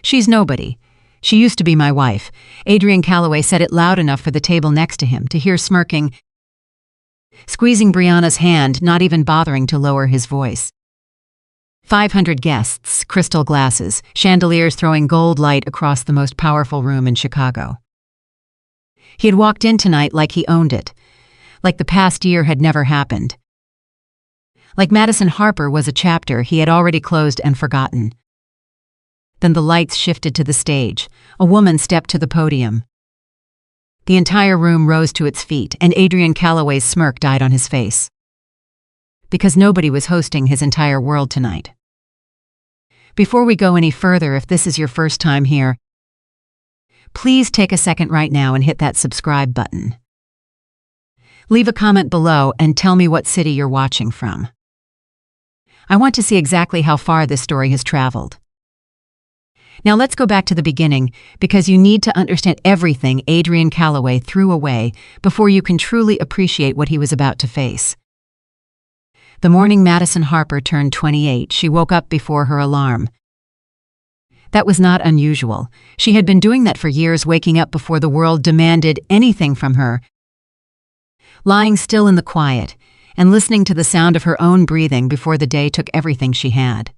She's nobody. She used to be my wife. Adrian Calloway said it loud enough for the table next to him to hear, smirking, squeezing Brianna's hand, not even bothering to lower his voice. 500 guests, crystal glasses, chandeliers throwing gold light across the most powerful room in Chicago. He had walked in tonight like he owned it, like the past year had never happened. Like Madison Harper was a chapter he had already closed and forgotten. Then the lights shifted to the stage. A woman stepped to the podium. The entire room rose to its feet, and Adrian Calloway's smirk died on his face. Because nobody was hosting his entire world tonight. Before we go any further, if this is your first time here, please take a second right now and hit that subscribe button. Leave a comment below and tell me what city you're watching from. I want to see exactly how far this story has traveled. Now let's go back to the beginning, because you need to understand everything Adrian Calloway threw away before you can truly appreciate what he was about to face. The morning Madison Harper turned 28, she woke up before her alarm. That was not unusual. She had been doing that for years, waking up before the world demanded anything from her. Lying still in the quiet and listening to the sound of her own breathing before the day took everything she had.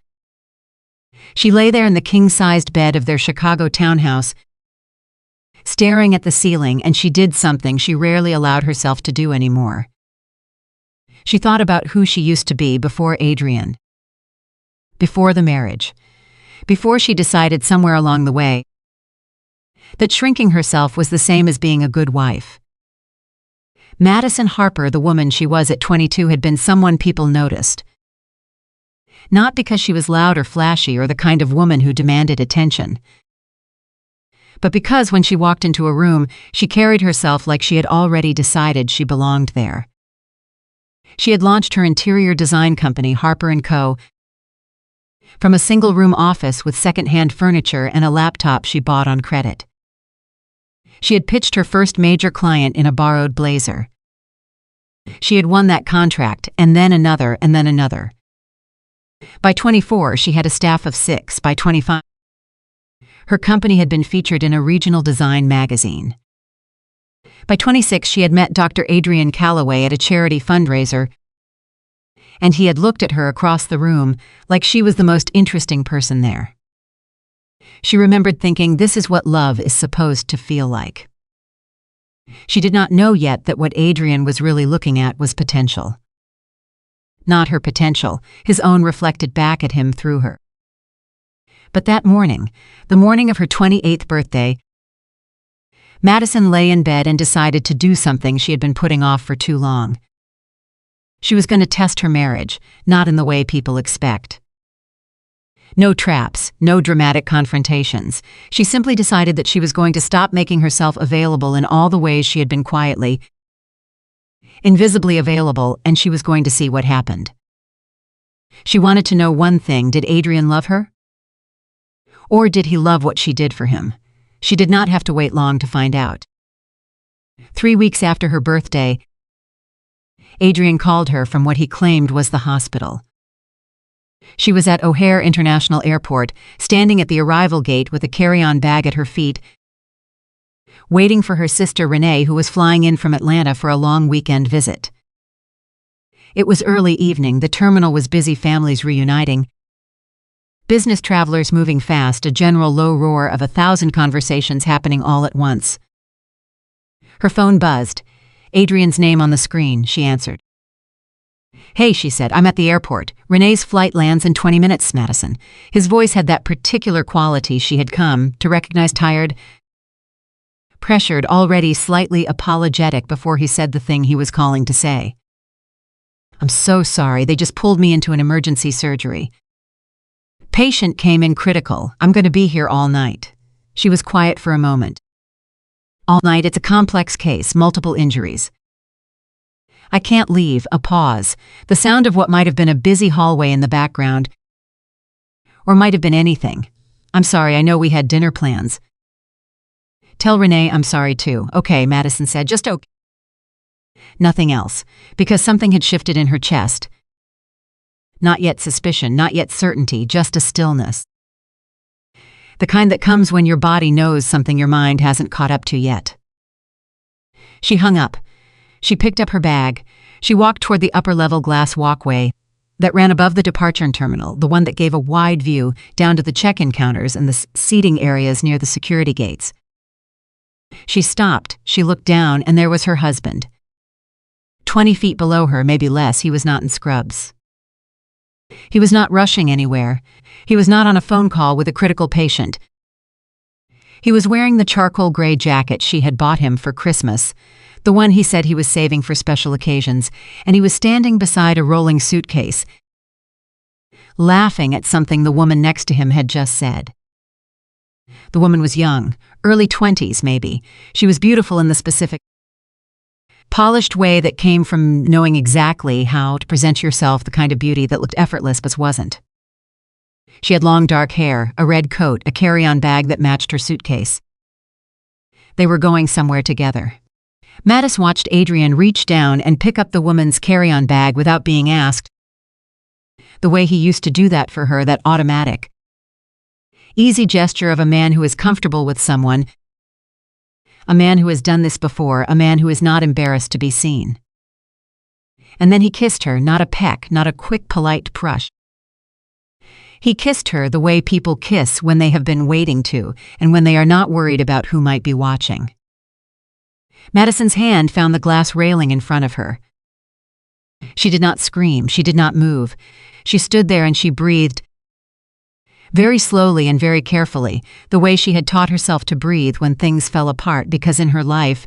She lay there in the king-sized bed of their Chicago townhouse, staring at the ceiling, and she did something she rarely allowed herself to do anymore. She thought about who she used to be before Adrian. Before the marriage. Before she decided somewhere along the way that shrinking herself was the same as being a good wife. Madison Harper, the woman she was at 22, had been someone people noticed. Not because she was loud or flashy or the kind of woman who demanded attention, but because when she walked into a room, she carried herself like she had already decided she belonged there. She had launched her interior design company, Harper & Co., from a single-room office with second-hand furniture and a laptop she bought on credit. She had pitched her first major client in a borrowed blazer. She had won that contract, and then another, and then another. By 24, she had a staff of 6. By 25, her company had been featured in a regional design magazine. By 26, she had met Dr. Adrian Calloway at a charity fundraiser, and he had looked at her across the room like she was the most interesting person there. She remembered thinking, this is what love is supposed to feel like. She did not know yet that what Adrian was really looking at was potential. Not her potential, his own reflected back at him through her. But that morning, the morning of her 28th birthday, Madison lay in bed and decided to do something she had been putting off for too long. She was going to test her marriage, not in the way people expect. No traps, no dramatic confrontations. She simply decided that she was going to stop making herself available in all the ways she had been quietly, invisibly available, and she was going to see what happened. She wanted to know one thing: did Adrian love her? Or did he love what she did for him? She did not have to wait long to find out. 3 weeks after her birthday, Adrian called her from what he claimed was the hospital. She was at O'Hare International Airport, standing at the arrival gate with a carry-on bag at her feet, waiting for her sister Renee, who was flying in from Atlanta for a long weekend visit. It was early evening, the terminal was busy, families reuniting, business travelers moving fast, a general low roar of 1,000 conversations happening all at once. Her phone buzzed. Adrian's name on the screen. She answered. "Hey," she said, "I'm at the airport. Renee's flight lands in 20 minutes, Madison." His voice had that particular quality she had come to recognize: tired, pressured, already slightly apologetic before he said the thing he was calling to say. "I'm so sorry, they just pulled me into an emergency surgery. Patient came in critical. I'm going to be here all night." She was quiet for a moment. "All night? It's a complex case, multiple injuries. I can't leave." A pause, the sound of what might have been a busy hallway in the background, or might have been anything. "I'm sorry, I know we had dinner plans." "Tell Renee I'm sorry too." "Okay," Madison said, "just okay." Nothing else, because something had shifted in her chest. Not yet suspicion, not yet certainty, just a stillness. The kind that comes when your body knows something your mind hasn't caught up to yet. She hung up. She picked up her bag. She walked toward the upper-level glass walkway that ran above the departure terminal, the one that gave a wide view down to the check-in counters and the seating areas near the security gates. She stopped, she looked down, and there was her husband. 20 feet below her, maybe less, he was not in scrubs. He was not rushing anywhere. He was not on a phone call with a critical patient. He was wearing the charcoal gray jacket she had bought him for Christmas, the one he said he was saving for special occasions, and he was standing beside a rolling suitcase, laughing at something the woman next to him had just said. The woman was young, early 20s maybe. She was beautiful in the specific, polished way that came from knowing exactly how to present yourself, the kind of beauty that looked effortless but wasn't. She had long dark hair, a red coat, a carry-on bag that matched her suitcase. They were going somewhere together. Madison watched Adrian reach down and pick up the woman's carry-on bag without being asked. The way he used to do that for her, that automatic, easy gesture of a man who is comfortable with someone, a man who has done this before, a man who is not embarrassed to be seen. And then he kissed her, not a peck, not a quick, polite brush. He kissed her the way people kiss when they have been waiting to, and when they are not worried about who might be watching. Madison's hand found the glass railing in front of her. She did not scream, she did not move. She stood there and she breathed, very slowly and very carefully, the way she had taught herself to breathe when things fell apart, because in her life,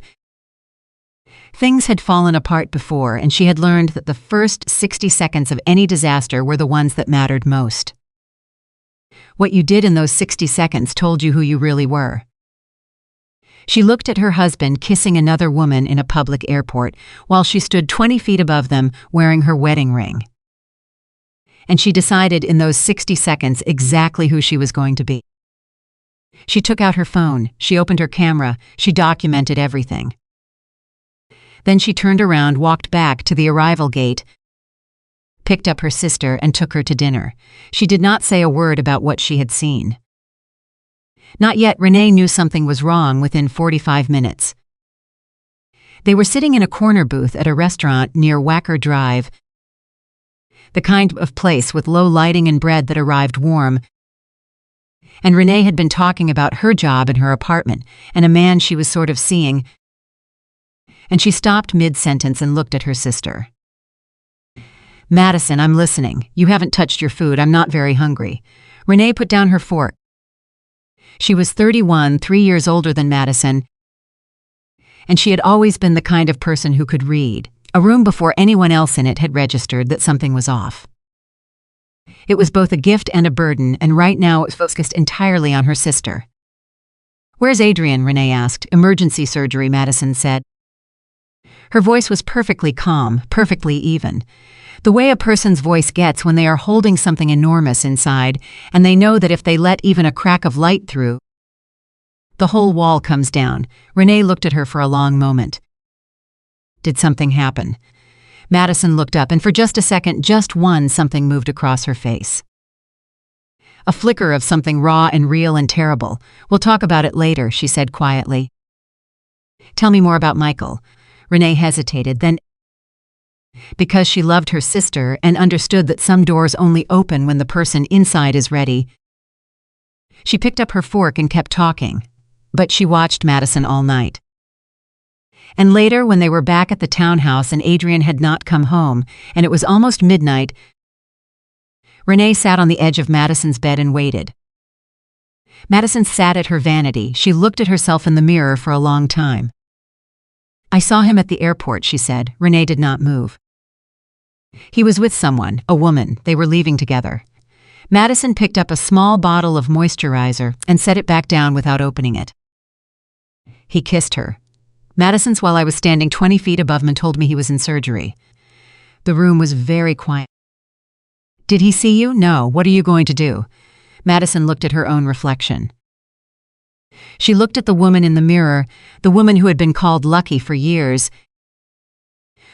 things had fallen apart before, and she had learned that the first 60 seconds of any disaster were the ones that mattered most. What you did in those 60 seconds told you who you really were. She looked at her husband kissing another woman in a public airport while she stood 20 feet above them wearing her wedding ring. And she decided in those 60 seconds exactly who she was going to be. She took out her phone, she opened her camera, she documented everything. Then she turned around, walked back to the arrival gate, picked up her sister, and took her to dinner. She did not say a word about what she had seen. Not yet. Renee knew something was wrong within 45 minutes. They were sitting in a corner booth at a restaurant near Wacker Drive, the kind of place with low lighting and bread that arrived warm. And Renee had been talking about her job in her apartment and a man she was sort of seeing. And she stopped mid-sentence and looked at her sister. Madison, I'm listening. You haven't touched your food. I'm not very hungry. Renee put down her fork. She was 31, 3 years older than Madison, and she had always been the kind of person who could read a room before anyone else in it had registered that something was off. It was both a gift and a burden, and right now it was focused entirely on her sister. Where's Adrian? Renee asked. Emergency surgery, Madison said. Her voice was perfectly calm, perfectly even. The way a person's voice gets when they are holding something enormous inside, and they know that if they let even a crack of light through, the whole wall comes down. Renee looked at her for a long moment. Did something happen? Madison looked up, and for just a second, just one, something moved across her face. A flicker of something raw and real and terrible. We'll talk about it later, she said quietly. Tell me more about Michael. Renee hesitated, then, because she loved her sister and understood that some doors only open when the person inside is ready, she picked up her fork and kept talking. But she watched Madison all night. And later, when they were back at the townhouse and Adrian had not come home, and it was almost midnight, Renee sat on the edge of Madison's bed and waited. Madison sat at her vanity. She looked at herself in the mirror for a long time. I saw him at the airport, she said. Renee did not move. He was with someone, a woman. They were leaving together. Madison picked up a small bottle of moisturizer and set it back down without opening it. He kissed her. Madison's while I was standing 20 feet above him and told me he was in surgery. The room was very quiet. Did he see you? No. What are you going to do? Madison looked at her own reflection. She looked at the woman in the mirror, the woman who had been called lucky for years,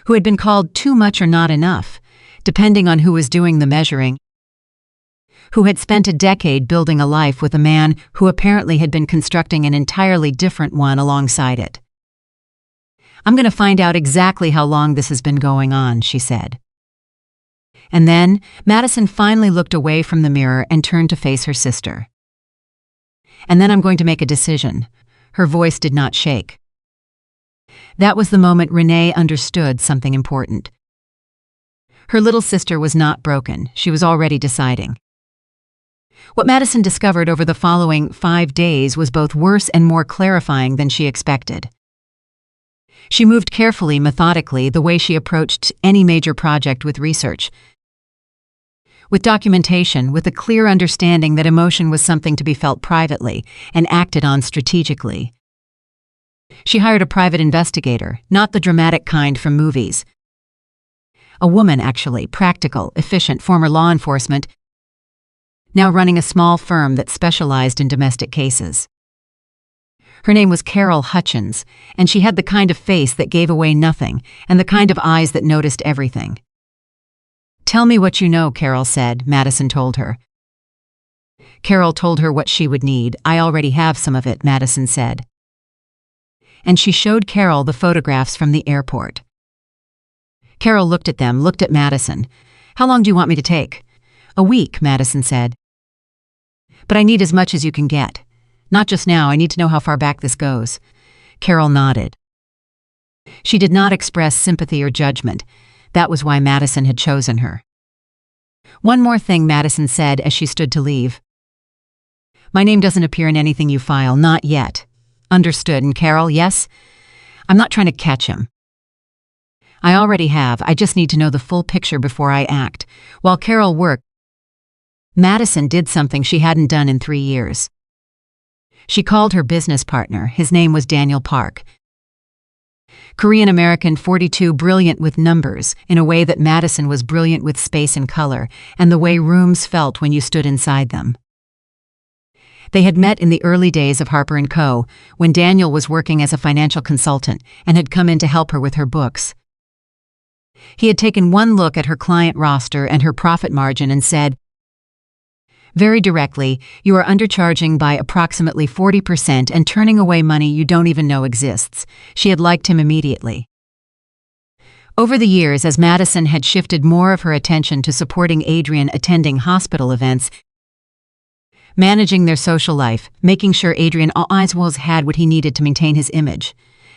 who had been called too much or not enough, depending on who was doing the measuring, who had spent a decade building a life with a man who apparently had been constructing an entirely different one alongside it. "I'm going to find out exactly how long this has been going on," she said. And then, Madison finally looked away from the mirror and turned to face her sister. "And then I'm going to make a decision." Her voice did not shake. That was the moment Renee understood something important. Her little sister was not broken. She was already deciding. What Madison discovered over the following 5 days was both worse and more clarifying than she expected. She moved carefully, methodically, the way she approached any major project with research. With documentation, with a clear understanding that emotion was something to be felt privately and acted on strategically. She hired a private investigator, not the dramatic kind from movies. A woman, actually, practical, efficient, former law enforcement, now running a small firm that specialized in domestic cases. Her name was Carol Hutchins, and she had the kind of face that gave away nothing and the kind of eyes that noticed everything. "Tell me what you know," Carol said, Madison told her. Carol told her what she would need. "I already have some of it," Madison said. And she showed Carol the photographs from the airport. Carol looked at them, looked at Madison. "How long do you want me to take?" "A week," Madison said. "But I need as much as you can get. Not just now, I need to know how far back this goes." Carol nodded. She did not express sympathy or judgment. That was why Madison had chosen her. "One more thing," Madison said as she stood to leave. "My name doesn't appear in anything you file, not yet." "Understood." "And Carol, yes? I'm not trying to catch him. I already have. I just need to know the full picture before I act." While Carol worked, Madison did something she hadn't done in 3 years. She called her business partner. His name was Daniel Park. Korean-American, 42, brilliant with numbers, in a way that Madison was brilliant with space and color, and the way rooms felt when you stood inside them. They had met in the early days of Harper & Co., when Daniel was working as a financial consultant and had come in to help her with her books. He had taken one look at her client roster and her profit margin and said, very directly, "You are undercharging by approximately 40% and turning away money you don't even know exists." She had liked him immediately. Over the years, as Madison had shifted more of her attention to supporting Adrian attending hospital events, managing their social life, making sure Adrian always had what he needed to maintain his image,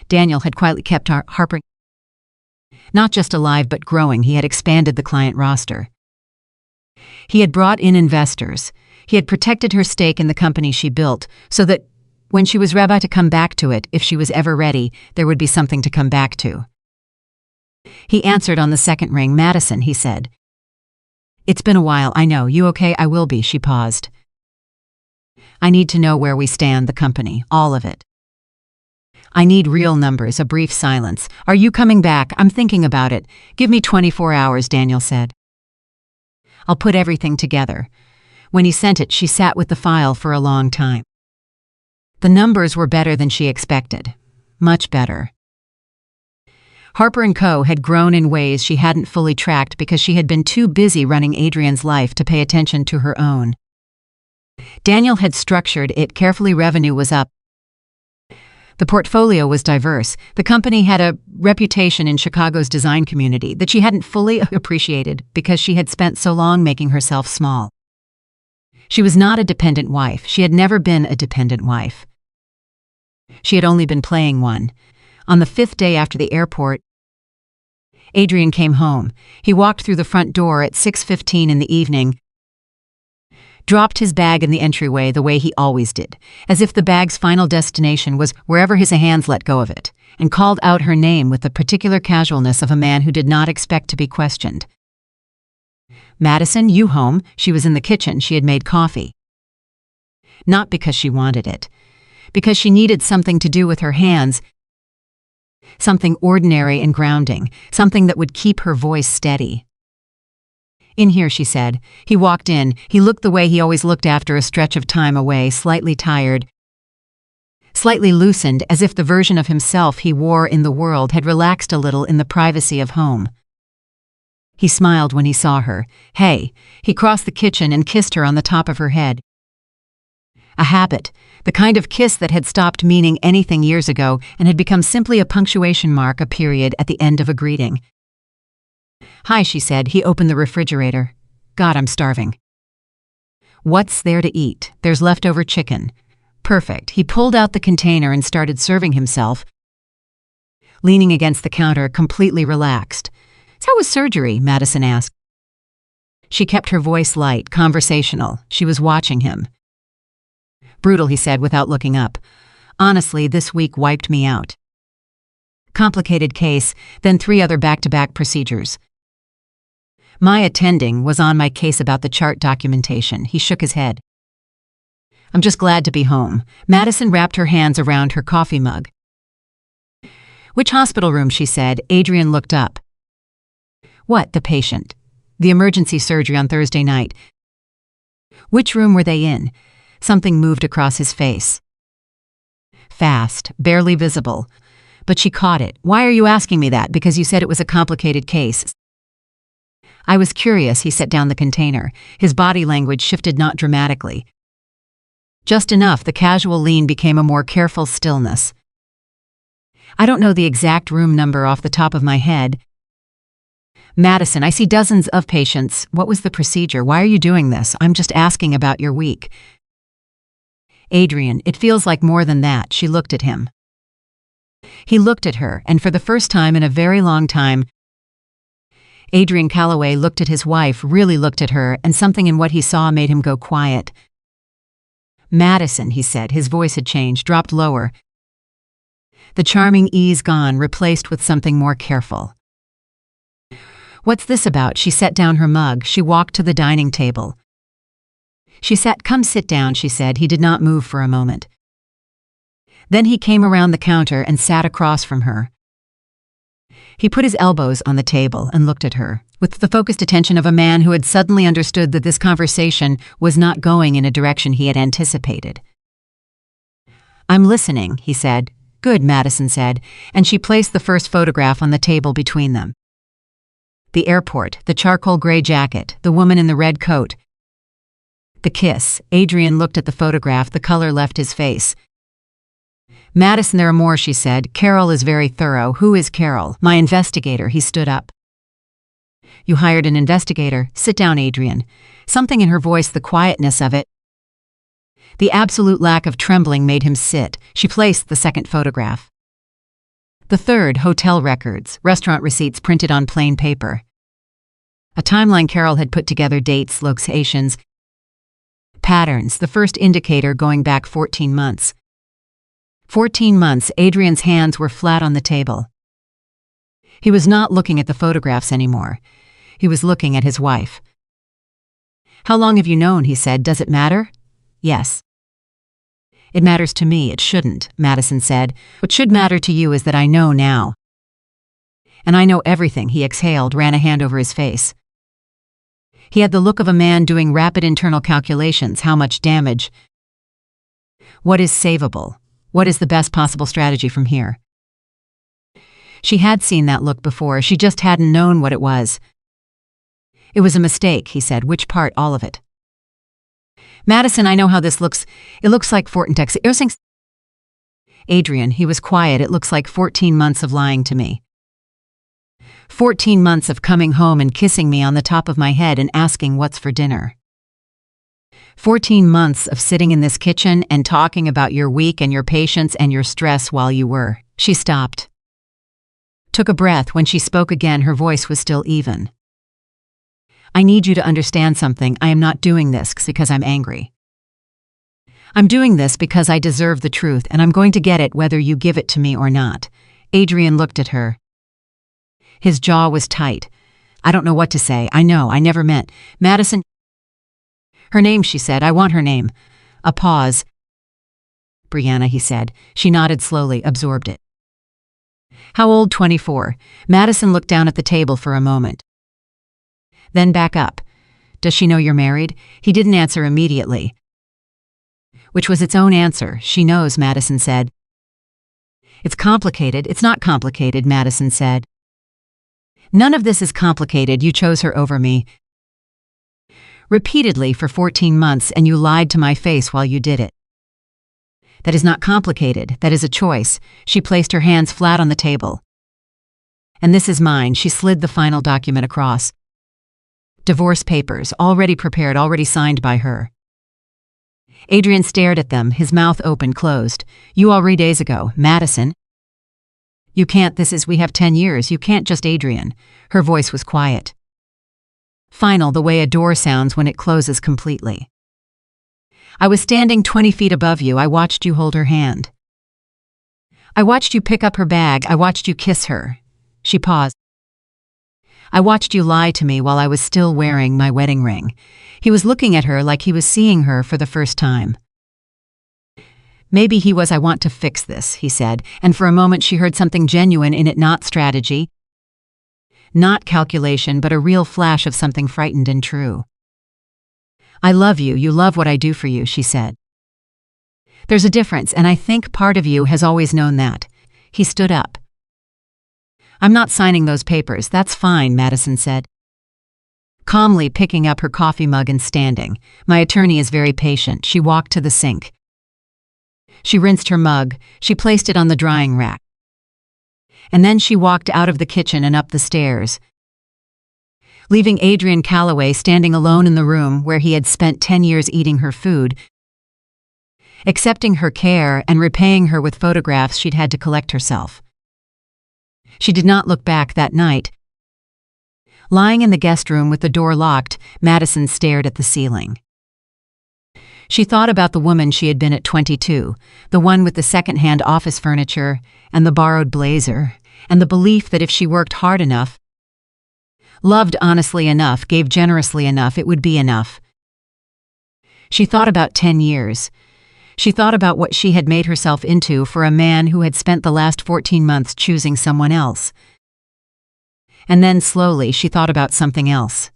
Daniel had quietly kept Harper not just alive but growing. He had expanded the client roster. He had brought in investors. He had protected her stake in the company she built, so that when she was ready to come back to it, if she was ever ready, there would be something to come back to. He answered on the second ring. "Madison," he said. "It's been a while, I know. You okay?" "I will be." She paused. "I need to know where we stand, the company, all of it. I need real numbers." A brief silence. "Are you coming back?" "I'm thinking about it. Give me 24 hours, Daniel said. "I'll put everything together." When he sent it, she sat with the file for a long time. The numbers were better than she expected. Much better. Harper & Co. had grown in ways she hadn't fully tracked because she had been too busy running Adrian's life to pay attention to her own. Daniel had structured it carefully. Revenue was up. The portfolio was diverse. The company had a reputation in Chicago's design community that she hadn't fully appreciated because she had spent so long making herself small. She was not a dependent wife. She had never been a dependent wife. She had only been playing one. On the 5th day after the airport, Adrian came home. He walked through the front door at 6:15 in the evening, dropped his bag in the entryway the way he always did, as if the bag's final destination was wherever his hands let go of it, and called out her name with the particular casualness of a man who did not expect to be questioned. "Madison, you home?" She was in the kitchen. She had made coffee. Not because she wanted it, because she needed something to do with her hands, something ordinary and grounding, something that would keep her voice steady. "In here," she said. He walked in. He looked the way he always looked after a stretch of time away, slightly tired, slightly loosened, as if the version of himself he wore in the world had relaxed a little in the privacy of home. He smiled when he saw her. Hey, he crossed the kitchen and kissed her on the top of her head. A habit, the kind of kiss that had stopped meaning anything years ago and had become simply a punctuation mark, a period at the end of a greeting. Hi, she said. He opened the refrigerator. God, I'm starving. What's there to eat? There's leftover chicken. Perfect. He pulled out the container and started serving himself, leaning against the counter, completely relaxed. How was surgery? Madison asked. She kept her voice light, conversational. She was watching him. Brutal, he said without looking up. Honestly, this week wiped me out. Complicated case, then 3 other back-to-back procedures. My attending was on my case about the chart documentation. He shook his head. I'm just glad to be home. Madison wrapped her hands around her coffee mug. Which hospital room? She said. Adrian looked up. What? The patient. The emergency surgery on Thursday night. Which room were they in? Something moved across his face. Fast, barely visible. But she caught it. Why are you asking me that? Because you said it was a complicated case. I was curious. He set down the container. His body language shifted, not dramatically. Just enough. The casual lean became a more careful stillness. I don't know the exact room number off the top of my head. Madison, I see dozens of patients. What was the procedure? Why are you doing this? I'm just asking about your week. Adrian, it feels like more than that. She looked at him. He looked at her, and for the first time in a very long time, Adrian Calloway looked at his wife, really looked at her, and something in what he saw made him go quiet. Madison, he said. His voice had changed, dropped lower. The charming ease gone, replaced with something more careful. What's this about? She set down her mug. She walked to the dining table. She sat. Come sit down, she said. He did not move for a moment. Then he came around the counter and sat across from her. He put his elbows on the table and looked at her, with the focused attention of a man who had suddenly understood that this conversation was not going in a direction he had anticipated. I'm listening, he said. Good, Madison said, and she placed the first photograph on the table between them. The airport, the charcoal gray jacket, the woman in the red coat. The kiss. Adrian looked at the photograph. The color left his face. Madison, there are more, she said. Carol is very thorough. Who is Carol? My investigator. He stood up. You hired an investigator. Sit down, Adrian. Something in her voice, the quietness of it, the absolute lack of trembling made him sit. She placed the second photograph. The third, hotel records, restaurant receipts printed on plain paper. A timeline. Carol had put together dates, locations, patterns, the first indicator going back 14 months. 14 months. Adrian's hands were flat on the table. He was not looking at the photographs anymore. He was looking at his wife. How long have you known? He said. Does it matter? Yes. It matters to me. It shouldn't, Madison said. What should matter to you is that I know now. And I know everything. He exhaled, ran a hand over his face. He had the look of a man doing rapid internal calculations. How much damage? What is savable? What is the best possible strategy from here? She had seen that look before. She just hadn't known what it was. It was a mistake, he said. Which part? All of it. Madison, I know how this looks. It looks like Texas. Adrian, he was quiet. It looks like 14 months of lying to me. 14 months of coming home and kissing me on the top of my head and asking what's for dinner. 14 months of sitting in this kitchen and talking about your week and your patients and your stress while you were. She stopped. Took a breath. When she spoke again, her voice was still even. I need you to understand something. I am not doing this because I'm angry. I'm doing this because I deserve the truth, and I'm going to get it whether you give it to me or not. Adrian looked at her. His jaw was tight. I don't know what to say. I know, I never meant. Madison. Her name, she said. I want her name. A pause. Brianna, he said. She nodded slowly, absorbed it. How old? 24. Madison looked down at the table for a moment. Then back up. Does she know you're married? He didn't answer immediately. Which was its own answer. She knows, Madison said. It's complicated. It's not complicated, Madison said. None of this is complicated. You chose her over me. Repeatedly for 14 months, and you lied to my face while you did it. That is not complicated. That is a choice. She placed her hands flat on the table. And this is mine. She slid the final document across. Divorce papers, already prepared, already signed by her. Adrian stared at them, his mouth open, closed. You already days ago, Madison. You can't, we have 10 years, you can't just Adrian. Her voice was quiet. Final, the way a door sounds when it closes completely. I was standing 20 feet above you. I watched you hold her hand. I watched you pick up her bag. I watched you kiss her. She paused. I watched you lie to me while I was still wearing my wedding ring. He was looking at her like he was seeing her for the first time. Maybe he was. I want to fix this, he said, and for a moment she heard something genuine in it, not strategy, not calculation, but a real flash of something frightened and true. I love you. You love what I do for you, she said. There's a difference, and I think part of you has always known that. He stood up. I'm not signing those papers. That's fine, Madison said, calmly picking up her coffee mug and standing. My attorney is very patient. She walked to the sink. She rinsed her mug. She placed it on the drying rack. And then she walked out of the kitchen and up the stairs, leaving Adrian Calloway standing alone in the room where he had spent 10 years eating her food, accepting her care and repaying her with photographs she'd had to collect herself. She did not look back that night. Lying in the guest room with the door locked, Madison stared at the ceiling. She thought about the woman she had been at 22, the one with the second-hand office furniture and the borrowed blazer, and the belief that if she worked hard enough, loved honestly enough, gave generously enough, it would be enough. She thought about 10 years. She thought about what she had made herself into for a man who had spent the last 14 months choosing someone else. And then slowly she thought about something else.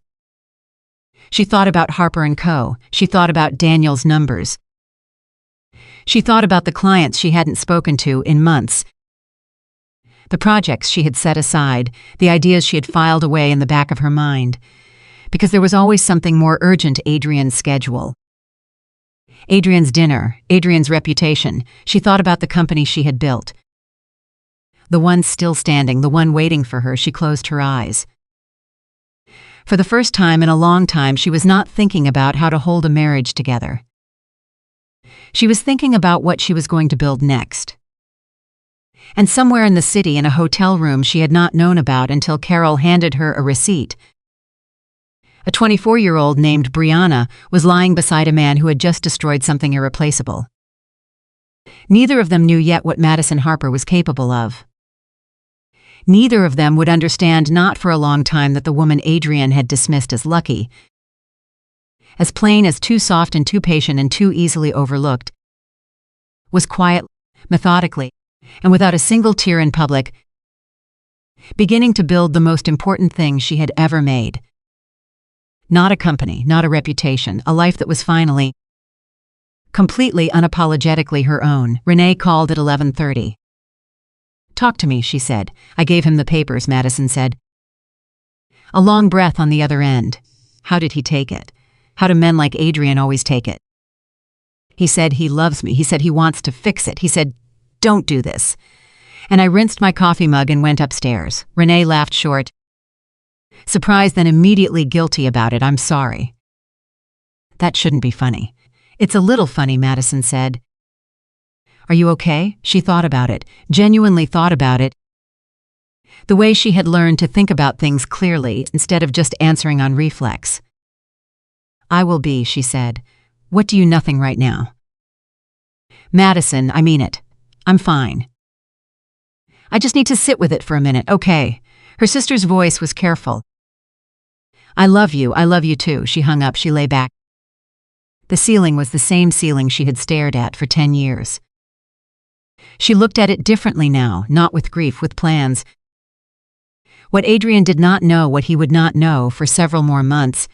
She thought about Harper & Co. She thought about Daniel's numbers. She thought about the clients she hadn't spoken to in months, the projects she had set aside, the ideas she had filed away in the back of her mind, because there was always something more urgent: Adrian's schedule, Adrian's dinner, Adrian's reputation. She thought about the company she had built, the one still standing, the one waiting for her. She closed her eyes. For the first time in a long time, she was not thinking about how to hold a marriage together. She was thinking about what she was going to build next. And somewhere in the city, in a hotel room she had not known about until Carol handed her a receipt, a 24-year-old named Brianna was lying beside a man who had just destroyed something irreplaceable. Neither of them knew yet what Madison Harper was capable of. Neither of them would understand, not for a long time, that the woman Adrian had dismissed as lucky, as plain, as too soft and too patient and too easily overlooked, was quiet, methodically, and without a single tear in public, beginning to build the most important thing she had ever made. Not a company, not a reputation, a life that was finally, completely, unapologetically her own. Renee called at 11:30. Talk to me, she said. I gave him the papers, Madison said. A long breath on the other end. How did he take it? How do men like Adrian always take it? He said he loves me. He said he wants to fix it. He said, don't do this. And I rinsed my coffee mug and went upstairs. Renee laughed short, surprised, then immediately guilty about it. I'm sorry. That shouldn't be funny. It's a little funny, Madison said. Are you okay? She thought about it, genuinely thought about it. The way she had learned to think about things clearly instead of just answering on reflex. I will be, she said. What do you? Nothing right now. Madison, I mean it. I'm fine. I just need to sit with it for a minute, okay? Her sister's voice was careful. I love you too. She hung up, she lay back. The ceiling was the same ceiling she had stared at for 10 years. She looked at it differently now, not with grief, with plans. What Adrian did not know, what he would not know for several more months,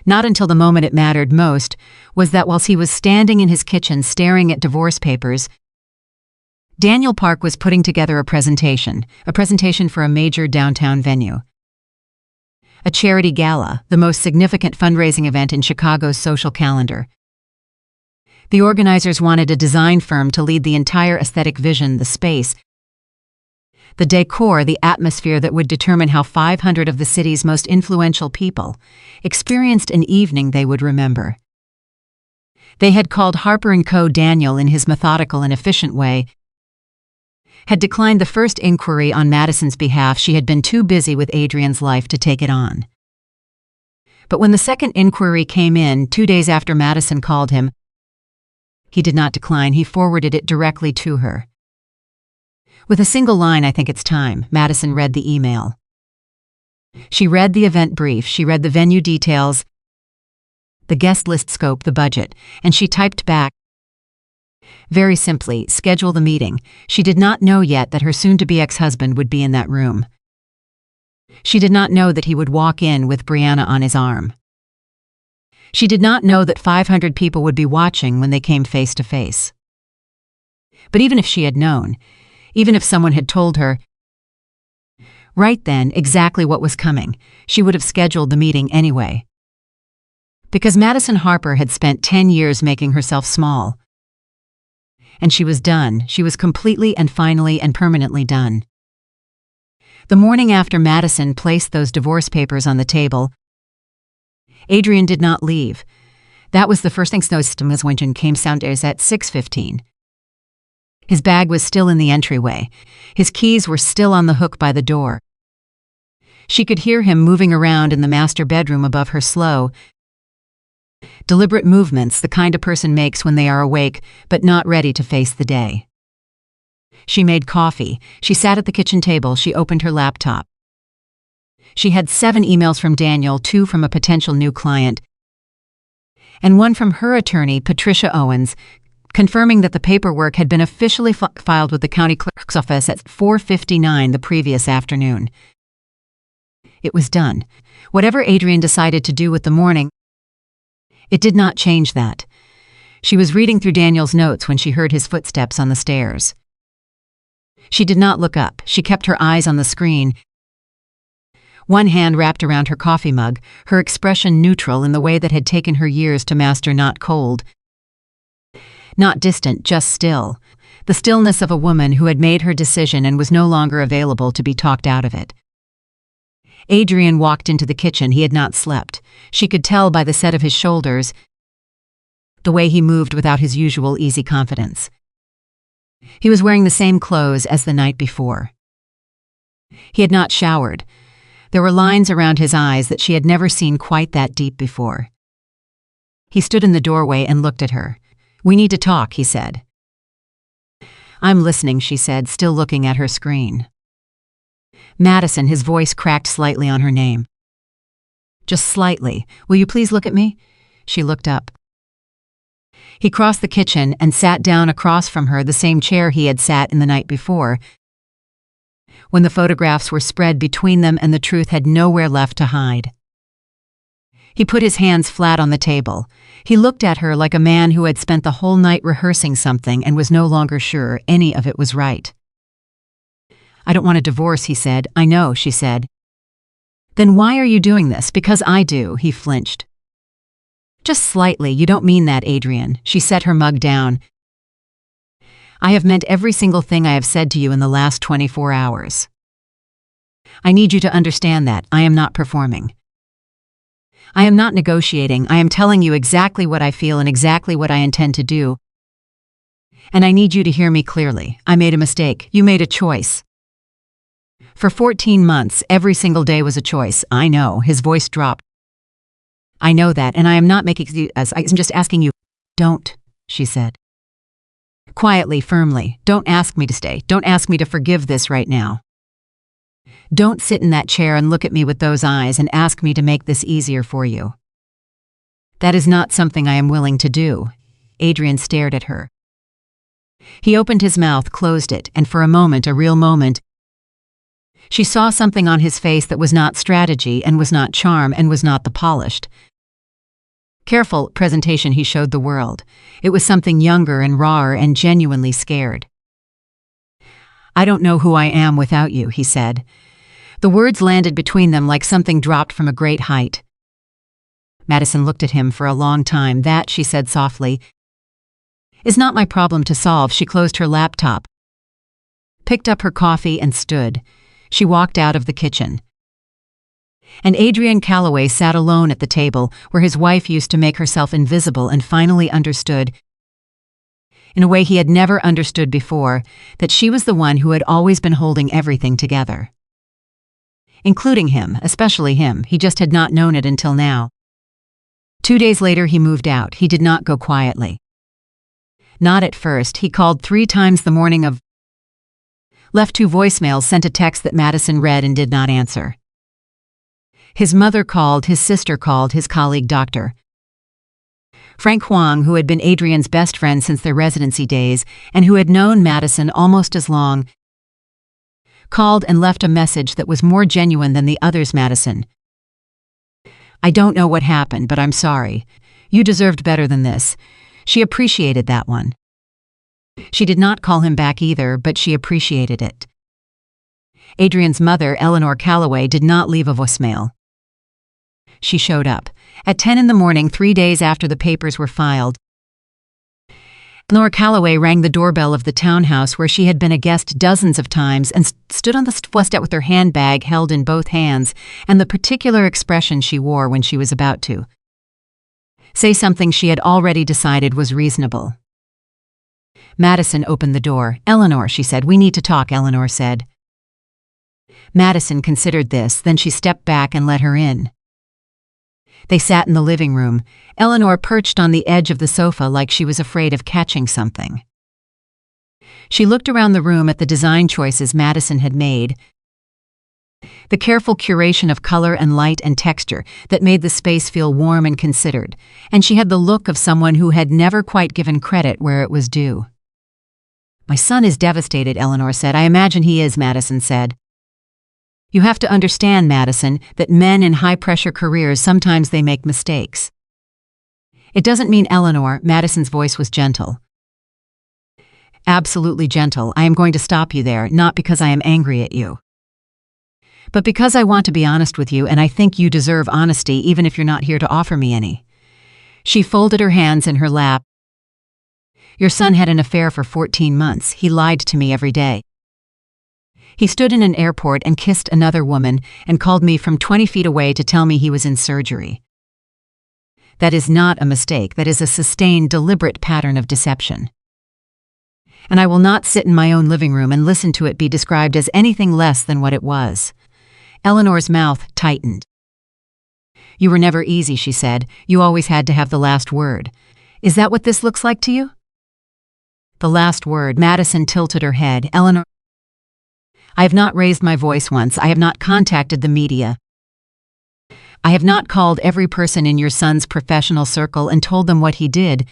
not until the moment it mattered most, was that whilst he was standing in his kitchen staring at divorce papers, Daniel Park was putting together a presentation for a major downtown venue. A charity gala, the most significant fundraising event in Chicago's social calendar. The organizers wanted a design firm to lead the entire aesthetic vision, the space, the decor, the atmosphere that would determine how 500 of the city's most influential people experienced an evening they would remember. They had called Harper & Co. Daniel, in his methodical and efficient way, had declined the first inquiry on Madison's behalf. She had been too busy with Adrian's life to take it on. But when the second inquiry came in, 2 days after Madison called him, he did not decline. He forwarded it directly to her. With a single line, "I think it's time," Madison read the email. She read the event brief, she read the venue details, the guest list scope, the budget, and she typed back, very simply, "Schedule the meeting." She did not know yet that her soon-to-be ex-husband would be in that room. She did not know that he would walk in with Brianna on his arm. She did not know that 500 people would be watching when they came face to face. But even if she had known, even if someone had told her right then exactly what was coming, she would have scheduled the meeting anyway. Because Madison Harper had spent 10 years making herself small. And she was done. She was completely and finally and permanently done. The morning after Madison placed those divorce papers on the table, Adrian did not leave. That was the first thing Snowstorm when Jen came downstairs at 6:15. His bag was still in the entryway. His keys were still on the hook by the door. She could hear him moving around in the master bedroom above her, slow, deliberate movements, the kind a person makes when they are awake but not ready to face the day. She made coffee. She sat at the kitchen table. She opened her laptop. She had 7 emails from Daniel, 2 from a potential new client, and 1 from her attorney, Patricia Owens, confirming that the paperwork had been officially filed with the county clerk's office at 4:59 the previous afternoon. It was done. Whatever Adrian decided to do with the morning, it did not change that. She was reading through Daniel's notes when she heard his footsteps on the stairs. She did not look up. She kept her eyes on the screen, one hand wrapped around her coffee mug, her expression neutral in the way that had taken her years to master, not cold, not distant, just still. The stillness of a woman who had made her decision and was no longer available to be talked out of it. Adrian walked into the kitchen. He had not slept. She could tell by the set of his shoulders, the way he moved without his usual easy confidence. He was wearing the same clothes as the night before. He had not showered. There were lines around his eyes that she had never seen quite that deep before. He stood in the doorway and looked at her. "We need to talk," he said. "I'm listening," she said, still looking at her screen. "Madison," his voice cracked slightly on her name. "Just slightly. Will you please look at me?" She looked up. He crossed the kitchen and sat down across from her, the same chair he had sat in the night before, when the photographs were spread between them and the truth had nowhere left to hide. He put his hands flat on the table. He looked at her like a man who had spent the whole night rehearsing something and was no longer sure any of it was right. "I don't want a divorce," he said. "I know," she said. "Then why are you doing this?" "Because I do," he flinched. "Just slightly. You don't mean that, Adrian." She set her mug down. "I have meant every single thing I have said to you in the last 24 hours. I need you to understand that. I am not performing. I am not negotiating. I am telling you exactly what I feel and exactly what I intend to do. And I need you to hear me clearly. I made a mistake. You made a choice. For 14 months, every single day was a choice. I know." His voice dropped. "I know that, and I am not making excuses. I'm just asking you." "Don't," she said. Quietly, firmly. "Don't ask me to stay. Don't ask me to forgive this right now. Don't sit in that chair and look at me with those eyes and ask me to make this easier for you. That is not something I am willing to do." Adrian stared at her. He opened his mouth, closed it, and for a moment, a real moment, she saw something on his face that was not strategy and was not charm and was not the polished, careful presentation he showed the world. It was something younger and rawer and genuinely scared. I don't know who I am without you, he said. The words landed between them like something dropped from a great height. Madison looked at him for a long time. That, she said softly, is not my problem to solve. She closed her laptop, picked up her coffee, and stood. She walked out of the kitchen. And Adrian Calloway sat alone at the table where his wife used to make herself invisible and finally understood, in a way he had never understood before, that she was the one who had always been holding everything together. Including him, especially him. He just had not known it until now. 2 days later he moved out. He did not go quietly. Not at first. He called 3 times the morning of, left 2 voicemails, sent a text that Madison read and did not answer. His mother called, his sister called, his colleague Dr. Frank Huang, who had been Adrian's best friend since their residency days and who had known Madison almost as long, called and left a message that was more genuine than the others. Madison, I don't know what happened, but I'm sorry. You deserved better than this. She appreciated that one. She did not call him back either, but she appreciated it. Adrian's mother, Eleanor Calloway, did not leave a voicemail. She showed up at 10 in the morning, 3 days after the papers were filed. Eleanor Calloway rang the doorbell of the townhouse where she had been a guest dozens of times and stood on the step with her handbag held in both hands and the particular expression she wore when she was about to say something she had already decided was reasonable. Madison opened the door. Eleanor, she said. We need to talk, Eleanor said. Madison considered this, then she stepped back and let her in. They sat in the living room, Eleanor perched on the edge of the sofa like she was afraid of catching something. She looked around the room at the design choices Madison had made, the careful curation of color and light and texture that made the space feel warm and considered, and she had the look of someone who had never quite given credit where it was due. My son is devastated, Eleanor said. I imagine he is, Madison said. You have to understand, Madison, that men in high-pressure careers sometimes they make mistakes. It doesn't mean, Eleanor, Madison's voice was gentle. Absolutely gentle. I am going to stop you there, not because I am angry at you, but because I want to be honest with you, and I think you deserve honesty even if you're not here to offer me any. She folded her hands in her lap. Your son had an affair for 14 months. He lied to me every day. He stood in an airport and kissed another woman and called me from 20 feet away to tell me he was in surgery. That is not a mistake. That is a sustained, deliberate pattern of deception. And I will not sit in my own living room and listen to it be described as anything less than what it was. Eleanor's mouth tightened. You were never easy, she said. You always had to have the last word. Is that what this looks like to you? The last word. Madison tilted her head. Eleanor, I have not raised my voice once. I have not contacted the media. I have not called every person in your son's professional circle and told them what he did,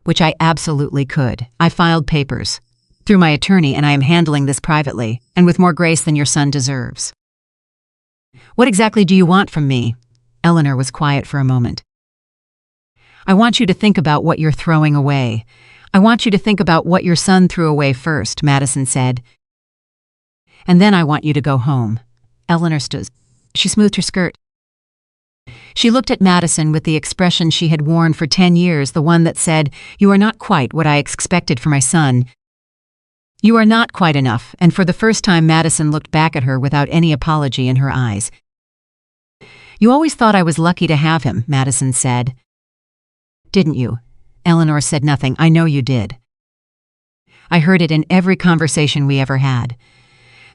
which I absolutely could. I filed papers through my attorney, and I am handling this privately and with more grace than your son deserves. What exactly do you want from me? Eleanor was quiet for a moment. I want you to think about what you're throwing away. I want you to think about what your son threw away first, Madison said. And then I want you to go home. Eleanor stood. She smoothed her skirt. She looked at Madison with the expression she had worn for 10 years, the one that said, You are not quite what I expected for my son. You are not quite enough, and for the first time Madison looked back at her without any apology in her eyes. You always thought I was lucky to have him, Madison said. Didn't you? Eleanor said nothing. I know you did. I heard it in every conversation we ever had.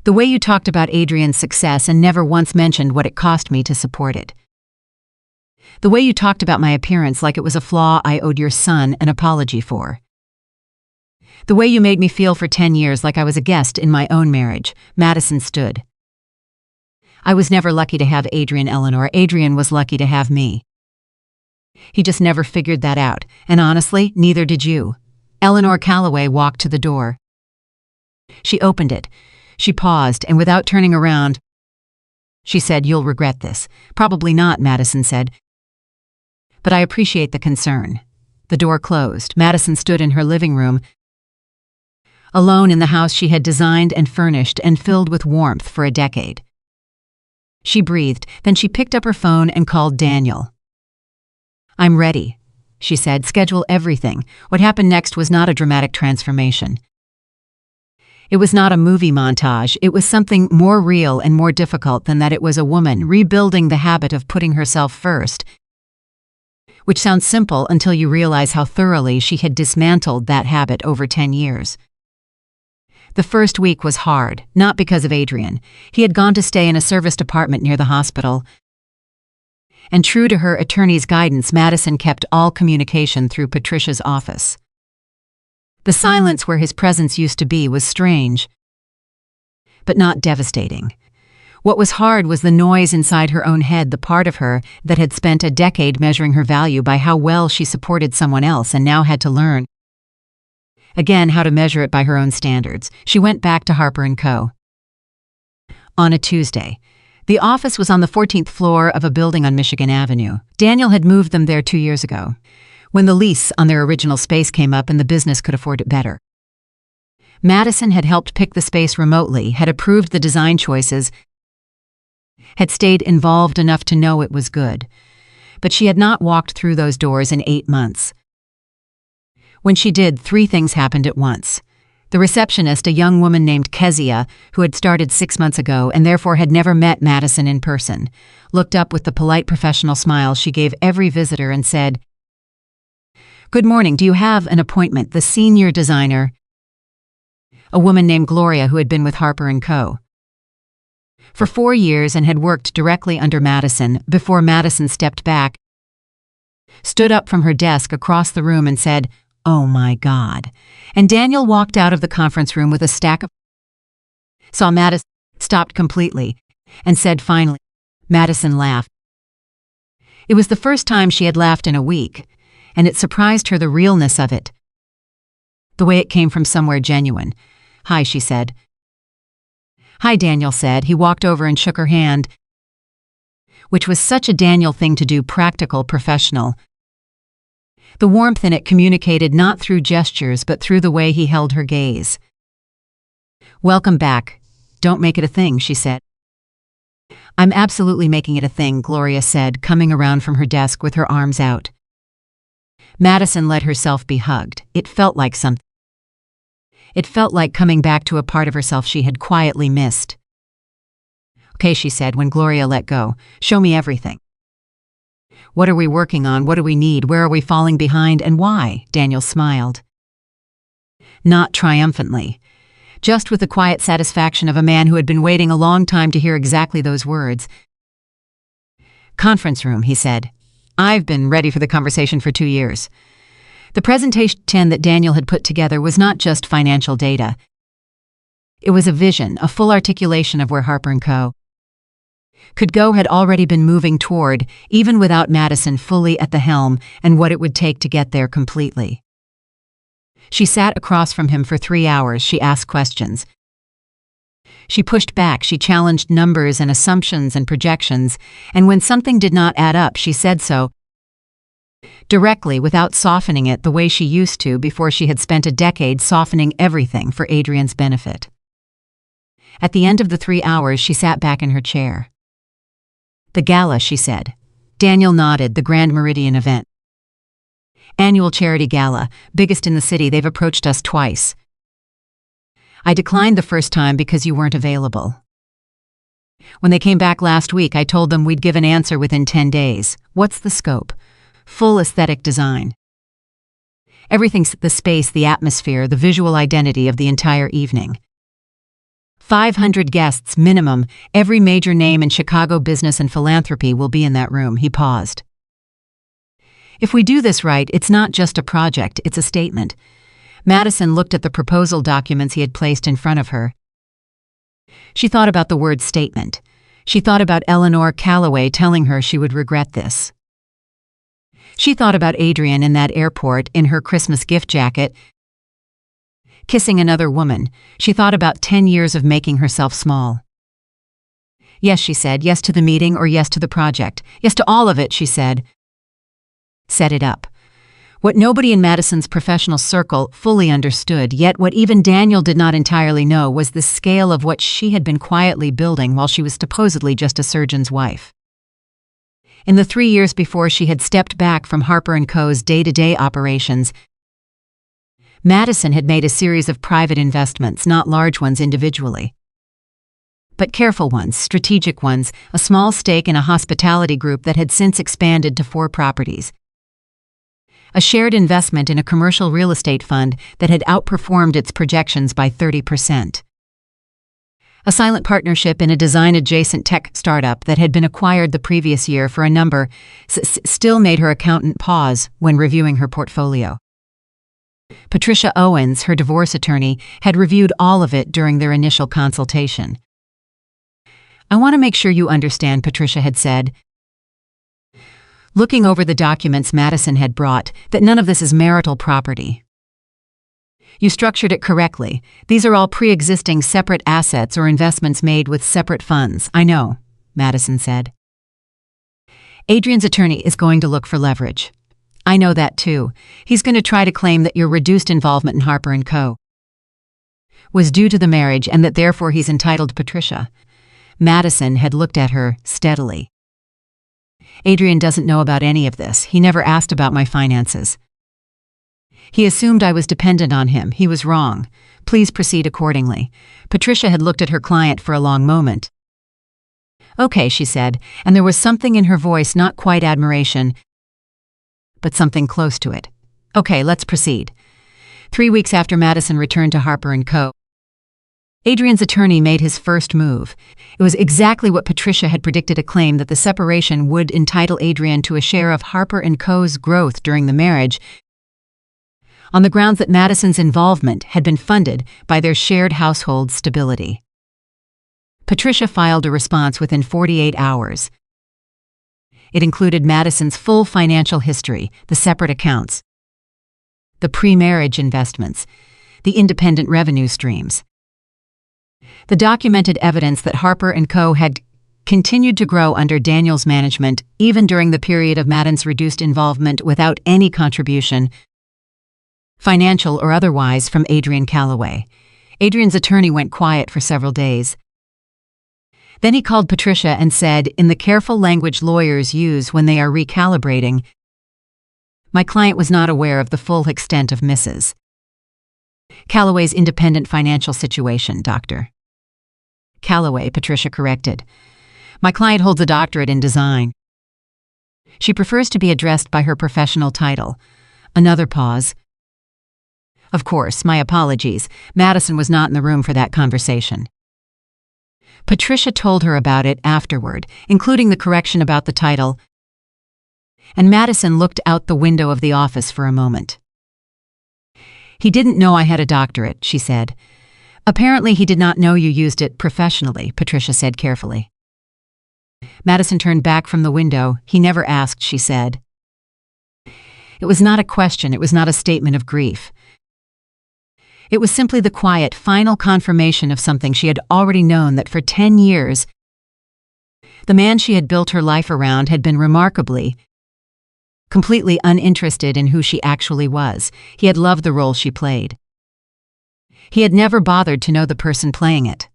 The way you talked about Adrian's success and never once mentioned what it cost me to support it. The way you talked about my appearance like it was a flaw I owed your son an apology for. The way you made me feel for 10 years like I was a guest in my own marriage. Madison stood. I was never lucky to have Adrian, Eleanor. Adrian was lucky to have me. He just never figured that out, and honestly, neither did you. Eleanor Calloway walked to the door. She opened it. She paused, and without turning around, she said, You'll regret this. Probably not, Madison said. But I appreciate the concern. The door closed. Madison stood in her living room. alone in the house she had designed and furnished and filled with warmth for a decade. She breathed, then she picked up her phone and called Daniel. "I'm ready," she said. "Schedule everything." What happened next was not a dramatic transformation. It was not a movie montage. It was something more real and more difficult than that. It was a woman rebuilding the habit of putting herself first, which sounds simple until you realize how thoroughly she had dismantled that habit over 10 years. The first week was hard, not because of Adrian. He had gone to stay in a service department near the hospital. And true to her attorney's guidance, Madison kept all communication through Patricia's office. The silence where his presence used to be was strange, but not devastating. What was hard was the noise inside her own head, the part of her that had spent a decade measuring her value by how well she supported someone else and now had to learn again how to measure it by her own standards. She went back to Harper & Co. on a Tuesday. The office was on the 14th floor of a building on Michigan Avenue. Daniel had moved them there 2 years ago, when the lease on their original space came up and the business could afford it better. Madison had helped pick the space remotely, had approved the design choices, had stayed involved enough to know it was good. But she had not walked through those doors in 8 months. When she did, 3 things happened at once. The receptionist, a young woman named Kezia, who had started 6 months ago and therefore had never met Madison in person, looked up with the polite professional smile she gave every visitor and said, "Good morning, do you have an appointment?" The senior designer, a woman named Gloria who had been with Harper & Co. for 4 years and had worked directly under Madison before Madison stepped back, stood up from her desk across the room and said, "Oh my God." And Daniel walked out of the conference room with a stack of saw Madison, stopped completely, and said finally. Madison laughed. It was the first time she had laughed in a week, and it surprised her the realness of it, the way it came from somewhere genuine. "Hi," she said. "Hi," Daniel said. He walked over and shook her hand, which was such a Daniel thing to do, practical, professional. The warmth in it communicated not through gestures but through the way he held her gaze. "Welcome back. Don't make it a thing," she said. "I'm absolutely making it a thing," Gloria said, coming around from her desk with her arms out. Madison let herself be hugged. It felt like something. It felt like coming back to a part of herself she had quietly missed. "Okay," she said when Gloria let go. "Show me everything. What are we working on? What do we need? Where are we falling behind? And why?" Daniel smiled. Not triumphantly, just with the quiet satisfaction of a man who had been waiting a long time to hear exactly those words. "Conference room," he said. "I've been ready for the conversation for 2 years." The presentation that Daniel had put together was not just financial data. It was a vision, a full articulation of where Harper & Co. could go, had already been moving toward, even without Madison fully at the helm, and what it would take to get there completely. She sat across from him for 3 hours. She asked questions. She pushed back. She challenged numbers and assumptions and projections, and when something did not add up, she said so directly, without softening it the way she used to before she had spent a decade softening everything for Adrian's benefit. At the end of the 3 hours, she sat back in her chair. "The gala," she said. Daniel nodded. "The Grand Meridian event. Annual charity gala, biggest in the city. They've approached us twice. I declined the first time because you weren't available. When they came back last week, I told them we'd give an answer within 10 days. What's the scope? Full aesthetic design. Everything's the space, the atmosphere, the visual identity of the entire evening. 500 guests minimum. Every major name in Chicago business and philanthropy will be in that room." He paused. "If we do this right, it's not just a project, it's a statement." Madison looked at the proposal documents he had placed in front of her. She thought about the word statement. She thought about Adrian Calloway telling her she would regret this. She thought about Adrian in that airport in her Christmas gift jacket, kissing another woman. She thought about 10 years of making herself small. "Yes," she said. "Yes to the meeting or yes to the project?" "Yes to all of it," she said. "Set it up." What nobody in Madison's professional circle fully understood, yet what even Daniel did not entirely know, was the scale of what she had been quietly building while she was supposedly just a surgeon's wife. In the 3 years before she had stepped back from Harper & Co.'s day-to-day operations, Madison had made a series of private investments, not large ones individually, but careful ones, strategic ones, a small stake in a hospitality group that had since expanded to 4 properties, a shared investment in a commercial real estate fund that had outperformed its projections by 30%, a silent partnership in a design-adjacent tech startup that had been acquired the previous year for a number still made her accountant pause when reviewing her portfolio. Patricia Owens, her divorce attorney, had reviewed all of it during their initial consultation. "I want to make sure you understand," Patricia had said, looking over the documents Madison had brought, "that none of this is marital property. You structured it correctly. These are all pre-existing separate assets or investments made with separate funds." "I know," Madison said. "Adrian's attorney is going to look for leverage. I know that too. He's going to try to claim that your reduced involvement in Harper & Co. was due to the marriage and that therefore he's entitled." Patricia. Madison had looked at her steadily. "Adrian doesn't know about any of this. He never asked about my finances. He assumed I was dependent on him. He was wrong. Please proceed accordingly." Patricia had looked at her client for a long moment. "Okay," she said, and there was something in her voice, not quite admiration, but something close to it. "Okay, let's proceed." 3 weeks after Madison returned to Harper & Co., Adrian's attorney made his first move. It was exactly what Patricia had predicted, a claim that the separation would entitle Adrian to a share of Harper & Co.'s growth during the marriage, on the grounds that Madison's involvement had been funded by their shared household stability. Patricia filed a response within 48 hours. It included Madison's full financial history, the separate accounts, the pre-marriage investments, the independent revenue streams, the documented evidence that Harper & Co. had continued to grow under Daniel's management even during the period of Madden's reduced involvement without any contribution, financial or otherwise, from Adrian Calloway. Adrian's attorney went quiet for several days. Then he called Patricia and said, in the careful language lawyers use when they are recalibrating, "My client was not aware of the full extent of Mrs. Calloway's independent financial situation, Dr. Calloway," Patricia corrected. "My client holds a doctorate in design. She prefers to be addressed by her professional title." Another pause. "Of course, my apologies. Madison was not in the room for that conversation." Patricia told her about it afterward, including the correction about the title, and Madison looked out the window of the office for a moment. "He didn't know I had a doctorate," she said. "Apparently he did not know you used it professionally," Patricia said carefully. Madison turned back from the window. "He never asked," she said. It was not a question, it was not a statement of grief. It was simply the quiet, final confirmation of something she had already known, that for 10 years, the man she had built her life around had been remarkably, completely uninterested in who she actually was. He had loved the role she played. He had never bothered to know the person playing it.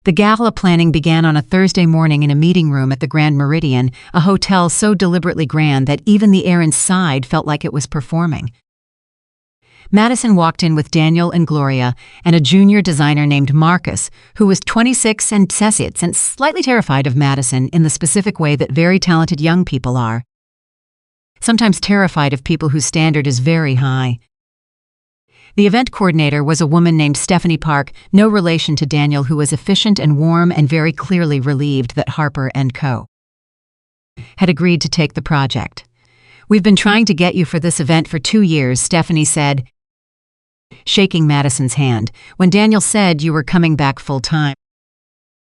The gala planning began on a Thursday morning in a meeting room at the Grand Meridian, a hotel so deliberately grand that even the air inside felt like it was performing. Madison walked in with Daniel and Gloria and a junior designer named Marcus, who was 26 and slightly terrified of Madison in the specific way that very talented young people are, sometimes terrified of people whose standard is very high. The event coordinator was a woman named Stephanie Park, no relation to Daniel, who was efficient and warm and very clearly relieved that Harper & Co. had agreed to take the project. "We've been trying to get you for this event for 2 years, Stephanie said, shaking Madison's hand, "when Daniel said you were coming back full-time.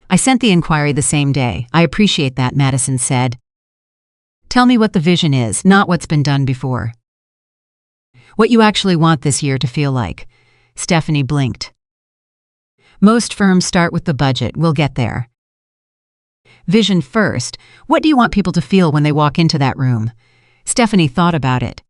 I sent the inquiry the same day. I appreciate that," Madison said. "Tell me what the vision is, not what's been done before. What you actually want this year to feel like." Stephanie blinked. "Most firms start with the budget. We'll get there. Vision first. What do you want people to feel when they walk into that room?" Stephanie thought about it.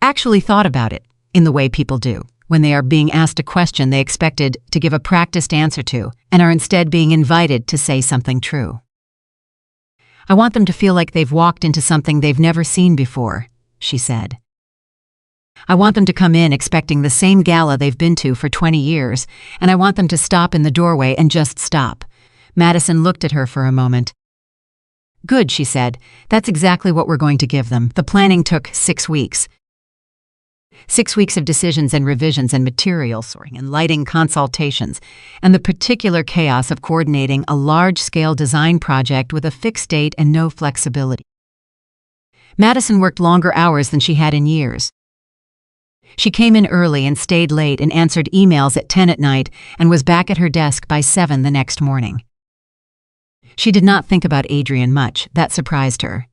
actually thought about it, in the way people do, when they are being asked a question they expected to give a practiced answer to, and are instead being invited to say something true. I want them to feel like they've walked into something they've never seen before, she said. I want them to come in expecting the same gala they've been to for 20 years, and I want them to stop in the doorway and just stop. Madison looked at her for a moment. Good, she said. That's exactly what we're going to give them. The planning took 6 weeks. 6 weeks of decisions and revisions and material sorting and lighting consultations, and the particular chaos of coordinating a large-scale design project with a fixed date and no flexibility. Madison worked longer hours than she had in years. She came in early and stayed late and answered emails at 10 at night and was back at her desk by 7 the next morning. She did not think about Adrian much. That surprised her.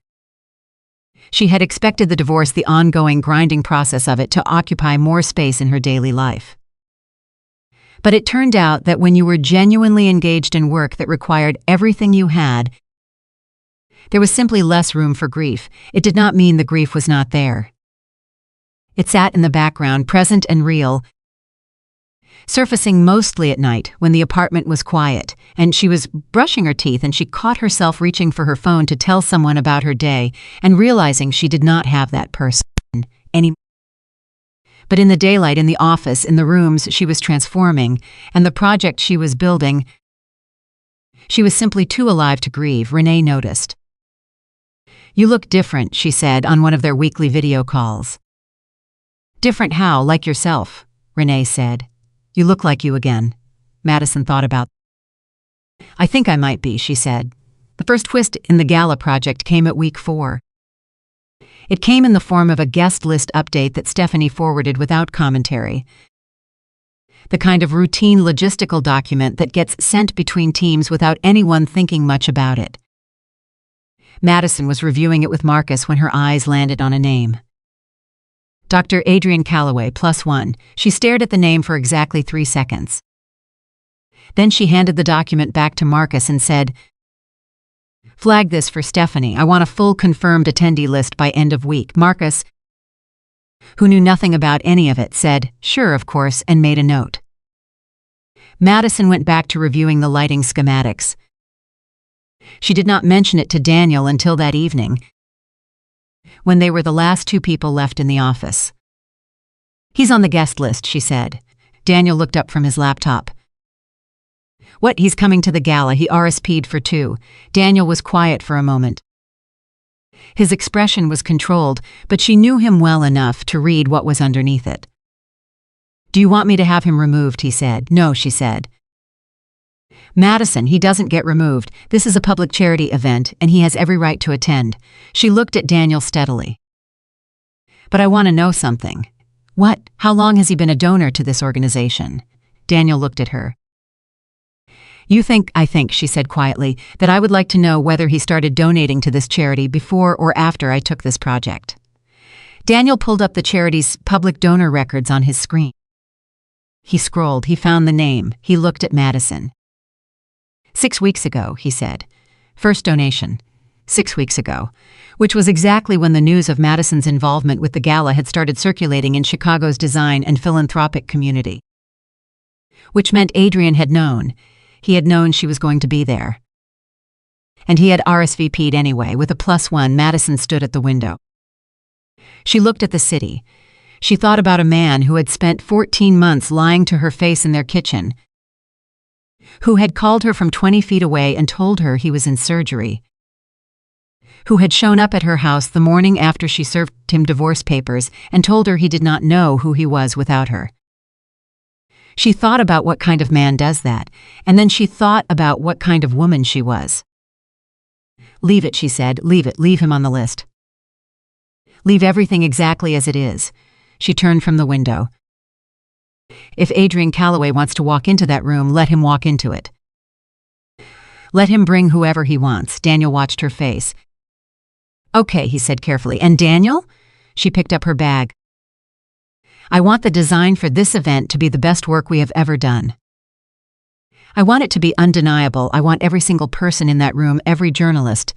She had expected the divorce, the ongoing grinding process of it, to occupy more space in her daily life. But it turned out that when you were genuinely engaged in work that required everything you had, there was simply less room for grief. It did not mean the grief was not there. It sat in the background, present and real, surfacing mostly at night when the apartment was quiet, and she was brushing her teeth and she caught herself reaching for her phone to tell someone about her day and realizing she did not have that person anymore. But in the daylight, in the office, in the rooms she was transforming, and the project she was building, she was simply too alive to grieve, Renee noticed. You look different, she said on one of their weekly video calls. Different how? Like yourself, Renee said. You look like you again. Madison thought about. I think I might be, she said. The first twist in the gala project came at week 4. It came in the form of a guest list update that Stephanie forwarded without commentary. The kind of routine logistical document that gets sent between teams without anyone thinking much about it. Madison was reviewing it with Marcus when her eyes landed on a name. Dr. Adrian Calloway, +1. She stared at the name for exactly 3 seconds. Then she handed the document back to Marcus and said, Flag this for Stephanie. I want a full confirmed attendee list by end of week. Marcus, who knew nothing about any of it, said, Sure, of course, and made a note. Madison went back to reviewing the lighting schematics. She did not mention it to Daniel until that evening, when they were the last 2 people left in the office. He's on the guest list, she said. Daniel looked up from his laptop. What, he's coming to the gala? He RSVP'd for 2. Daniel was quiet for a moment. His expression was controlled, but she knew him well enough to read what was underneath it. Do you want me to have him removed? He said. No, she said. Madison, he doesn't get removed. This is a public charity event, and he has every right to attend. She looked at Daniel steadily. But I want to know something. What? How long has he been a donor to this organization? Daniel looked at her. I think, she said quietly, that I would like to know whether he started donating to this charity before or after I took this project. Daniel pulled up the charity's public donor records on his screen. He scrolled. He found the name. He looked at Madison. 6 weeks ago, he said. First donation. 6 weeks ago, which was exactly when the news of Madison's involvement with the gala had started circulating in Chicago's design and philanthropic community. Which meant Adrian had known. He had known she was going to be there. And he had RSVP'd anyway. With a +1, Madison stood at the window. She looked at the city. She thought about a man who had spent 14 months lying to her face in their kitchen, who had called her from 20 feet away and told her he was in surgery, who had shown up at her house the morning after she served him divorce papers and told her he did not know who he was without her. She thought about what kind of man does that, and then she thought about what kind of woman she was. Leave it, she said. Leave it. Leave him on the list. Leave everything exactly as it is. She turned from the window. If Adrian Calloway wants to walk into that room, let him walk into it. Let him bring whoever he wants. Daniel watched her face. Okay, he said carefully. And Daniel? She picked up her bag. I want the design for this event to be the best work we have ever done. I want it to be undeniable. I want every single person in that room, every journalist,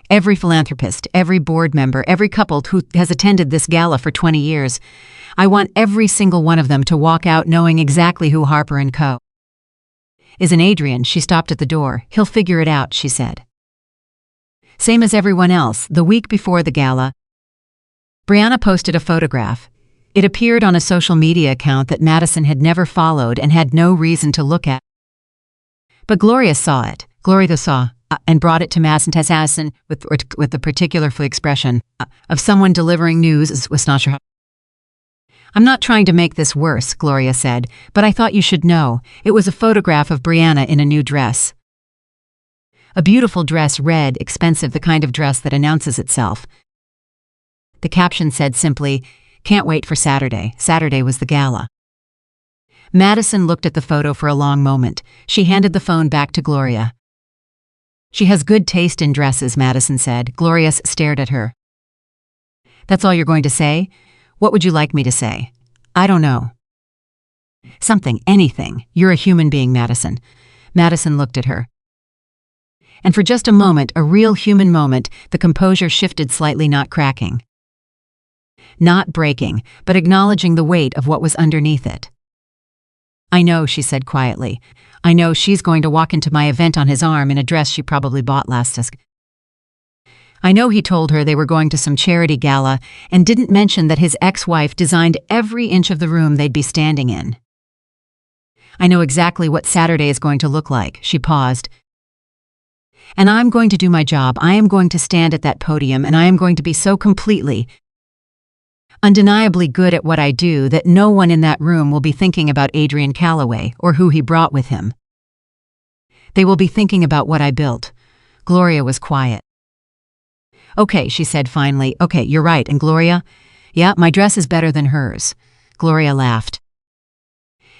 Every philanthropist, every board member, every couple who has attended this gala for 20 years. I want every single one of them to walk out knowing exactly who Harper and Co. Isn't Adrian? She stopped at the door. He'll figure it out, she said. Same as everyone else, the week before the gala, Brianna posted a photograph. It appeared on a social media account that Madison had never followed and had no reason to look at. But Gloria saw it. Gloria saw and brought it to Madison with the particular expression of someone delivering news was not sure. I'm not trying to make this worse, Gloria said, but I thought you should know. It was a photograph of Brianna in a new dress. A beautiful dress, red, expensive, the kind of dress that announces itself. The caption said simply, "Can't wait for Saturday." Saturday was the gala. Madison looked at the photo for a long moment. She handed the phone back to Gloria. She has good taste in dresses, Madison said. Gloria stared at her. That's all you're going to say? What would you like me to say? I don't know. Something, anything. You're a human being, Madison. Madison looked at her. And for just a moment, a real human moment, the composure shifted slightly, not cracking. Not breaking, but acknowledging the weight of what was underneath it. I know, she said quietly. I know she's going to walk into my event on his arm in a dress she probably bought last dusk. I know he told her they were going to some charity gala and didn't mention that his ex-wife designed every inch of the room they'd be standing in. I know exactly what Saturday is going to look like. She paused. And I'm going to do my job. I am going to stand at that podium and I am going to be so completely, undeniably good at what I do that no one in that room will be thinking about Adrian Calloway or who he brought with him. They will be thinking about what I built. Gloria was quiet. Okay, she said finally. Okay, you're right. And Gloria? Yeah, my dress is better than hers. Gloria laughed.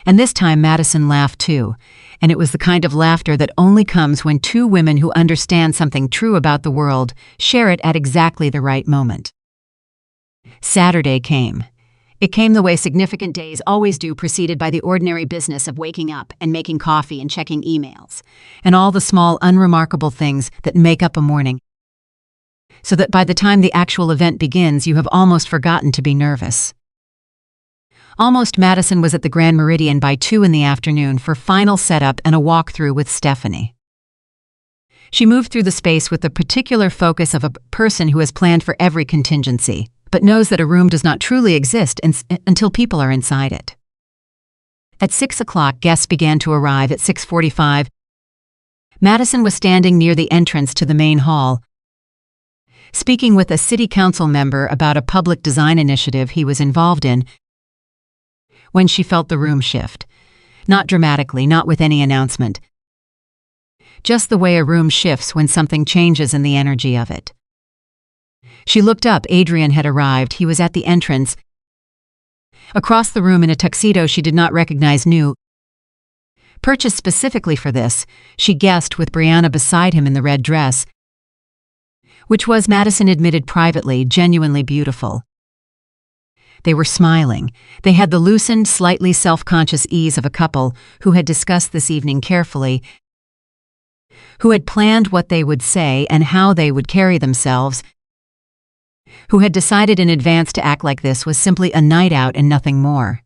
And this time Madison laughed too, and it was the kind of laughter that only comes when two women who understand something true about the world share it at exactly the right moment. Saturday came. It came the way significant days always do, preceded by the ordinary business of waking up and making coffee and checking emails, and all the small, unremarkable things that make up a morning, so that by the time the actual event begins, you have almost forgotten to be nervous. Almost. Madison was at the Grand Meridian by 2 in the afternoon for final setup and a walkthrough with Stephanie. She moved through the space with the particular focus of a person who has planned for every contingency, but knows that a room does not truly exist until people are inside it. At 6 o'clock, guests began to arrive. At 6:45, Madison was standing near the entrance to the main hall, speaking with a city council member about a public design initiative he was involved in, when she felt the room shift. Not dramatically, not with any announcement. Just the way a room shifts when something changes in the energy of it. She looked up. Adrian had arrived. He was at the entrance. Across the room in a tuxedo she did not recognize, new, purchased specifically for this, she guessed, with Brianna beside him in the red dress, which was, Madison admitted privately, genuinely beautiful. They were smiling. They had the loosened, slightly self-conscious ease of a couple who had discussed this evening carefully, who had planned what they would say and how they would carry themselves, who had decided in advance to act like this was simply a night out and nothing more.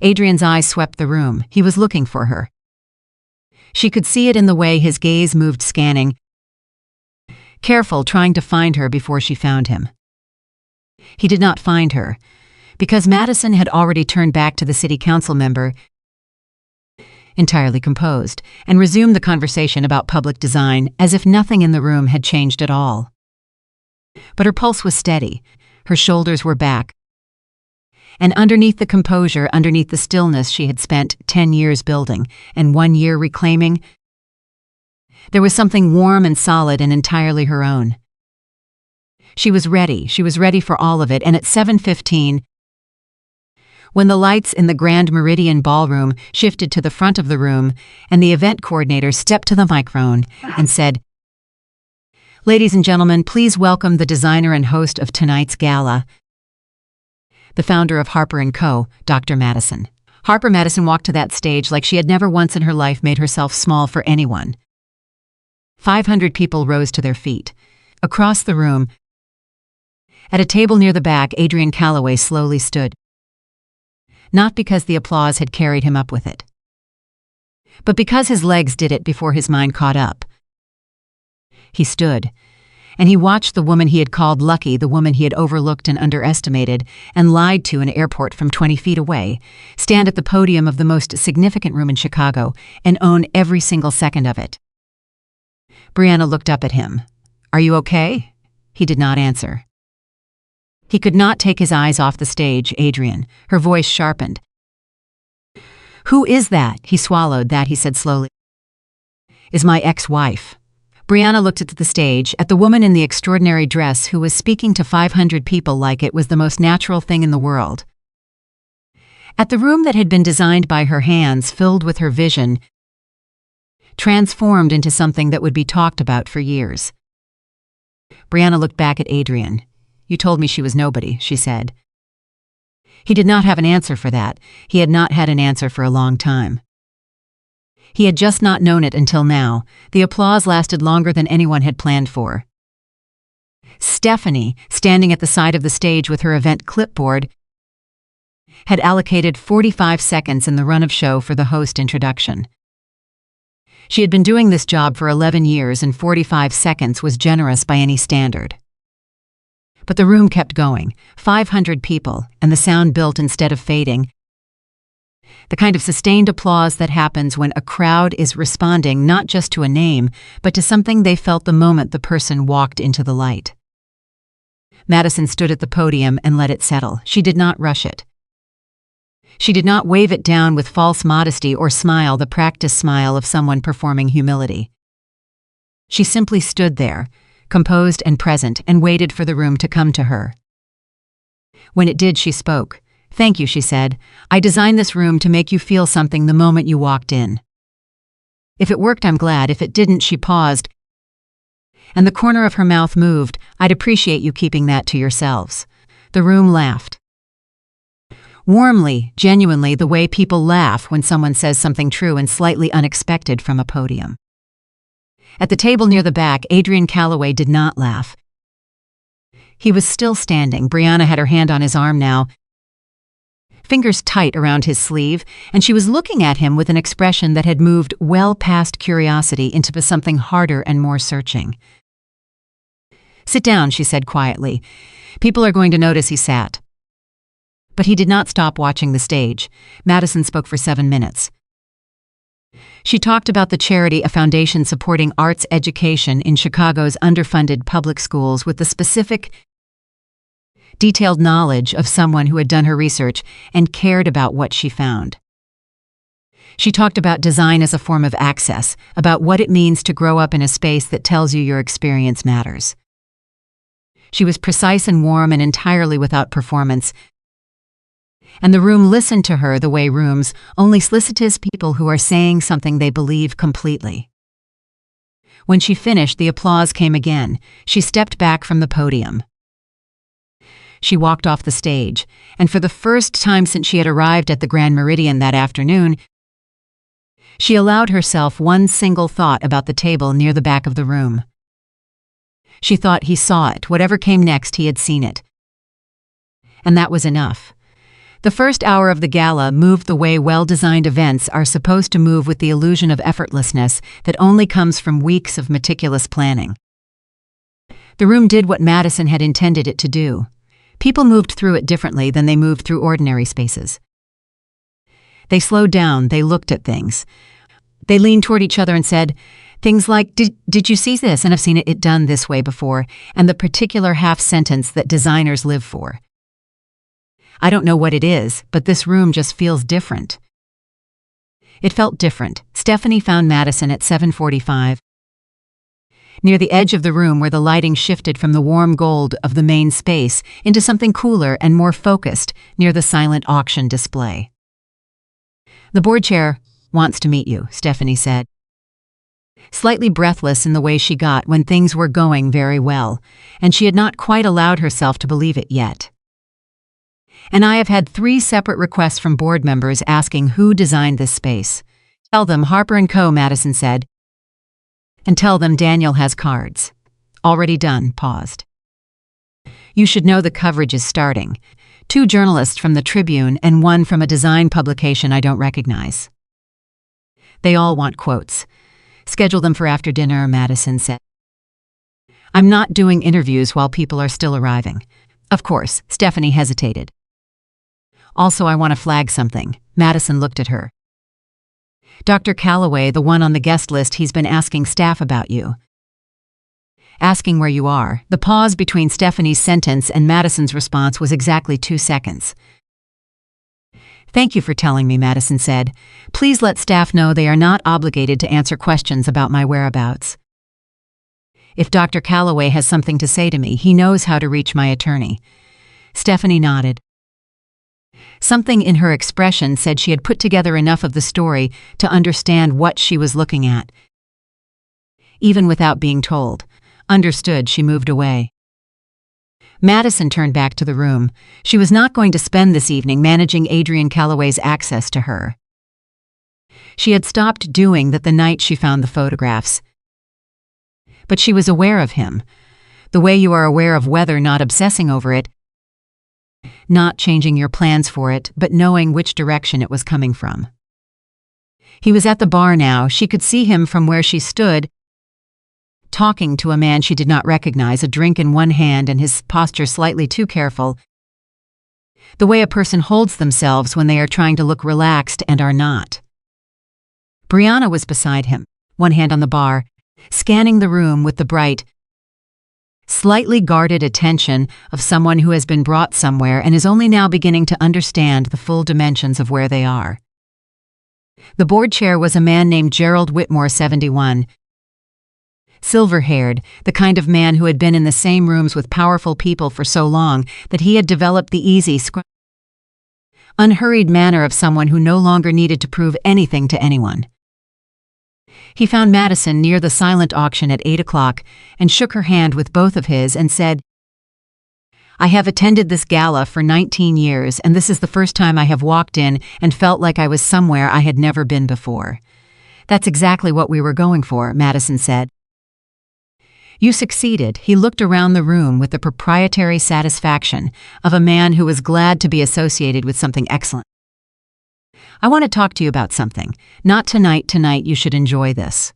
Adrian's eyes swept the room. He was looking for her. She could see it in the way his gaze moved, scanning, careful, trying to find her before she found him. He did not find her, because Madison had already turned back to the city council member, entirely composed, and resumed the conversation about public design as if nothing in the room had changed at all. But her pulse was steady, her shoulders were back, and underneath the composure, underneath the stillness she had spent 10 years building and 1 year reclaiming, there was something warm and solid and entirely her own. She was ready for all of it, and at 7:15, when the lights in the Grand Meridian ballroom shifted to the front of the room and the event coordinator stepped to the microphone and said, "Ladies and gentlemen, please welcome the designer and host of tonight's gala, the founder of Harper & Co., Dr. Madison." Madison walked to that stage like she had never once in her life made herself small for anyone. 500 people rose to their feet. Across the room, at a table near the back, Adrian Calloway slowly stood. Not because the applause had carried him up with it, but because his legs did it before his mind caught up. He stood, and he watched the woman he had called lucky, the woman he had overlooked and underestimated and lied to in an airport from 20 feet away, stand at the podium of the most significant room in Chicago and own every single second of it. Brianna looked up at him. "Are you okay?" He did not answer. He could not take his eyes off the stage, Adrian. Her voice sharpened. "Who is that?" He swallowed. "That," he said slowly, "is my ex-wife." Brianna looked at the stage, at the woman in the extraordinary dress who was speaking to 500 people like it was the most natural thing in the world. At the room that had been designed by her hands, filled with her vision, transformed into something that would be talked about for years. Brianna looked back at Adrian. "You told me she was nobody," she said. He did not have an answer for that. He had not had an answer for a long time. He had just not known it until now. The applause lasted longer than anyone had planned for. Stephanie, standing at the side of the stage with her event clipboard, had allocated 45 seconds in the run of show for the host introduction. She had been doing this job for 11 years, and 45 seconds was generous by any standard. But the room kept going, 500 people, and the sound built instead of fading. The kind of sustained applause that happens when a crowd is responding not just to a name, but to something they felt the moment the person walked into the light. Madison stood at the podium and let it settle. She did not rush it. She did not wave it down with false modesty or smile, the practiced smile of someone performing humility. She simply stood there, composed and present, and waited for the room to come to her. When it did, she spoke. "Thank you," she said. "I designed this room to make you feel something the moment you walked in. If it worked, I'm glad. If it didn't," she paused, and the corner of her mouth moved, "I'd appreciate you keeping that to yourselves." The room laughed. Warmly, genuinely, the way people laugh when someone says something true and slightly unexpected from a podium. At the table near the back, Adrian Calloway did not laugh. He was still standing. Brianna had her hand on his arm now, fingers tight around his sleeve, and she was looking at him with an expression that had moved well past curiosity into something harder and more searching. "Sit down," she said quietly. "People are going to notice." He sat. But he did not stop watching the stage. Madison spoke for 7 minutes. She talked about the charity, a foundation supporting arts education in Chicago's underfunded public schools, with the specific, detailed knowledge of someone who had done her research and cared about what she found. She talked about design as a form of access, about what it means to grow up in a space that tells you your experience matters. She was precise and warm and entirely without performance, and the room listened to her the way rooms only solicitous people who are saying something they believe completely. When she finished, the applause came again. She stepped back from the podium. She walked off the stage, and for the first time since she had arrived at the Grand Meridian that afternoon, she allowed herself one single thought about the table near the back of the room. She thought he saw it. Whatever came next, he had seen it. And that was enough. The first hour of the gala moved the way well-designed events are supposed to move, with the illusion of effortlessness that only comes from weeks of meticulous planning. The room did what Madison had intended it to do. People moved through it differently than they moved through ordinary spaces. They slowed down, they looked at things. They leaned toward each other and said things like, did you see this? And I've seen it done this way before, and the particular half sentence that designers live for. I don't know what it is, but this room just feels different. It felt different. Stephanie found Madison at 7:45. Near the edge of the room where the lighting shifted from the warm gold of the main space into something cooler and more focused near the silent auction display. "The board chair wants to meet you," Stephanie said, slightly breathless in the way she got when things were going very well, and she had not quite allowed herself to believe it yet. "And I have had 3 separate requests from board members asking who designed this space." "Tell them Harper & Co.," Madison said. And tell them Daniel has cards. Already done, paused. You should know the coverage is starting. 2 journalists from the Tribune and 1 from a design publication I don't recognize. They all want quotes. Schedule them for after dinner, Madison said. I'm not doing interviews while people are still arriving. Of course, Stephanie hesitated. Also, I want to flag something. Madison looked at her. Dr. Calloway, the one on the guest list, he's been asking staff about you. Asking where you are. The pause between Stephanie's sentence and Madison's response was exactly 2 seconds. Thank you for telling me, Madison said. Please let staff know they are not obligated to answer questions about my whereabouts. If Dr. Calloway has something to say to me, he knows how to reach my attorney. Stephanie nodded. Something in her expression said she had put together enough of the story to understand what she was looking at. Even without being told. Understood, she moved away. Madison turned back to the room. She was not going to spend this evening managing Adrian Calloway's access to her. She had stopped doing that the night she found the photographs. But she was aware of him. The way you are aware of weather, not obsessing over it, not changing your plans for it, but knowing which direction it was coming from. He was at the bar now. She could see him from where she stood, talking to a man she did not recognize, a drink in one hand and his posture slightly too careful. The way a person holds themselves when they are trying to look relaxed and are not. Brianna was beside him, one hand on the bar, scanning the room with the bright, slightly guarded attention of someone who has been brought somewhere and is only now beginning to understand the full dimensions of where they are. The board chair was a man named Gerald Whitmore, 71. Silver-haired, the kind of man who had been in the same rooms with powerful people for so long that he had developed the easy, unhurried manner of someone who no longer needed to prove anything to anyone. He found Madison near the silent auction at 8 o'clock and shook her hand with both of his and said, I have attended this gala for 19 years, and this is the first time I have walked in and felt like I was somewhere I had never been before. That's exactly what we were going for, Madison said. You succeeded. He looked around the room with the proprietary satisfaction of a man who was glad to be associated with something excellent. I want to talk to you about something. Not tonight. Tonight you should enjoy this.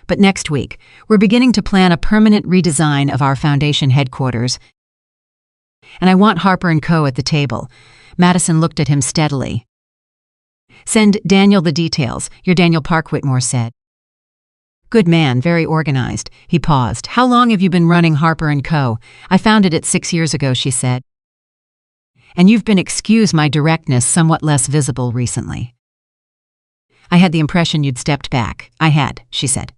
But next week, we're beginning to plan a permanent redesign of our foundation headquarters. And I want Harper & Co. at the table. Madison looked at him steadily. Send Daniel the details, your Daniel Park, Whitmore said. Good man, very organized. He paused. How long have you been running Harper & Co.? I founded it 6 years ago, she said. And you've been, excuse my directness, somewhat less visible recently. I had the impression you'd stepped back. I had, she said.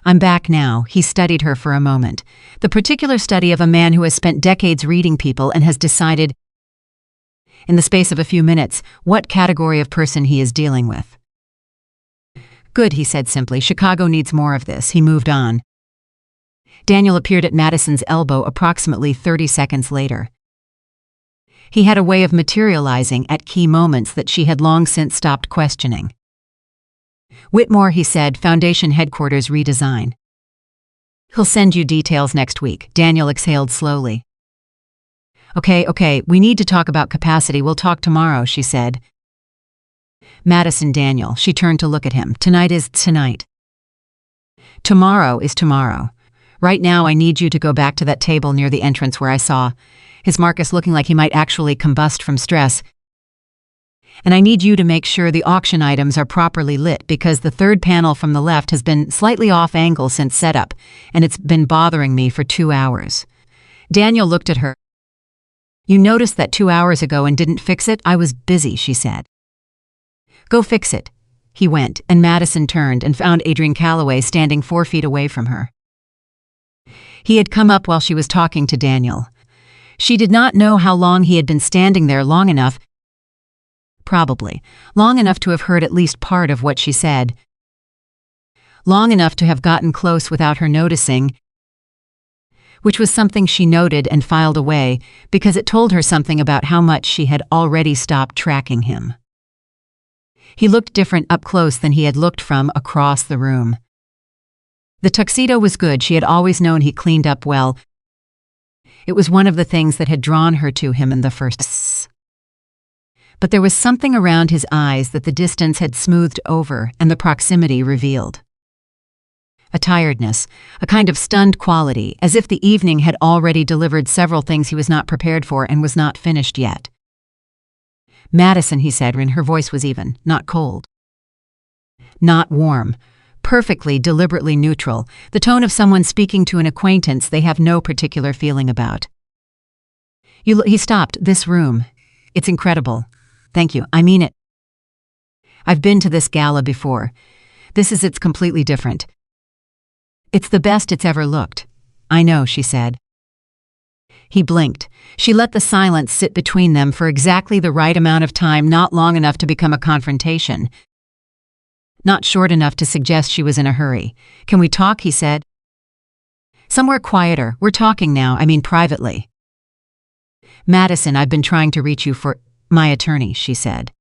I'm back now. He studied her for a moment. The particular study of a man who has spent decades reading people and has decided, in the space of a few minutes, what category of person he is dealing with. Good, he said simply. Chicago needs more of this. He moved on. Daniel appeared at Madison's elbow approximately 30 seconds later. He had a way of materializing at key moments that she had long since stopped questioning. Whitmore, he said, foundation headquarters redesign. He'll send you details next week. Daniel exhaled slowly. Okay, we need to talk about capacity. We'll talk tomorrow, she said. Madison, Daniel, she turned to look at him. Tonight is tonight. Tomorrow is tomorrow. Right now I need you to go back to that table near the entrance where I saw his Marcus looking like he might actually combust from stress. And I need you to make sure the auction items are properly lit because the third panel from the left has been slightly off angle since setup, and it's been bothering me for 2 hours. Daniel looked at her. You noticed that 2 hours ago and didn't fix it? I was busy, she said. Go fix it. He went, and Madison turned and found Adrian Calloway standing 4 feet away from her. He had come up while she was talking to Daniel. She did not know how long he had been standing there. Long enough, probably, long enough to have heard at least part of what she said. Long enough to have gotten close without her noticing, which was something she noted and filed away because it told her something about how much she had already stopped tracking him. He looked different up close than he had looked from across the room. The tuxedo was good. She had always known he cleaned up well. It was one of the things that had drawn her to him in the first place. But there was something around his eyes that the distance had smoothed over and the proximity revealed. A tiredness, a kind of stunned quality, as if the evening had already delivered several things he was not prepared for and was not finished yet. "Madison," he said, and her voice was even, not cold. Not warm. Perfectly, deliberately neutral, the tone of someone speaking to an acquaintance they have no particular feeling about. He stopped. "This room. It's incredible. Thank you. I mean it. I've been to this gala before. It's completely different. It's the best it's ever looked." "I know," she said. He blinked. She let the silence sit between them for exactly the right amount of time, not long enough to become a confrontation. Not short enough to suggest she was in a hurry. "Can we talk?" he said. "Somewhere quieter. We're talking now, I mean privately." "Madison, I've been trying to reach you for my attorney," she said.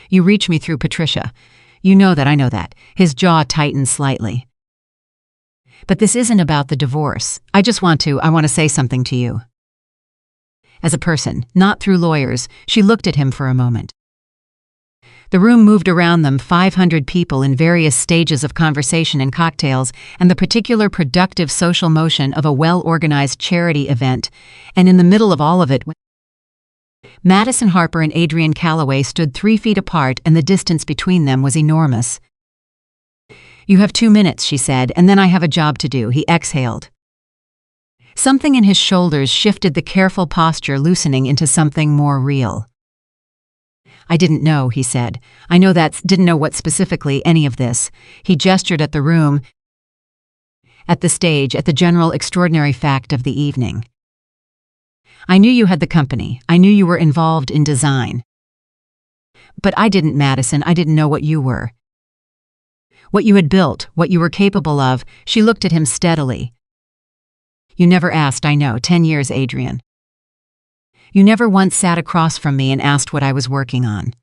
"You reach me through Patricia. You know that, I know that." His jaw tightened slightly. "But this isn't about the divorce. I want to say something to you. As a person, not through lawyers." She looked at him for a moment. The room moved around them, 500 people in various stages of conversation and cocktails, and the particular productive social motion of a well-organized charity event, and in the middle of all of it, Madison Harper and Adrian Calloway stood 3 feet apart, and the distance between them was enormous. "You have 2 minutes," she said, "and then I have a job to do." He exhaled. Something in his shoulders shifted, the careful posture loosening into something more real. "I didn't know," he said. Didn't know what specifically, any of this." He gestured at the room, at the stage, at the general extraordinary fact of the evening. "I knew you had the company. I knew you were involved in design. But I didn't, Madison, I didn't know what you were. What you had built, what you were capable of." She looked at him steadily. "You never asked, I know. 10 years, Adrian. You never once sat across from me and asked what I was working on.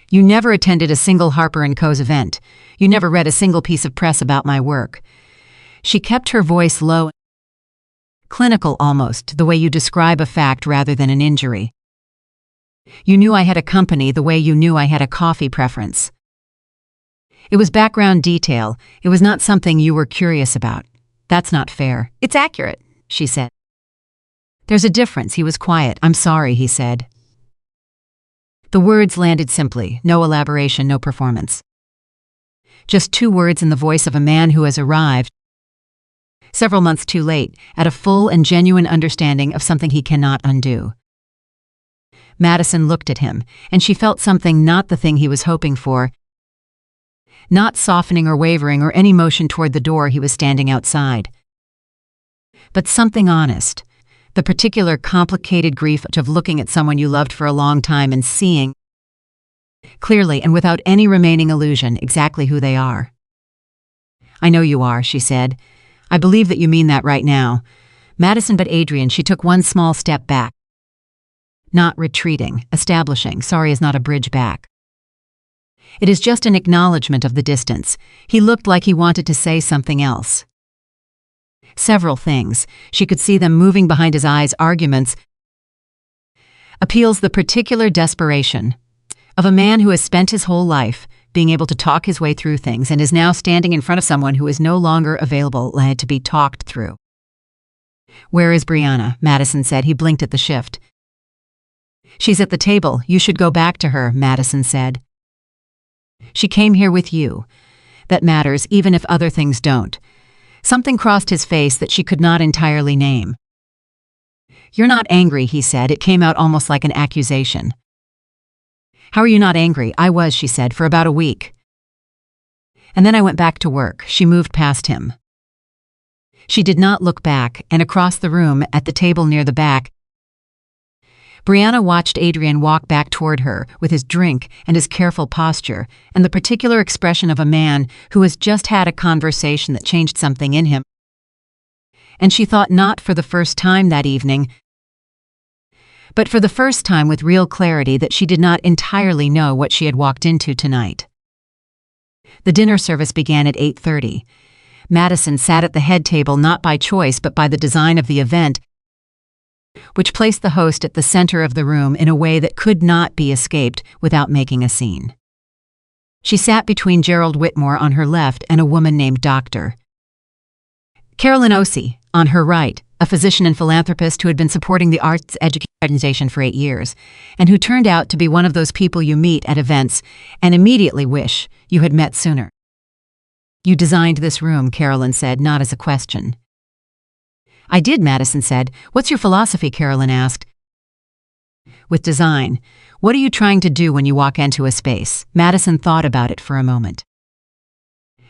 You never attended a single Harper & Co.'s event. You never read a single piece of press about my work." She kept her voice low, clinical almost, the way you describe a fact rather than an injury. "You knew I had a company the way you knew I had a coffee preference. It was background detail. It was not something you were curious about." "That's not fair." "It's accurate," she said. "There's a difference." He was quiet. "I'm sorry," he said. The words landed simply, no elaboration, no performance. Just 2 words in the voice of a man who has arrived, several months too late, at a full and genuine understanding of something he cannot undo. Madison looked at him, and she felt something, not the thing he was hoping for, not softening or wavering or any motion toward the door he was standing outside, but something honest. The particular complicated grief of looking at someone you loved for a long time and seeing, clearly and without any remaining illusion, exactly who they are. "I know you are," she said. "I believe that you mean that right now." Madison, but Adrian, she took one small step back. Not retreating, establishing. Sorry is not a bridge back. It is just an acknowledgement of the distance. He looked like he wanted to say something else. Several things. She could see them moving behind his eyes, arguments, appeals, the particular desperation of a man who has spent his whole life being able to talk his way through things and is now standing in front of someone who is no longer available to be talked through. "Where is Brianna?" Madison said. He blinked at the shift. "She's at the table. You should go back to her," Madison said. "She came here with you. That matters, even if other things don't." Something crossed his face that she could not entirely name. "You're not angry," he said. It came out almost like an accusation. "How are you not angry?" "I was," she said, "for about a week. And then I went back to work." She moved past him. She did not look back, and across the room, at the table near the back, Brianna watched Adrian walk back toward her with his drink and his careful posture and the particular expression of a man who has just had a conversation that changed something in him. And she thought, not for the first time that evening, but for the first time with real clarity that she did not entirely know what she had walked into tonight. The dinner service began at 8:30. Madison sat at the head table not by choice but by the design of the event, which placed the host at the center of the room in a way that could not be escaped without making a scene. She sat between Gerald Whitmore on her left and a woman named Dr. Carolyn Ossie on her right, a physician and philanthropist who had been supporting the arts education organization for 8 years, and who turned out to be one of those people you meet at events and immediately wish you had met sooner. "You designed this room," Carolyn said, not as a question. "I did," Madison said. "What's your philosophy?" Carolyn asked. "With design, what are you trying to do when you walk into a space?" Madison thought about it for a moment.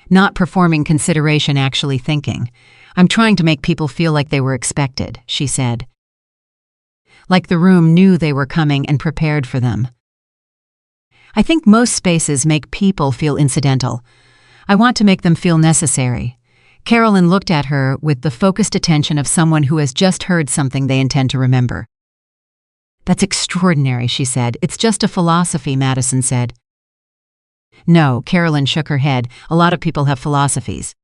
"Not performing consideration, actually thinking. I'm trying to make people feel like they were expected," she said. Like the room knew they were coming and prepared for them. "I think most spaces make people feel incidental. I want to make them feel necessary." Carolyn looked at her with the focused attention of someone who has just heard something they intend to remember. "That's extraordinary," she said. "It's just a philosophy," Madison said. "No," Carolyn shook her head. "A lot of people have philosophies.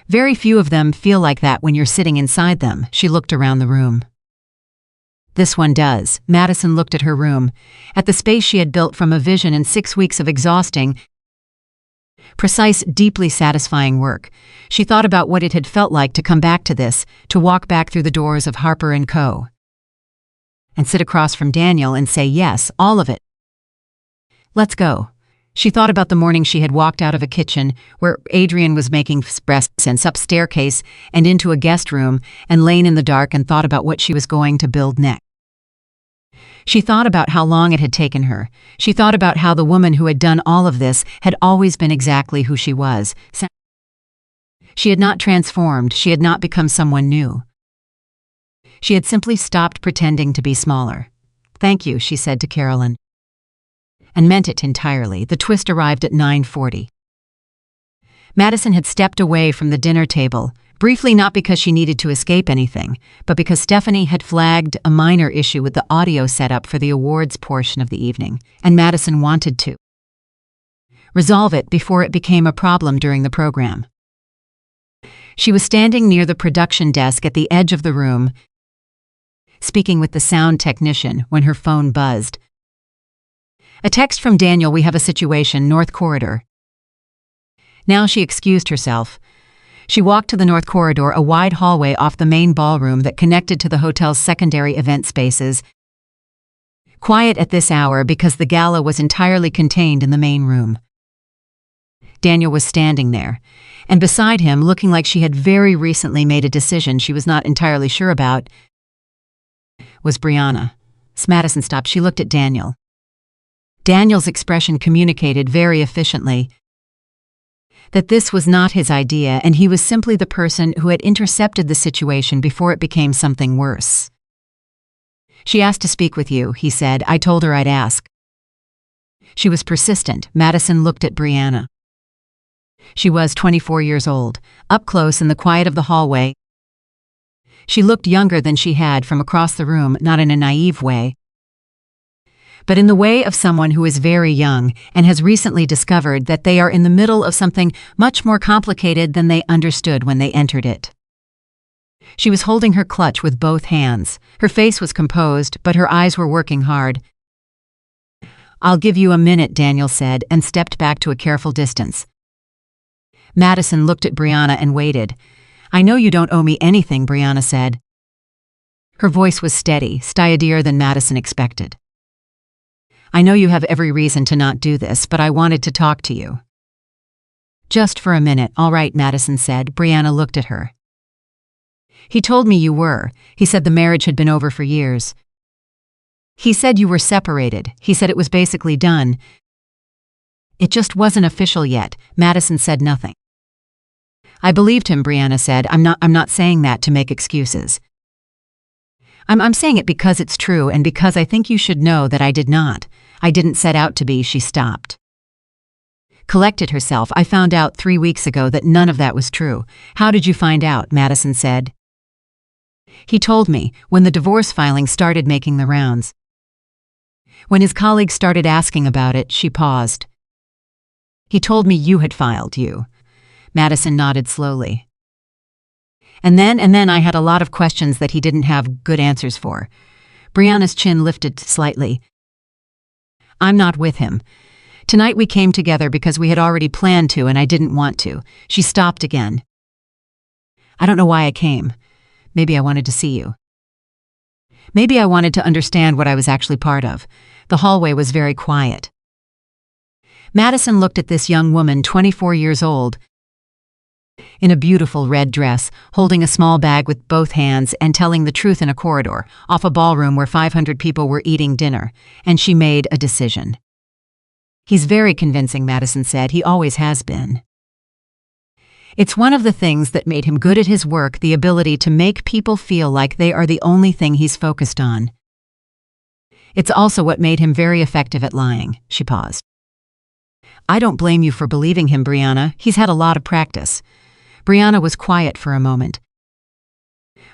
Very few of them feel like that when you're sitting inside them." She looked around the room. "This one does." Madison looked at her room, at the space she had built from a vision and 6 weeks of exhausting, precise, deeply satisfying work. She thought about what it had felt like to come back to this, to walk back through the doors of Harper & Co. and sit across from Daniel and say, "Yes, all of it. Let's go." She thought about the morning she had walked out of a kitchen where Adrian was making breakfast, up staircase and into a guest room and lain in the dark, and thought about what she was going to build next. She thought about how long it had taken her. She thought about how the woman who had done all of this had always been exactly who she was. She had not transformed. She had not become someone new. She had simply stopped pretending to be smaller. "Thank you," she said to Carolyn, and meant it entirely. The twist arrived at 9:40. Madison had stepped away from the dinner table, briefly, not because she needed to escape anything, but because Stephanie had flagged a minor issue with the audio setup for the awards portion of the evening, and Madison wanted to resolve it before it became a problem during the program. She was standing near the production desk at the edge of the room, speaking with the sound technician, when her phone buzzed. "A text from Daniel. We have a situation, North Corridor." Now she excused herself. She walked to the North Corridor, a wide hallway off the main ballroom that connected to the hotel's secondary event spaces. Quiet at this hour because the gala was entirely contained in the main room. Daniel was standing there, and beside him, looking like she had very recently made a decision she was not entirely sure about, was Brianna. Madison stopped. She looked at Daniel. Daniel's expression communicated very efficiently that this was not his idea, and he was simply the person who had intercepted the situation before it became something worse. "She asked to speak with you," he said. "I told her I'd ask." She was persistent. Madison looked at Brianna. She was 24 years old, up close in the quiet of the hallway. She looked younger than she had from across the room, not in a naive way, but in the way of someone who is very young and has recently discovered that they are in the middle of something much more complicated than they understood when they entered it. She was holding her clutch with both hands. Her face was composed, but her eyes were working hard. "I'll give you a minute," Daniel said, and stepped back to a careful distance. Madison looked at Brianna and waited. "I know you don't owe me anything," Brianna said. Her voice was steady, steadier than Madison expected. "I know you have every reason to not do this, but I wanted to talk to you." "Just for a minute." "All right," Madison said. Brianna looked at her. "He told me you were. He said the marriage had been over for years. He said you were separated. He said it was basically done. It just wasn't official yet." Madison said nothing. "I believed him," Brianna said. I'm not saying that to make excuses. I'm saying it because it's true, and because I think you should know that I did not. I didn't set out to be." She stopped, collected herself. "I found out 3 weeks ago that none of that was true." "How did you find out?" Madison said. He told me when the divorce filing started making the rounds. When his colleagues started asking about it, she paused. He told me you had filed, you. Madison nodded slowly. And then I had a lot of questions that he didn't have good answers for. Brianna's chin lifted slightly. I'm not with him. Tonight we came together because we had already planned to and I didn't want to. She stopped again. I don't know why I came. Maybe I wanted to see you. Maybe I wanted to understand what I was actually part of. The hallway was very quiet. Madison looked at this young woman, 24 years old, in a beautiful red dress, holding a small bag with both hands and telling the truth in a corridor, off a ballroom where 500 people were eating dinner, and she made a decision. He's very convincing, Madison said. He always has been. It's one of the things that made him good at his work, the ability to make people feel like they are the only thing he's focused on. It's also what made him very effective at lying. She paused. I don't blame you for believing him, Brianna. He's had a lot of practice. Brianna was quiet for a moment.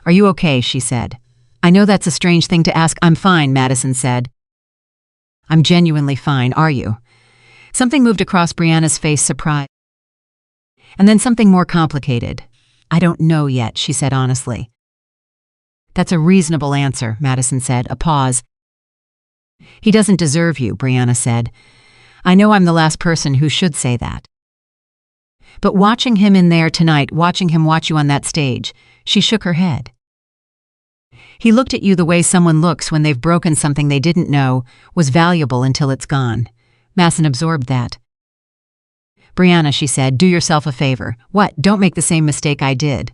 Are you okay? She said. I know that's a strange thing to ask. I'm fine, Madison said. I'm genuinely fine, are you? Something moved across Brianna's face, surprise. And then something more complicated. I don't know yet, she said honestly. That's a reasonable answer, Madison said, a pause. He doesn't deserve you, Brianna said. I know I'm the last person who should say that. But watching him in there tonight, watching him watch you on that stage, she shook her head. He looked at you the way someone looks when they've broken something they didn't know was valuable until it's gone. Madison absorbed that. Brianna, she said, do yourself a favor. What? Don't make the same mistake I did.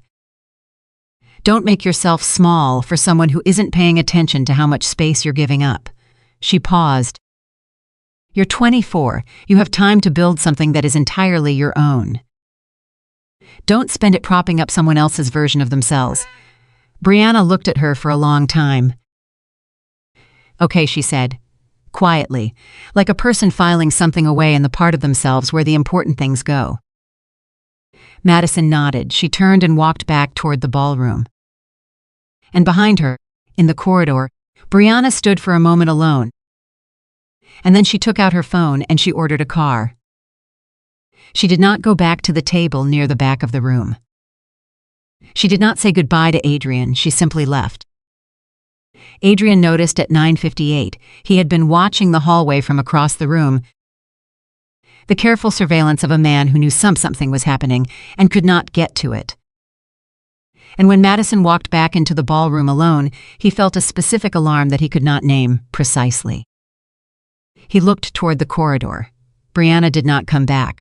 Don't make yourself small for someone who isn't paying attention to how much space you're giving up. She paused. You're 24. You have time to build something that is entirely your own. Don't spend it propping up someone else's version of themselves. Brianna looked at her for a long time. Okay, she said, quietly, like a person filing something away in the part of themselves where the important things go. Madison nodded. She turned and walked back toward the ballroom. And behind her, in the corridor, Brianna stood for a moment alone. And then she took out her phone and she ordered a car. She did not go back to the table near the back of the room. She did not say goodbye to Adrian, she simply left. Adrian noticed at 9:58 he had been watching the hallway from across the room, the careful surveillance of a man who knew something was happening and could not get to it. And when Madison walked back into the ballroom alone, he felt a specific alarm that he could not name precisely. He looked toward the corridor. Brianna did not come back.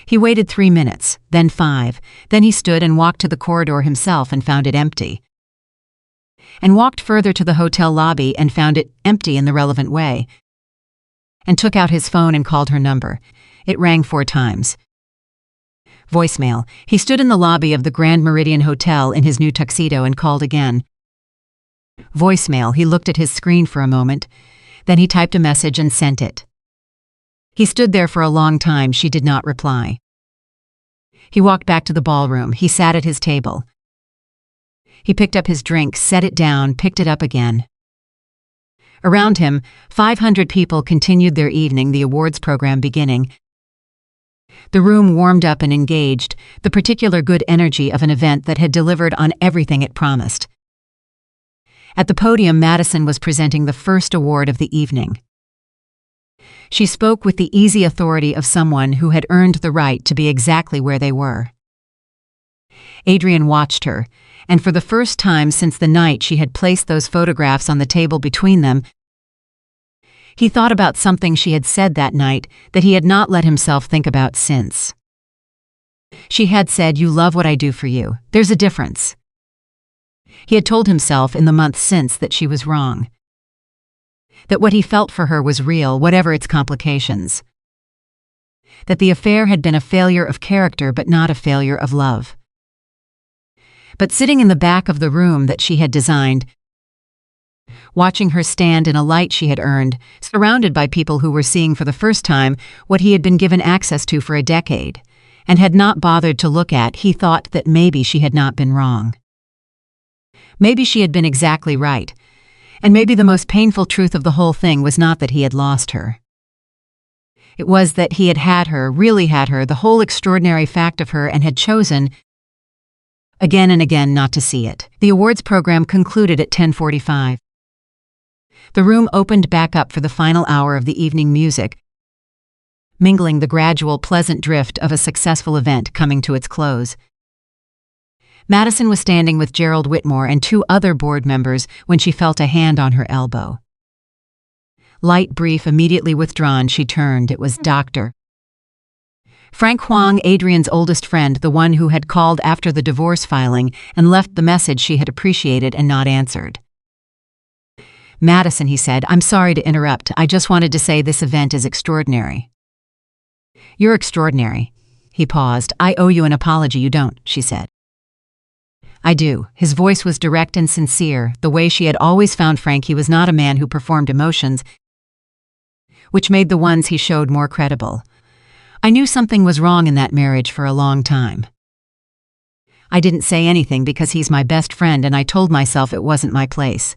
He waited 3 minutes, then 5, then he stood and walked to the corridor himself and found it empty. And walked further to the hotel lobby and found it empty in the relevant way. And took out his phone and called her number. It rang 4 times. Voicemail. He stood in the lobby of the Grand Meridian Hotel in his new tuxedo and called again. Voicemail. He looked at his screen for a moment. Then he typed a message and sent it. He stood there for a long time. She did not reply. He walked back to the ballroom. He sat at his table. He picked up his drink, set it down, picked it up again. Around him, 500 people continued their evening, the awards program beginning. The room warmed up and engaged, the particular good energy of an event that had delivered on everything it promised. At the podium, Madison was presenting the first award of the evening. She spoke with the easy authority of someone who had earned the right to be exactly where they were. Adrian watched her, and for the first time since the night she had placed those photographs on the table between them, he thought about something she had said that night that he had not let himself think about since. She had said, "You love what I do for you. There's a difference." He had told himself in the months since that she was wrong. That what he felt for her was real, whatever its complications. That the affair had been a failure of character but not a failure of love. But sitting in the back of the room that she had designed, watching her stand in a light she had earned, surrounded by people who were seeing for the first time what he had been given access to for a decade, and had not bothered to look at, he thought that maybe she had not been wrong. Maybe she had been exactly right, and maybe the most painful truth of the whole thing was not that he had lost her. It was that he had had her, really had her, the whole extraordinary fact of her, and had chosen, again and again, not to see it. The awards program concluded at 10:45. The room opened back up for the final hour of the evening music, mingling the gradual, pleasant drift of a successful event coming to its close. Madison was standing with Gerald Whitmore and 2 other board members when she felt a hand on her elbow. Light, brief, immediately withdrawn, she turned. It was Dr. Frank Huang, Adrian's oldest friend, the one who had called after the divorce filing and left the message she had appreciated and not answered. "Madison," he said, "I'm sorry to interrupt. I just wanted to say this event is extraordinary." "You're extraordinary." He paused. "I owe you an apology." "You don't," she said. "I do." His voice was direct and sincere, the way she had always found Frank. He was not a man who performed emotions, which made the ones he showed more credible. "I knew something was wrong in that marriage for a long time. I didn't say anything because he's my best friend, and I told myself it wasn't my place.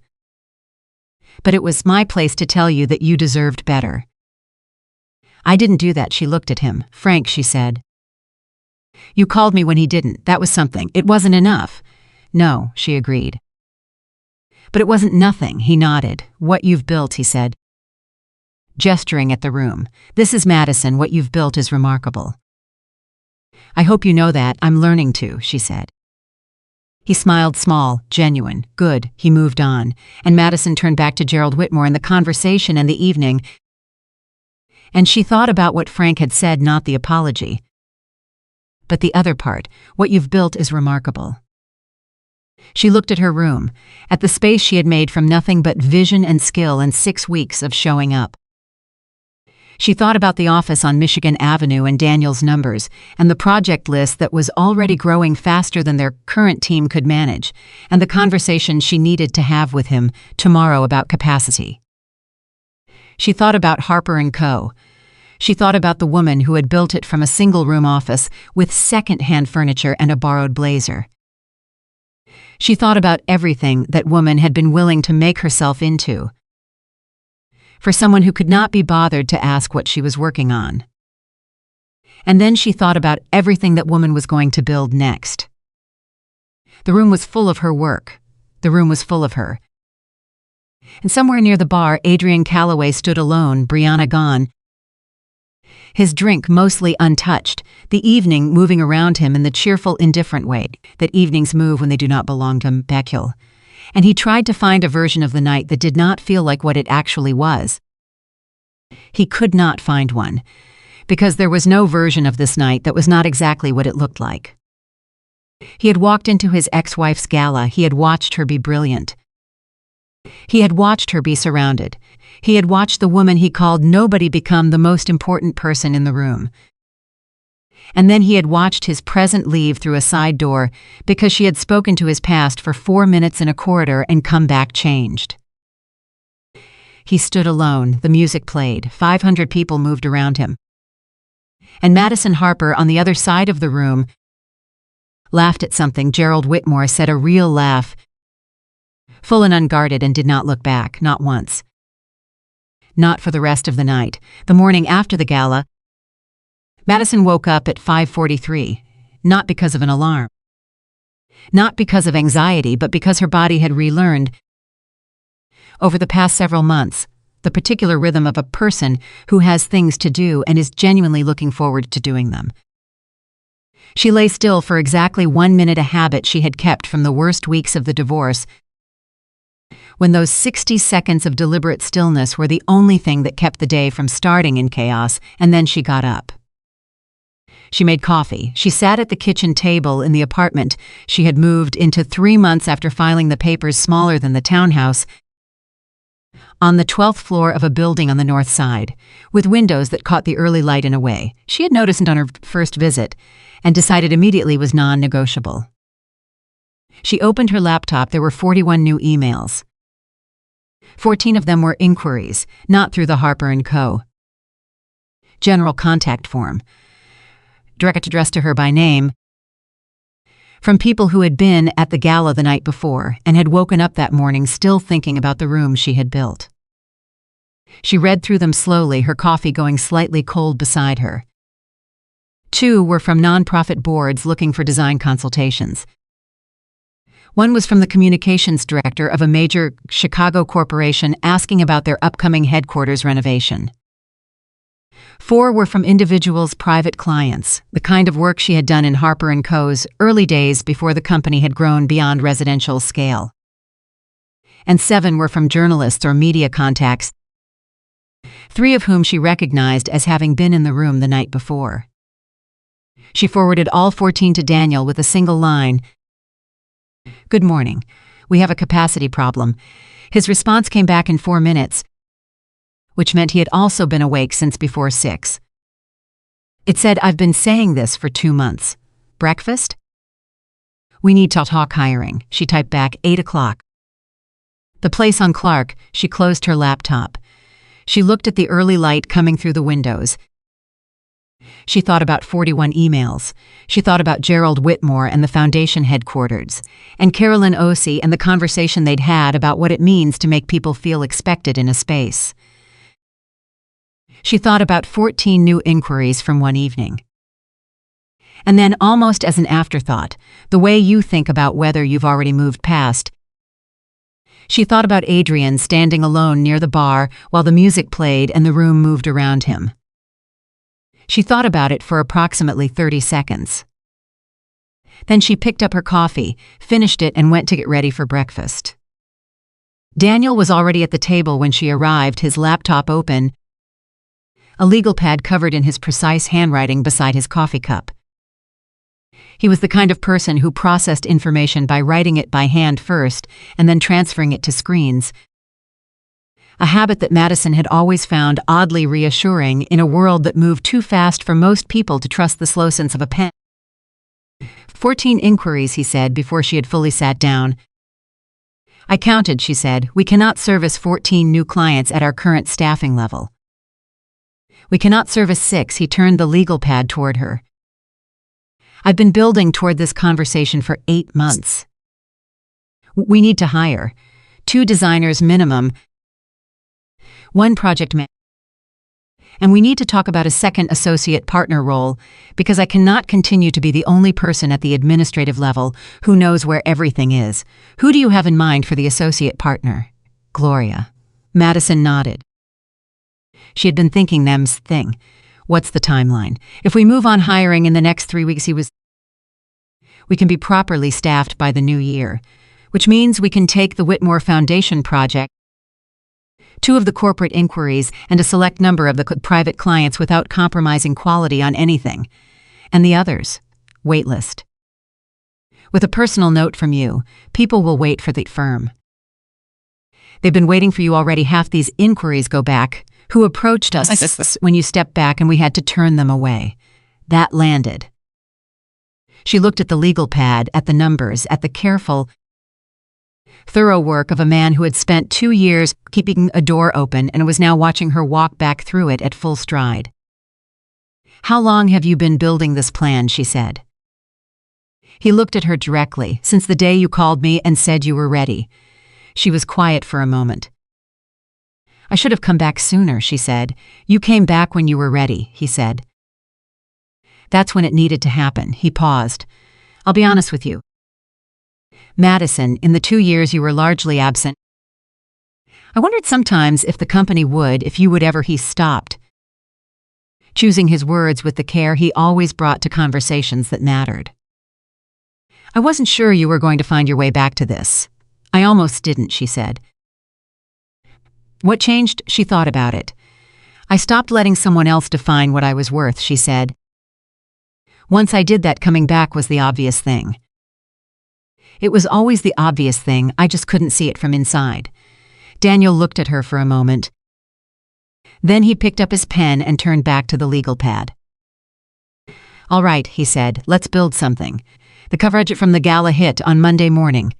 But it was my place to tell you that you deserved better. I didn't do that." She looked at him. "Frank," she said, "you called me when he didn't. That was something. It wasn't enough." "No," she agreed. "But it wasn't nothing." He nodded. "What you've built," he said, gesturing at the room. "This is Madison. What you've built is remarkable. I hope you know that. I'm learning to," she said. He smiled, small, genuine. "Good." He moved on, and Madison turned back to Gerald Whitmore and the conversation and the evening, and she thought about what Frank had said, not the apology, but the other part. What you've built is remarkable. She looked at her room, at the space she had made from nothing but vision and skill and 6 weeks of showing up. She thought about the office on Michigan Avenue and Daniel's numbers, and the project list that was already growing faster than their current team could manage, and the conversation she needed to have with him tomorrow about capacity. She thought about Harper & Co. She thought about the woman who had built it from a single-room office with second-hand furniture and a borrowed blazer. She thought about everything that woman had been willing to make herself into for someone who could not be bothered to ask what she was working on. And then she thought about everything that woman was going to build next. The room was full of her work. The room was full of her. And somewhere near the bar, Adrian Calloway stood alone, Brianna gone, his drink mostly untouched, the evening moving around him in the cheerful, indifferent way that evenings move when they do not belong to Beckel. And he tried to find a version of the night that did not feel like what it actually was. He could not find one, because there was no version of this night that was not exactly what it looked like. He had walked into his ex-wife's gala. He had watched her be brilliant. He had watched her be surrounded. He had watched the woman he called nobody become the most important person in the room. And then he had watched his present leave through a side door because she had spoken to his past for 4 minutes in a corridor and come back changed. He stood alone. The music played. 500 people moved around him. And Madison Harper, on the other side of the room, laughed at something. Gerald Whitmore said, a real laugh, full and unguarded, and did not look back, not once. Not for the rest of the night. The morning after the gala, Madison woke up at 5:43, not because of an alarm, not because of anxiety, but because her body had relearned, over the past several months, the particular rhythm of a person who has things to do and is genuinely looking forward to doing them. She lay still for exactly 1 minute, a habit she had kept from the worst weeks of the divorce, when those 60 seconds of deliberate stillness were the only thing that kept the day from starting in chaos, and then she got up. She made coffee. She sat at the kitchen table in the apartment she had moved into 3 months after filing the papers, smaller than the townhouse, on the 12th floor of a building on the north side, with windows that caught the early light in a way she had noticed on her first visit and decided immediately was non-negotiable. She opened her laptop. There were 41 new emails. 14 of them were inquiries, not through the Harper & Co. general contact form, direct addressed to her by name. from people who had been at the gala the night before and had woken up that morning still thinking about the room she had built. She read through them slowly, her coffee going slightly cold beside her. 2 were from nonprofit boards looking for design consultations. 1 was from the communications director of a major Chicago corporation asking about their upcoming headquarters renovation. 4 were from individuals' private clients, the kind of work she had done in Harper & Co.'s early days before the company had grown beyond residential scale. And 7 were from journalists or media contacts, 3 of whom she recognized as having been in the room the night before. She forwarded all 14 to Daniel with a single line, "Good morning. We have a capacity problem." His response came back in 4 minutes, which meant he had also been awake since before 6. It said, "I've been saying this for 2 months. Breakfast?" "We need to talk hiring," she typed back, 8 o'clock. The place on Clark. She closed her laptop. She looked at the early light coming through the windows. She thought about 41 emails. She thought about Gerald Whitmore and the foundation headquarters, and Carolyn Ossie and the conversation they'd had about what it means to make people feel expected in a space. She thought about 14 new inquiries from one evening. And then, almost as an afterthought, the way you think about whether you've already moved past, she thought about Adrian standing alone near the bar while the music played and the room moved around him. She thought about it for approximately 30 seconds. Then she picked up her coffee, finished it, and went to get ready for breakfast. Daniel was already at the table when she arrived, his laptop open, a legal pad covered in his precise handwriting beside his coffee cup. He was the kind of person who processed information by writing it by hand first and then transferring it to screens, a habit that Madison had always found oddly reassuring in a world that moved too fast for most people to trust the slow sense of a pen. 14 inquiries, he said before she had fully sat down. "I counted," she said. "We cannot service 14 new clients at our current staffing level. We cannot service 6, he turned the legal pad toward her. "I've been building toward this conversation for 8 months. We need to hire 2 designers minimum, 1 project manager, and we need to talk about a second associate partner role because I cannot continue to be the only person at the administrative level who knows where everything is. Who do you have in mind for the associate partner?" "Gloria." Madison nodded. She had been thinking them's thing. "What's the timeline? If we move on hiring in the next 3 weeks, we can be properly staffed by the new year, which means we can take the Whitmore Foundation project, 2 of the corporate inquiries, and a select number of the private clients without compromising quality on anything. And the others, waitlist. With a personal note from you, people will wait for the firm. They've been waiting for you already. Half these inquiries go back. Who approached us when you stepped back and we had to turn them away. That landed." She looked at the legal pad, at the numbers, at the careful, thorough work of a man who had spent 2 years keeping a door open and was now watching her walk back through it at full stride. "How long have you been building this plan?" she said. He looked at her directly. "Since the day you called me and said you were ready." She was quiet for a moment. "I should have come back sooner," she said. "You came back when you were ready," he said. "That's when it needed to happen." He paused. "I'll be honest with you, Madison, in the 2 years you were largely absent, I wondered sometimes if the company would, if you would ever." He stopped, choosing his words with the care he always brought to conversations that mattered. "I wasn't sure you were going to find your way back to this. I almost didn't," she said. "What changed?" She thought about it. "I stopped letting someone else define what I was worth," she said. "Once I did that, coming back was the obvious thing. It was always the obvious thing, I just couldn't see it from inside." Daniel looked at her for a moment. Then he picked up his pen and turned back to the legal pad. "All right," he said, "let's build something." The coverage from the gala hit on Monday morning.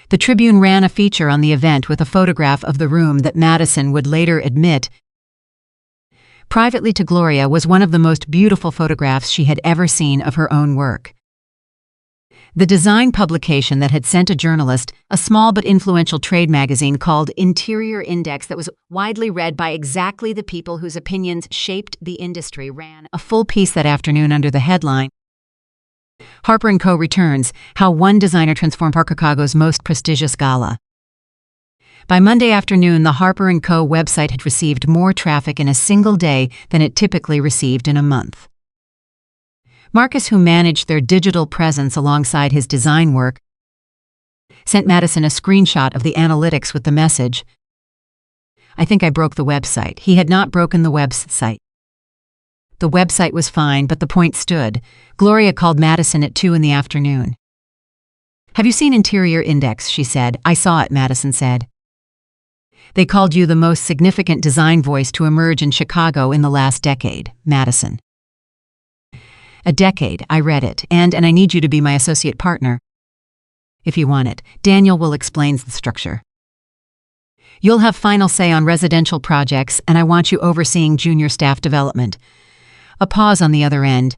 The Tribune ran a feature on the event with a photograph of the room that Madison would later admit privately to Gloria was one of the most beautiful photographs she had ever seen of her own work. The design publication that had sent a journalist a small but influential trade magazine called Interior Index that was widely read by exactly the people whose opinions shaped the industry ran a full piece that afternoon under the headline, Harper & Co. returns, how one designer transformed Chicago's most prestigious gala. By Monday afternoon, the Harper & Co. website had received more traffic in a single day than it typically received in a month. Marcus, who managed their digital presence alongside his design work, sent Madison a screenshot of the analytics with the message, "I think I broke the website." He had not broken the website. The website was fine, but the point stood. Gloria called Madison at 2 in the afternoon. "Have you seen Interior Index?" she said. "I saw it," Madison said. "They called you the most significant design voice to emerge in Chicago in the last decade." Madison. "A decade, I read it, and I need you to be my associate partner. If you want it, Daniel will explain the structure. You'll have final say on residential projects, and I want you overseeing junior staff development." A pause on the other end.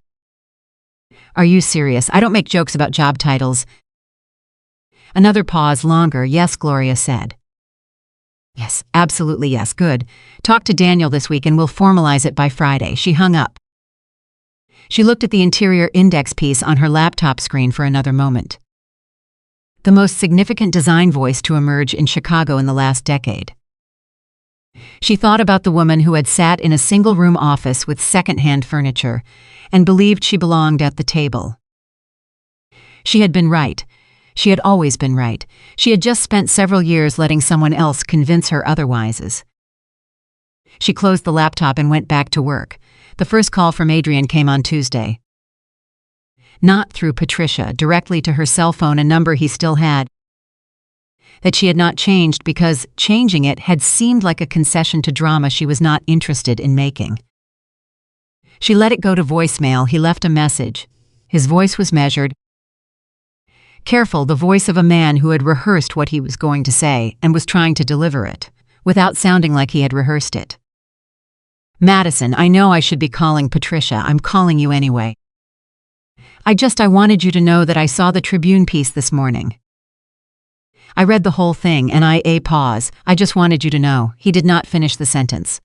"Are you serious? I don't make jokes about job titles." Another pause, longer. "Yes," Gloria said. "Yes, absolutely yes, good. Talk to Daniel this week and we'll formalize it by Friday." She hung up. She looked at the Interior Index piece on her laptop screen for another moment. The most significant design voice to emerge in Chicago in the last decade. She thought about the woman who had sat in a single-room office with second-hand furniture and believed she belonged at the table. She had been right. She had always been right. She had just spent several years letting someone else convince her otherwise. She closed the laptop and went back to work. The first call from Adrian came on Tuesday. Not through Patricia, directly to her cell phone, a number he still had. That she had not changed because changing it had seemed like a concession to drama she was not interested in making. She let it go to voicemail. He left a message. His voice was measured. Careful, the voice of a man who had rehearsed what he was going to say and was trying to deliver it, without sounding like he had rehearsed it. "Madison, I know I should be calling Patricia. I'm calling you anyway. I wanted you to know that I saw the Tribune piece this morning. I read the whole thing and pause. I just wanted you to know." He did not finish the sentence.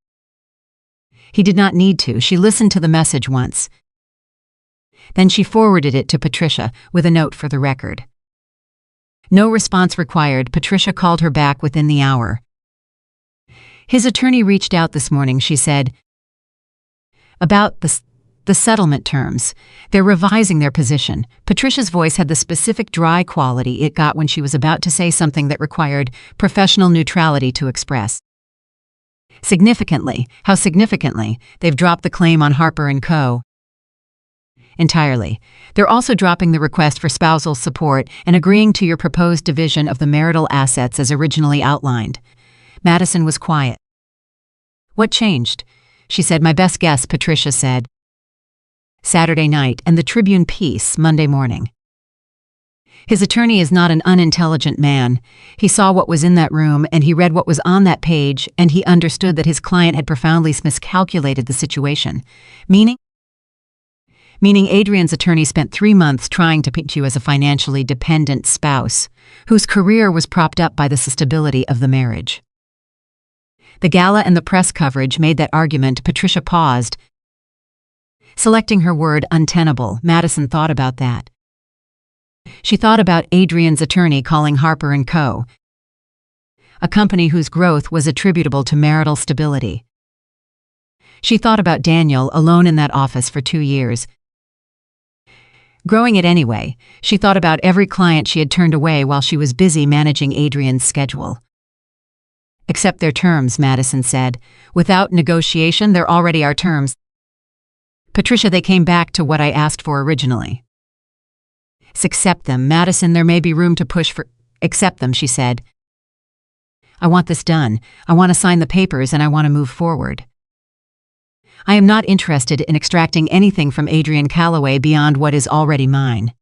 He did not need to. She listened to the message once. Then she forwarded it to Patricia with a note for the record. No response required. Patricia called her back within the hour. "His attorney reached out this morning," she said, "about the settlement terms. They're revising their position." Patricia's voice had the specific dry quality it got when she was about to say something that required professional neutrality to express. "Significantly, how significantly? They've dropped the claim on Harper & Co. Entirely. They're also dropping the request for spousal support and agreeing to your proposed division of the marital assets as originally outlined." Madison was quiet. "What changed?" She said. "My best guess," Patricia said. "Saturday night and the Tribune piece Monday morning." His attorney is not an unintelligent man. He saw what was in that room and he read what was on that page and he understood that his client had profoundly miscalculated the situation. Meaning Adrian's attorney spent 3 months trying to paint you as a financially dependent spouse whose career was propped up by the stability of the marriage. The gala and the press coverage made that argument. Patricia paused. Selecting her word, untenable. Madison thought about that. She thought about Adrian's attorney calling Harper & Co. a company whose growth was attributable to marital stability. She thought about Daniel, alone in that office for 2 years. Growing it anyway. She thought about every client she had turned away while she was busy managing Adrian's schedule. "Accept their terms," Madison said. "Without negotiation, there already are terms." "Patricia, they came back to what I asked for originally." "Accept them, Madison. There may be room to push for—" "Accept them," she said. "I want this done. I want to sign the papers and I want to move forward. I am not interested in extracting anything from Adrian Calloway beyond what is already mine.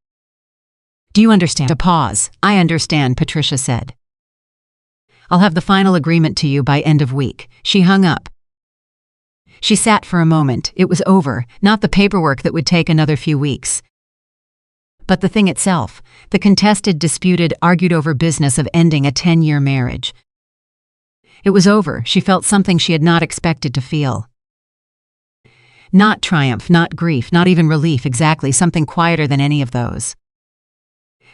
Do you understand?" A pause. "I understand," Patricia said. "I'll have the final agreement to you by end of week." She hung up. She sat for a moment. It was over, not the paperwork that would take another few weeks, But the thing itself, the contested, disputed, argued over business of ending a 10-year marriage. It was over. She felt something she had not expected to feel. Not triumph, not grief, not even relief exactly, something quieter than any of those.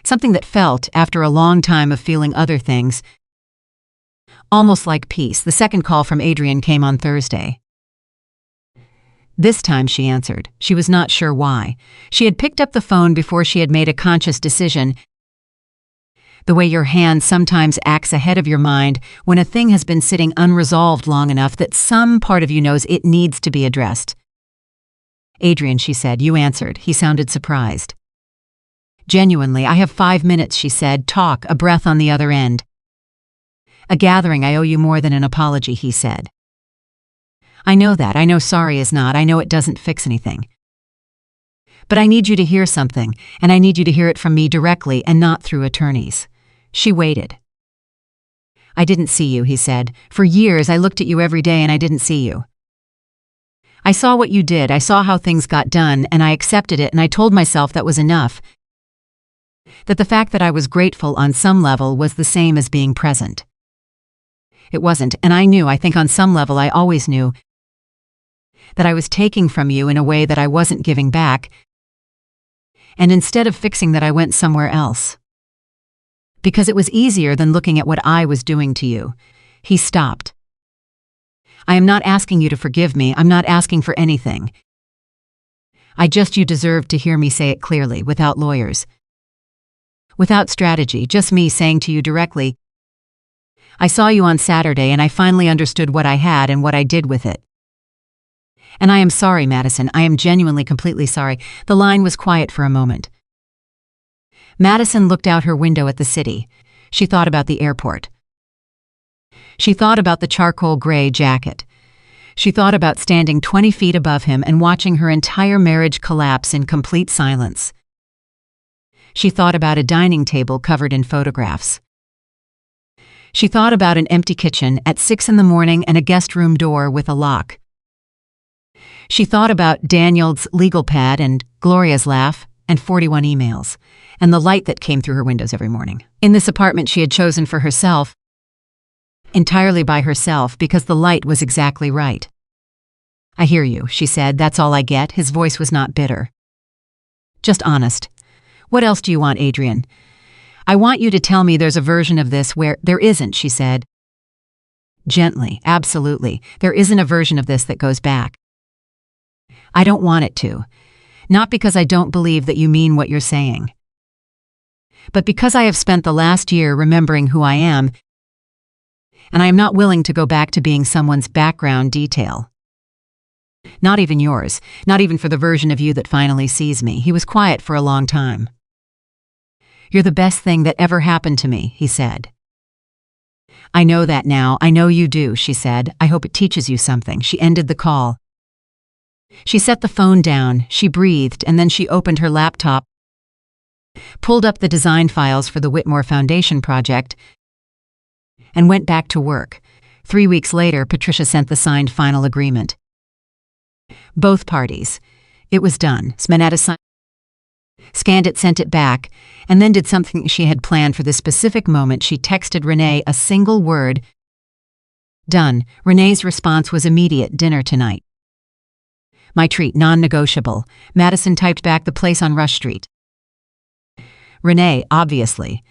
Something that felt, after a long time of feeling other things, almost like peace. The second call from Adrian came on Thursday. This time she answered. She was not sure why. She had picked up the phone before she had made a conscious decision. The way your hand sometimes acts ahead of your mind when a thing has been sitting unresolved long enough that some part of you knows it needs to be addressed. Adrian, she said. You answered. He sounded surprised. Genuinely, I have 5 minutes, she said. Talk, a breath on the other end. A gathering. I owe you more than an apology, he said. I know that. I know sorry is not. I know it doesn't fix anything. But I need you to hear something, and I need you to hear it from me directly and not through attorneys. She waited. I didn't see you, he said. For years I looked at you every day and I didn't see you. I saw what you did. I saw how things got done, and I accepted it, and I told myself that was enough. That the fact that I was grateful on some level was the same as being present. It wasn't, and I knew, I think on some level I always knew, that I was taking from you in a way that I wasn't giving back, and instead of fixing that I went somewhere else. Because it was easier than looking at what I was doing to you. He stopped. I am not asking you to forgive me. I'm not asking for anything. You deserve to hear me say it clearly, without lawyers. Without strategy, just me saying to you directly, I saw you on Saturday and I finally understood what I had and what I did with it. And I am sorry, Madison. I am genuinely, completely sorry. The line was quiet for a moment. Madison looked out her window at the city. She thought about the airport. She thought about the charcoal gray jacket. She thought about standing 20 feet above him and watching her entire marriage collapse in complete silence. She thought about a dining table covered in photographs. She thought about an empty kitchen at 6 in the morning and a guest room door with a lock. She thought about Daniel's legal pad and Gloria's laugh and 41 emails, and the light that came through her windows every morning. In this apartment she had chosen for herself, entirely by herself, because the light was exactly right. I hear you, she said. That's all I get. His voice was not bitter. Just honest. What else do you want, Adrian? I want you to tell me there's a version of this where there isn't, she said. Gently, absolutely. There isn't a version of this that goes back. I don't want it to. Not because I don't believe that you mean what you're saying. But because I have spent the last year remembering who I am, and I am not willing to go back to being someone's background detail. Not even yours, not even for the version of you that finally sees me. He was quiet for a long time. You're the best thing that ever happened to me, he said. I know that now. I know you do, she said. I hope it teaches you something. She ended the call. She set the phone down, she breathed, and then she opened her laptop, pulled up the design files for the Whitmore Foundation project, and went back to work. 3 weeks later, Patricia sent the signed final agreement. Both parties. It was done. Smanetta scanned it, sent it back, and then did something she had planned for this specific moment. She texted Renee a single word. Done. Renee's response was immediate. Dinner tonight. My treat, non-negotiable. Madison typed back, the place on Rush Street. Renee, obviously.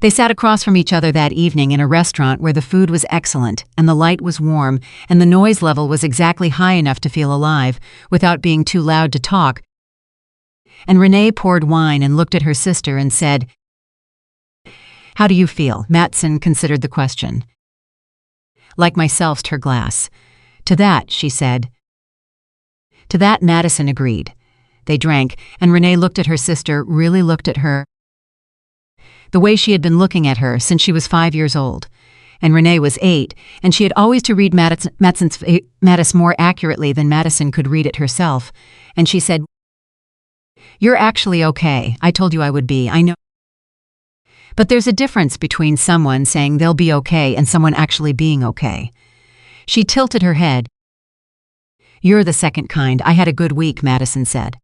They sat across from each other that evening in a restaurant where the food was excellent and the light was warm and the noise level was exactly high enough to feel alive without being too loud to talk. And Renee poured wine and looked at her sister and said, How do you feel? Madison considered the question. Like myself, her glass. To that, she said. To that, Madison agreed. They drank, and Renee looked at her sister, really looked at her. The way she had been looking at her since she was 5 years old. And Renee was 8, and she had always to read Madison more accurately than Madison could read it herself. And she said, You're actually okay. I told you I would be, I know. But there's a difference between someone saying they'll be okay and someone actually being okay. She tilted her head. You're the second kind. I had a good week, Madison said.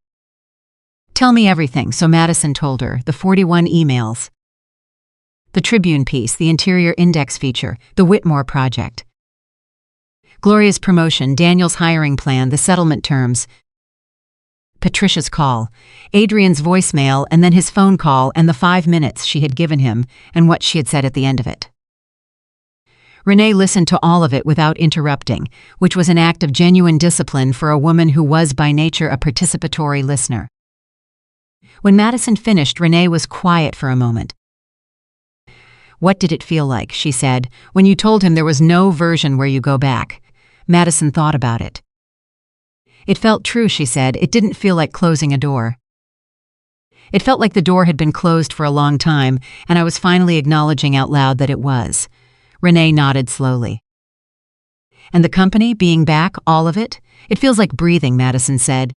Tell me everything, so Madison told her, the 41 emails. The Tribune piece, the interior index feature, the Whitmore project. Gloria's promotion, Daniel's hiring plan, the settlement terms. Patricia's call, Adrian's voicemail, and then his phone call and the 5 minutes she had given him and what she had said at the end of it. Renee listened to all of it without interrupting, which was an act of genuine discipline for a woman who was by nature a participatory listener. When Madison finished, Renee was quiet for a moment. "What did it feel like," she said, "when you told him there was no version where you go back?" Madison thought about it. "It felt true," she said. "It didn't feel like closing a door. It felt like the door had been closed for a long time, and I was finally acknowledging out loud that it was." Renee nodded slowly. "And the company, being back, all of it? It feels like breathing," Madison said.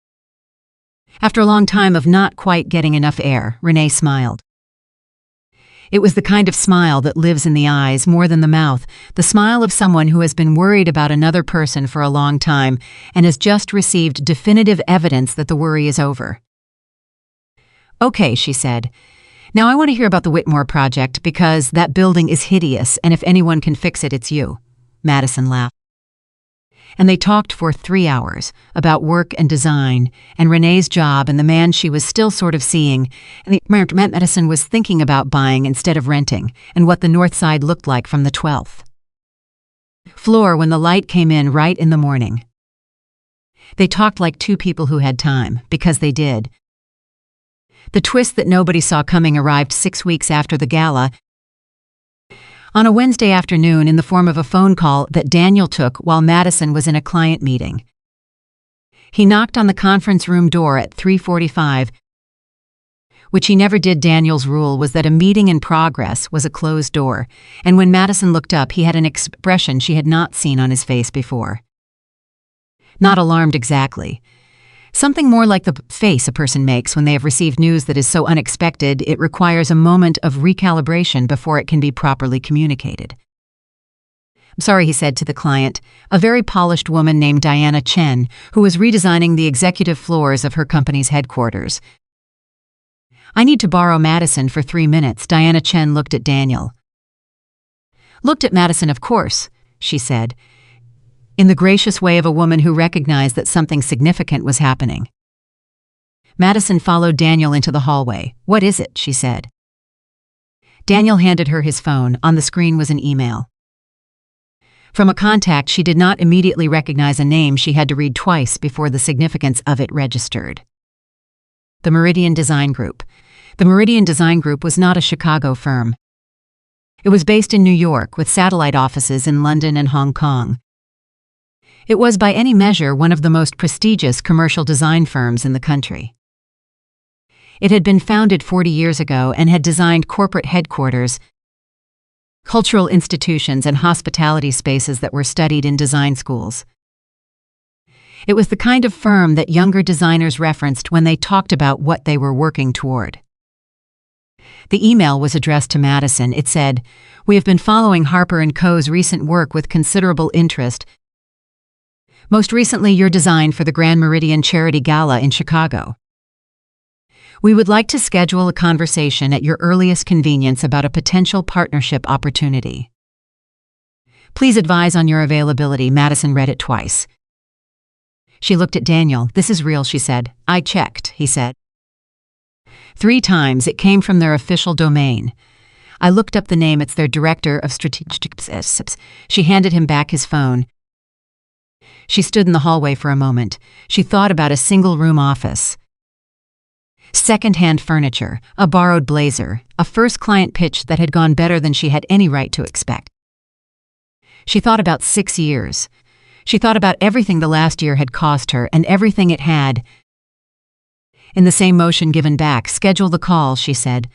After a long time of not quite getting enough air, Renee smiled. It was the kind of smile that lives in the eyes more than the mouth, the smile of someone who has been worried about another person for a long time and has just received definitive evidence that the worry is over. "Okay," she said. "Now I want to hear about the Whitmore project because that building is hideous and if anyone can fix it, it's you." Madison laughed. And they talked for 3 hours about work and design and Renee's job and the man she was still sort of seeing and the apartment Madison was thinking about buying instead of renting and what the north side looked like from the 12th floor when the light came in right in the morning. They talked like two people who had time, because they did. The twist that nobody saw coming arrived 6 weeks after the gala, on a Wednesday afternoon in the form of a phone call that Daniel took while Madison was in a client meeting. He knocked on the conference room door at 3:45, which he never did. Daniel's rule was that a meeting in progress was a closed door, and when Madison looked up, he had an expression she had not seen on his face before. Not alarmed exactly. Something more like the face a person makes when they have received news that is so unexpected it requires a moment of recalibration before it can be properly communicated. "I'm sorry," he said to the client, a very polished woman named Diana Chen, who was redesigning the executive floors of her company's headquarters. "I need to borrow Madison for 3 minutes." Diana Chen looked at Daniel. "Looked at Madison, of course," she said, in the gracious way of a woman who recognized that something significant was happening. Madison followed Daniel into the hallway. "What is it?" she said. Daniel handed her his phone. On the screen was an email. From a contact she did not immediately recognize, a name she had to read twice before the significance of it registered. The Meridian Design Group. The Meridian Design Group was not a Chicago firm. It was based in New York with satellite offices in London and Hong Kong. It was by any measure one of the most prestigious commercial design firms in the country. It had been founded 40 years ago and had designed corporate headquarters, cultural institutions, and hospitality spaces that were studied in design schools. It was the kind of firm that younger designers referenced when they talked about what they were working toward. The email was addressed to Madison. It said, "We have been following Harper & Co.'s recent work with considerable interest. Most recently, your design for the Grand Meridian Charity Gala in Chicago. We would like to schedule a conversation at your earliest convenience about a potential partnership opportunity. Please advise on your availability." Madison read it twice. She looked at Daniel. "This is real," she said. "I checked," he said. 3 times. It came from their official domain. I looked up the name. It's their director of strategic. She handed him back his phone. She stood in the hallway for a moment. She thought about a single-room office. Second-hand furniture, a borrowed blazer, a first client pitch that had gone better than she had any right to expect. She thought about 6 years. She thought about everything the last year had cost her and everything it had. In the same motion given back, "Schedule the call," she said.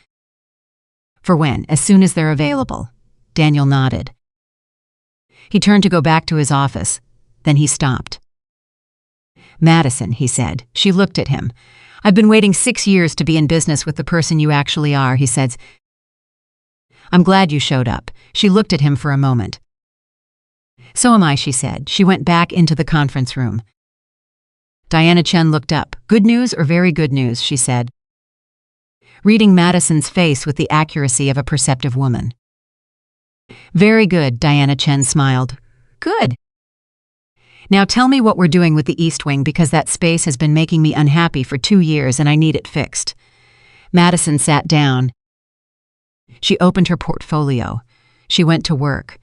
"For when?" "As soon as they're available." Daniel nodded. He turned to go back to his office. Then he stopped. "Madison," he said. She looked at him. "I've been waiting 6 years to be in business with the person you actually are," he said. "I'm glad you showed up." She looked at him for a moment. "So am I," she said. She went back into the conference room. Diana Chen looked up. "Good news or very good news?" she said, reading Madison's face with the accuracy of a perceptive woman. "Very good," Diana Chen smiled. "Good. Now tell me what we're doing with the East Wing, because that space has been making me unhappy for 2 years and I need it fixed." Madison sat down. She opened her portfolio. She went to work.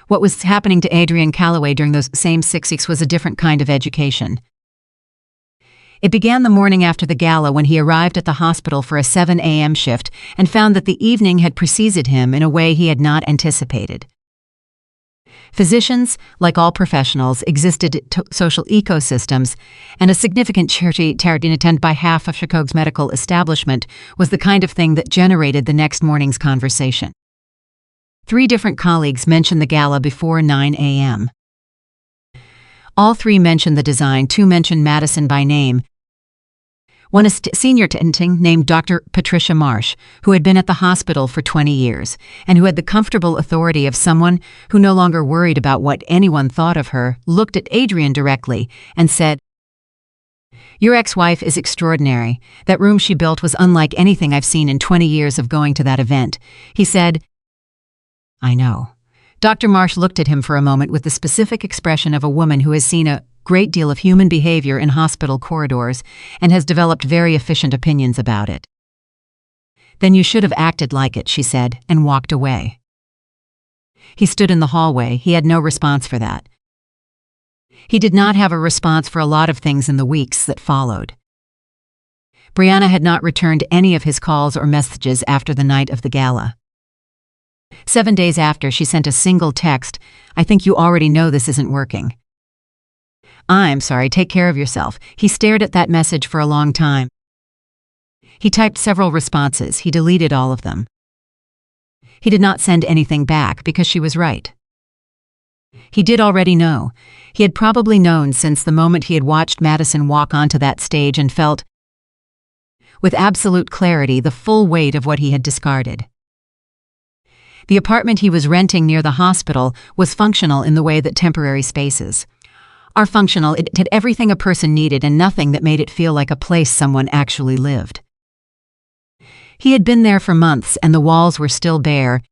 What was happening to Adrian Calloway during those same 6 weeks was a different kind of education. It began the morning after the gala, when he arrived at the hospital for a 7 a.m. shift and found that the evening had preceded him in a way he had not anticipated. Physicians, like all professionals, existed social ecosystems, and a significant charity attended by half of Chicago's medical establishment was the kind of thing that generated the next morning's conversation. 3 different colleagues mentioned the gala before 9 a.m. All 3 mentioned the design. 2 mentioned Madison by name. One, a senior attending named Dr. Patricia Marsh, who had been at the hospital for 20 years, and who had the comfortable authority of someone who no longer worried about what anyone thought of her, looked at Adrian directly and said, "Your ex-wife is extraordinary. That room she built was unlike anything I've seen in 20 years of going to that event." He said, "I know." Dr. Marsh looked at him for a moment with the specific expression of a woman who has seen a great deal of human behavior in hospital corridors and has developed very efficient opinions about it. "Then you should have acted like it," she said, and walked away. He stood in the hallway. He had no response for that. He did not have a response for a lot of things in the weeks that followed. Brianna had not returned any of his calls or messages after the night of the gala. 7 days after, she sent a single text, "I think you already know this isn't working." "I'm sorry, take care of yourself." He stared at that message for a long time. He typed several responses. He deleted all of them. He did not send anything back because she was right. He did already know. He had probably known since the moment he had watched Madison walk onto that stage and felt, with absolute clarity, the full weight of what he had discarded. The apartment he was renting near the hospital was functional in the way that temporary spaces are functional. It had everything a person needed and nothing that made it feel like a place someone actually lived. He had been there for months and the walls were still bare,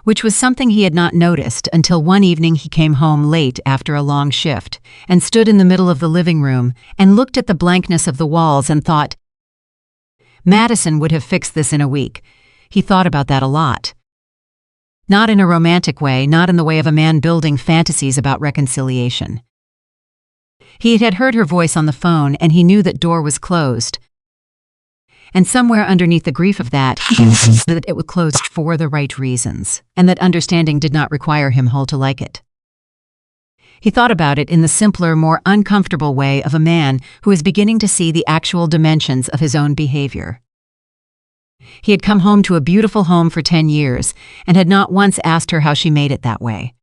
which was something he had not noticed until one evening he came home late after a long shift and stood in the middle of the living room and looked at the blankness of the walls and thought, Madison would have fixed this in a week. He thought about that a lot. Not in a romantic way, not in the way of a man building fantasies about reconciliation. He had heard her voice on the phone and he knew that door was closed. And somewhere underneath the grief of that, he knew that it was closed for the right reasons, and that understanding did not require him to like it. He thought about it in the simpler, more uncomfortable way of a man who is beginning to see the actual dimensions of his own behavior. He had come home to a beautiful home for 10 years and had not once asked her how she made it that way.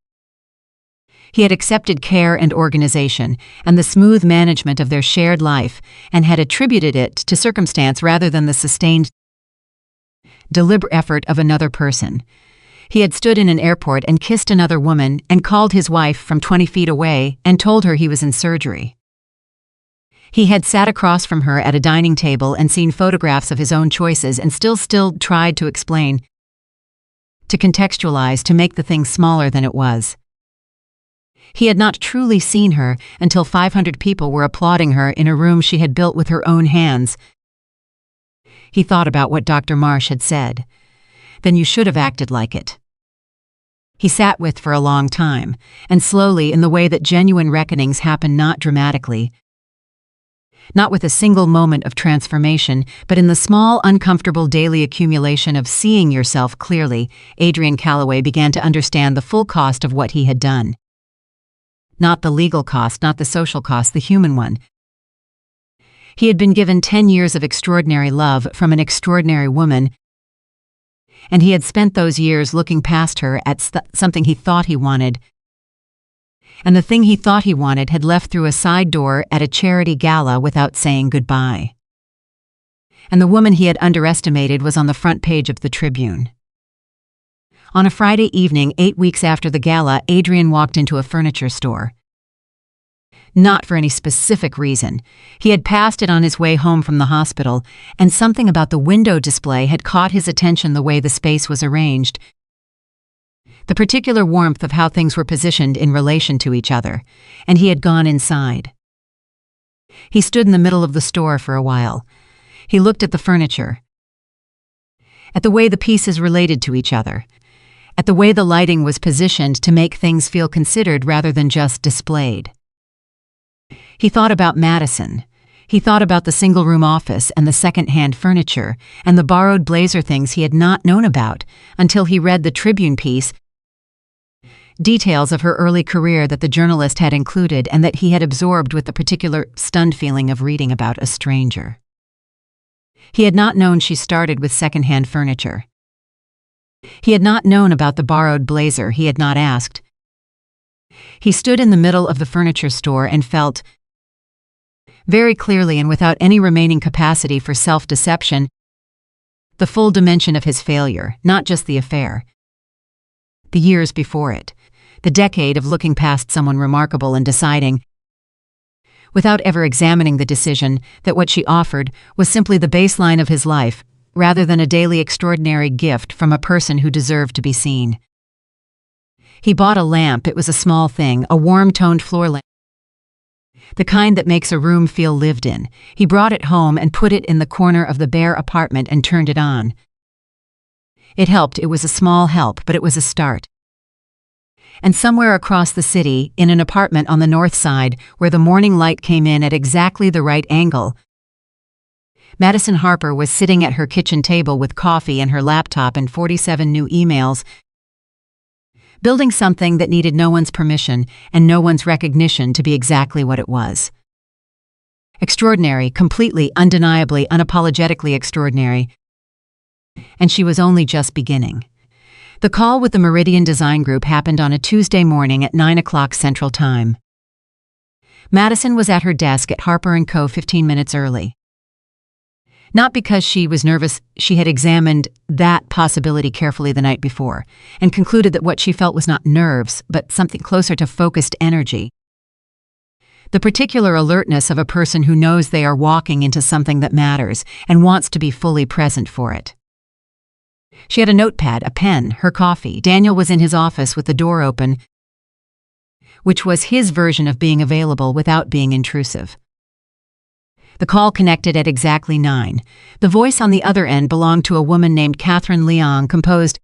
He had accepted care and organization and the smooth management of their shared life and had attributed it to circumstance rather than the sustained, deliberate effort of another person. He had stood in an airport and kissed another woman and called his wife from 20 feet away and told her he was in surgery. He had sat across from her at a dining table and seen photographs of his own choices and still tried to explain, to contextualize, to make the thing smaller than it was. He had not truly seen her until 500 people were applauding her in a room she had built with her own hands. He thought about what Dr. Marsh had said. Then you should have acted like it. He sat with for a long time, and slowly, in the way that genuine reckonings happen, not dramatically, not with a single moment of transformation, but in the small, uncomfortable daily accumulation of seeing yourself clearly, Adrian Calloway began to understand the full cost of what he had done. Not the legal cost, not the social cost, the human one. He had been given 10 years of extraordinary love from an extraordinary woman, and he had spent those years looking past her at something he thought he wanted. And the thing he thought he wanted had left through a side door at a charity gala without saying goodbye. And the woman he had underestimated was on the front page of the Tribune. On a Friday evening, 8 weeks after the gala, Adrian walked into a furniture store. not for any specific reason. He had passed it on his way home from the hospital, and something about the window display had caught his attention the way the space was arranged. The particular warmth of how things were positioned in relation to each other, and he had gone inside. He stood in the middle of the store for a while. He looked at the furniture, at the way the pieces related to each other, at the way the lighting was positioned to make things feel considered rather than just displayed. He thought about Madison. He thought about the single-room office and the second-hand furniture and the borrowed blazer things he had not known about until he read the Tribune piece, details of her early career that the journalist had included and that he had absorbed with the particular stunned feeling of reading about a stranger. He had not known she started with second-hand furniture. He had not known about the borrowed blazer he had not asked. He stood in the middle of the furniture store and felt, very clearly and without any remaining capacity for self-deception, the full dimension of his failure, not just the affair. The years before it, the decade of looking past someone remarkable and deciding, without ever examining the decision, that what she offered was simply the baseline of his life, rather than a daily extraordinary gift from a person who deserved to be seen. He bought a lamp. It was a small thing, a warm-toned floor lamp, the kind that makes a room feel lived in. He brought it home and put it in the corner of the bare apartment and turned it on. It helped. It was a small help, but it was a start. And somewhere across the city, in an apartment on the north side, where the morning light came in at exactly the right angle, Madison Harper was sitting at her kitchen table with coffee and her laptop and 47 new emails, building something that needed no one's permission and no one's recognition to be exactly what it was. Extraordinary, completely, undeniably, unapologetically extraordinary. And she was only just beginning. The call with the Meridian Design Group happened on a Tuesday morning at 9 o'clock Central Time. Madison was at her desk at Harper & Co. 15 minutes early. Not because she was nervous. She had examined that possibility carefully the night before and concluded that what she felt was not nerves, but something closer to focused energy. The particular alertness of a person who knows they are walking into something that matters and wants to be fully present for it. She had a notepad, a pen, her coffee. Daniel was in his office with the door open, which was his version of being available without being intrusive. The call connected at exactly 9. The voice on the other end belonged to a woman named Catherine Leong, composed,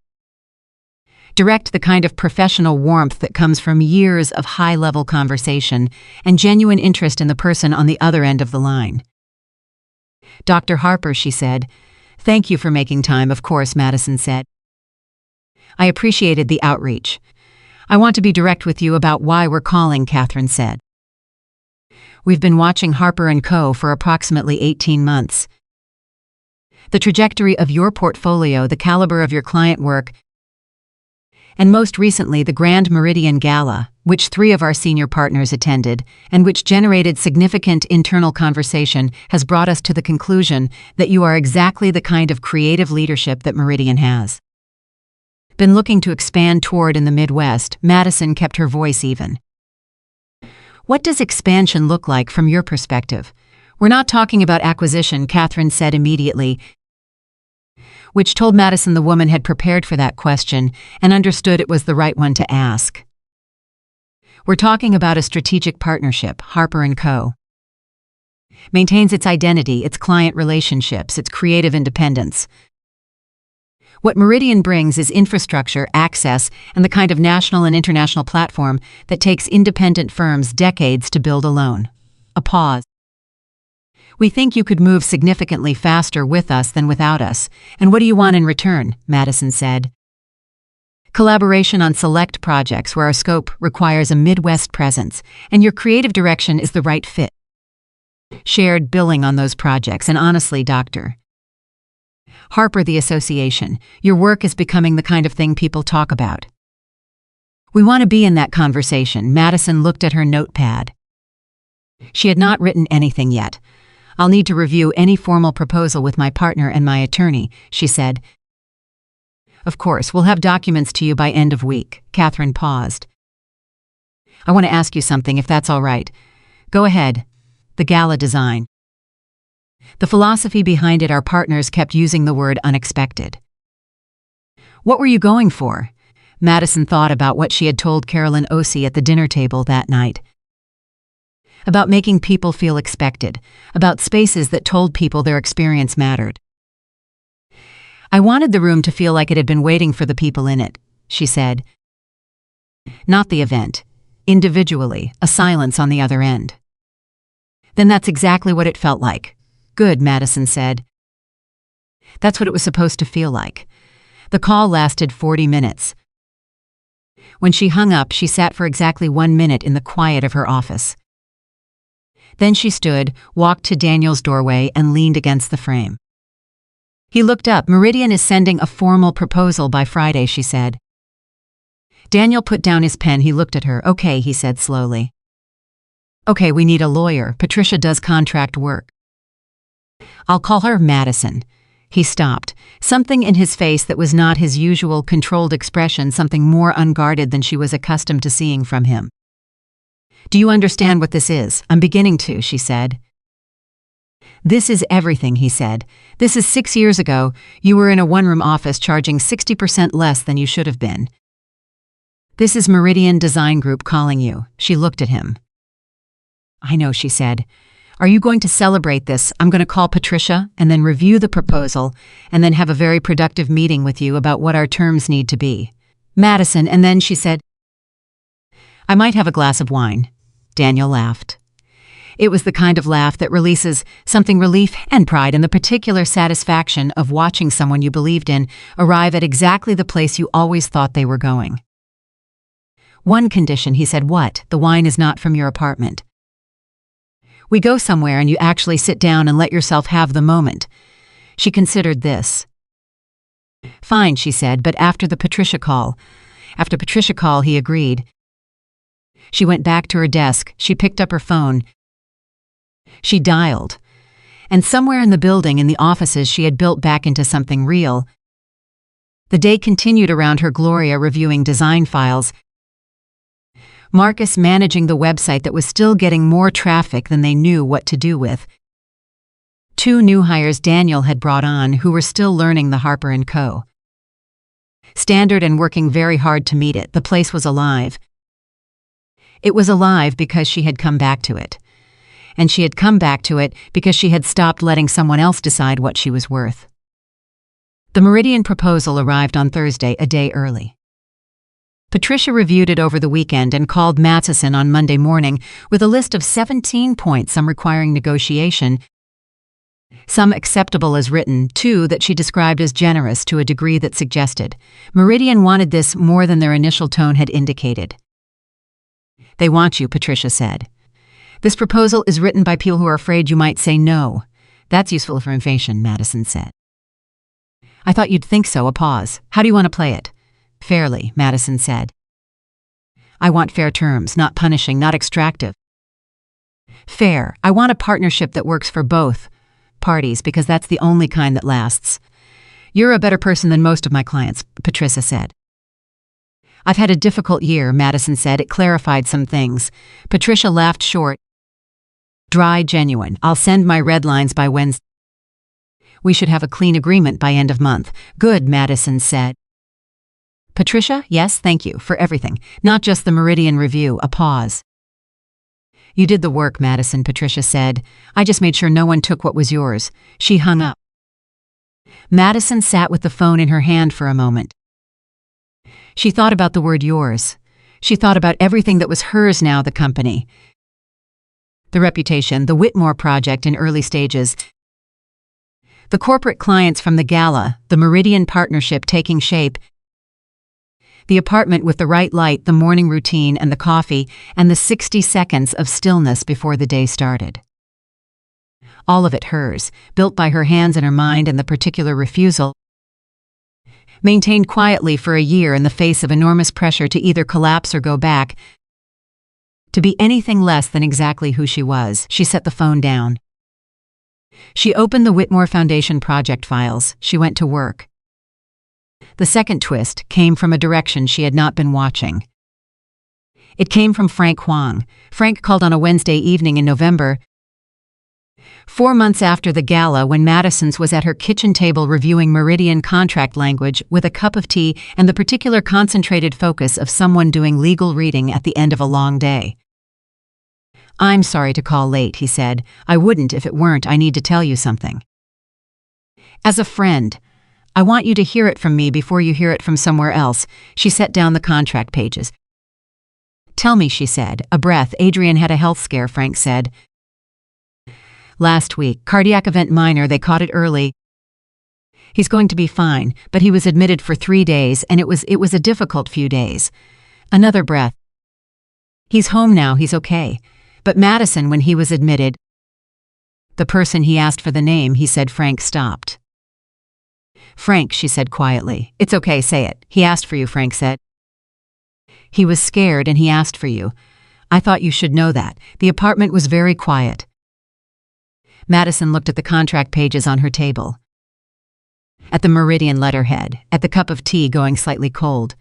direct, the kind of professional warmth that comes from years of high-level conversation and genuine interest in the person on the other end of the line. "Dr. Harper," she said. "Thank you for making time, of course," Madison said. "I appreciated the outreach. I want to be direct with you about why we're calling," Catherine said. "We've been watching Harper & Co. for approximately 18 months. The trajectory of your portfolio, the caliber of your client work, and most recently the Grand Meridian Gala, which 3 of our senior partners attended, and which generated significant internal conversation, has brought us to the conclusion that you are exactly the kind of creative leadership that Meridian has been looking to expand toward in the Midwest." Madison kept her voice even. "What does expansion look like from your perspective?" "We're not talking about acquisition," Catherine said immediately, which told Madison the woman had prepared for that question and understood it was the right one to ask. "We're talking about a strategic partnership. Harper & Co. maintains its identity, its client relationships, its creative independence. What Meridian brings is infrastructure, access, and the kind of national and international platform that takes independent firms decades to build alone." A pause. "We think you could move significantly faster with us than without us. And what do you want in return?" Madison said. "Collaboration on select projects where our scope requires a Midwest presence, and your creative direction is the right fit. Shared billing on those projects, and honestly, Dr. Harper, the association, your work is becoming the kind of thing people talk about. We want to be in that conversation." Madison looked at her notepad. She had not written anything yet. "I'll need to review any formal proposal with my partner and my attorney," she said. "Of course, we'll have documents to you by end of week." Catherine paused. "I want to ask you something, if that's all right. Go ahead. The gala design. The philosophy behind it, our partners kept using the word unexpected. What were you going for? Madison thought about what she had told Carolyn Ossie at the dinner table that night. About making people feel expected, about spaces that told people their experience mattered. I wanted the room to feel like it had been waiting for the people in it, she said. Not the event. Individually, a silence on the other end. Then that's exactly what it felt like. Good, Madison said. That's what it was supposed to feel like. The call lasted 40 minutes. When she hung up, she sat for exactly 1 minute in the quiet of her office. Then she stood, walked to Daniel's doorway, and leaned against the frame. He looked up. Meridian is sending a formal proposal by Friday, she said. Daniel put down his pen. He looked at her. Okay, he said slowly. Okay, we need a lawyer. Patricia does contract work. I'll call her Madison. He stopped. Something in his face that was not his usual controlled expression, something more unguarded than she was accustomed to seeing from him. Do you understand what this is? I'm beginning to, she said. This is everything, he said. This is 6 years ago. You were in a one-room office charging 60% less than you should have been. This is Meridian Design Group calling you. She looked at him. I know, she said. Are you going to celebrate this? I'm going to call Patricia and then review the proposal and then have a very productive meeting with you about what our terms need to be. Madison, and then she said, I might have a glass of wine. Daniel laughed. It was the kind of laugh that releases something relief and pride and the particular satisfaction of watching someone you believed in arrive at exactly the place you always thought they were going. One condition, he said. What? The wine is not from your apartment. We go somewhere and you actually sit down and let yourself have the moment. She considered this. Fine, she said, but after the Patricia call. After Patricia call, he agreed. She went back to her desk. She picked up her phone. She dialed. And somewhere in the building, in the offices she had built back into something real. The day continued around her. Gloria reviewing design files. Marcus managing the website that was still getting more traffic than they knew what to do with. 2 new hires Daniel had brought on who were still learning the Harper & Co. standard and working very hard to meet it. The place was alive. It was alive because she had come back to it. And she had come back to it because she had stopped letting someone else decide what she was worth. The Meridian proposal arrived on Thursday, a day early. Patricia reviewed it over the weekend and called Madison on Monday morning with a list of 17 points, some requiring negotiation, some acceptable as written, 2 that she described as generous to a degree that suggested Meridian wanted this more than their initial tone had indicated. They want you, Patricia said. This proposal is written by people who are afraid you might say no. That's useful information, Madison said. I thought you'd think so. A pause. How do you want to play it? Fairly, Madison said. I want fair terms, not punishing, not extractive. Fair. I want a partnership that works for both parties because that's the only kind that lasts. You're a better person than most of my clients, Patricia said. I've had a difficult year, Madison said. It clarified some things. Patricia laughed short. Dry, genuine. I'll send my red lines by Wednesday. We should have a clean agreement by end of month. Good, Madison said. Patricia, yes, thank you for everything, not just the Meridian review. A pause. You did the work, Madison, Patricia said. I just made sure no one took what was yours. She hung up. Madison sat with the phone in her hand for a moment. She thought about the word yours. She thought about everything that was hers now, the company. The reputation, the Whitmore project in early stages. The corporate clients from the gala, the Meridian partnership taking shape. The apartment with the right light, the morning routine and the coffee, and the 60 seconds of stillness before the day started. All of it hers, built by her hands and her mind, and the particular refusal, maintained quietly for a year in the face of enormous pressure to either collapse or go back, to be anything less than exactly who she was. She set the phone down. She opened the Whitmore Foundation project files. She went to work. The second twist came from a direction she had not been watching. It came from Frank Huang. Frank called on a Wednesday evening in November, 4 months after the gala, when Madison's was at her kitchen table reviewing Meridian contract language with a cup of tea and the particular concentrated focus of someone doing legal reading at the end of a long day. "I'm sorry to call late," he said. "I wouldn't if it weren't. I need to tell you something. As a friend, I want you to hear it from me before you hear it from somewhere else." She set down the contract pages. "Tell me," she said. A breath. "Adrian had a health scare," Frank said. "Last week. Cardiac event minor. They caught it early. He's going to be fine, but he was admitted for 3 days, and it was a difficult few days." Another breath. "He's home now. He's okay. But Madison, when he was admitted..." "The person he asked for the name," he said. Frank stopped. "Frank," she said quietly. "It's okay, say it. He asked for you," Frank said. "He was scared and he asked for you. I thought you should know that." The apartment was very quiet. Madison looked at the contract pages on her table, at the Meridian letterhead, at the cup of tea going slightly cold.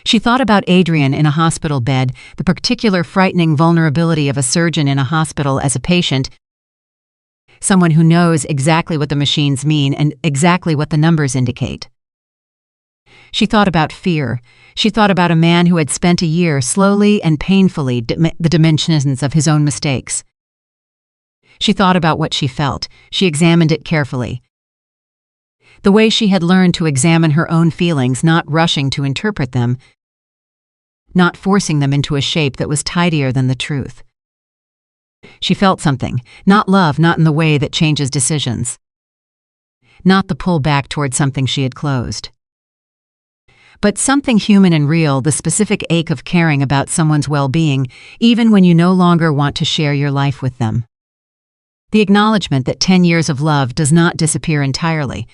She thought about Adrian in a hospital bed, the particular frightening vulnerability of a surgeon in a hospital as a patient, someone who knows exactly what the machines mean and exactly what the numbers indicate. She thought about fear. She thought about a man who had spent a year slowly and painfully the dimensions of his own mistakes. She thought about what she felt. She examined it carefully. The way she had learned to examine her own feelings, not rushing to interpret them, not forcing them into a shape that was tidier than the truth. She felt something, not love, not in the way that changes decisions, not the pull back toward something she had closed, but something human and real, the specific ache of caring about someone's well-being, even when you no longer want to share your life with them. The acknowledgement that 10 years of love does not disappear entirely.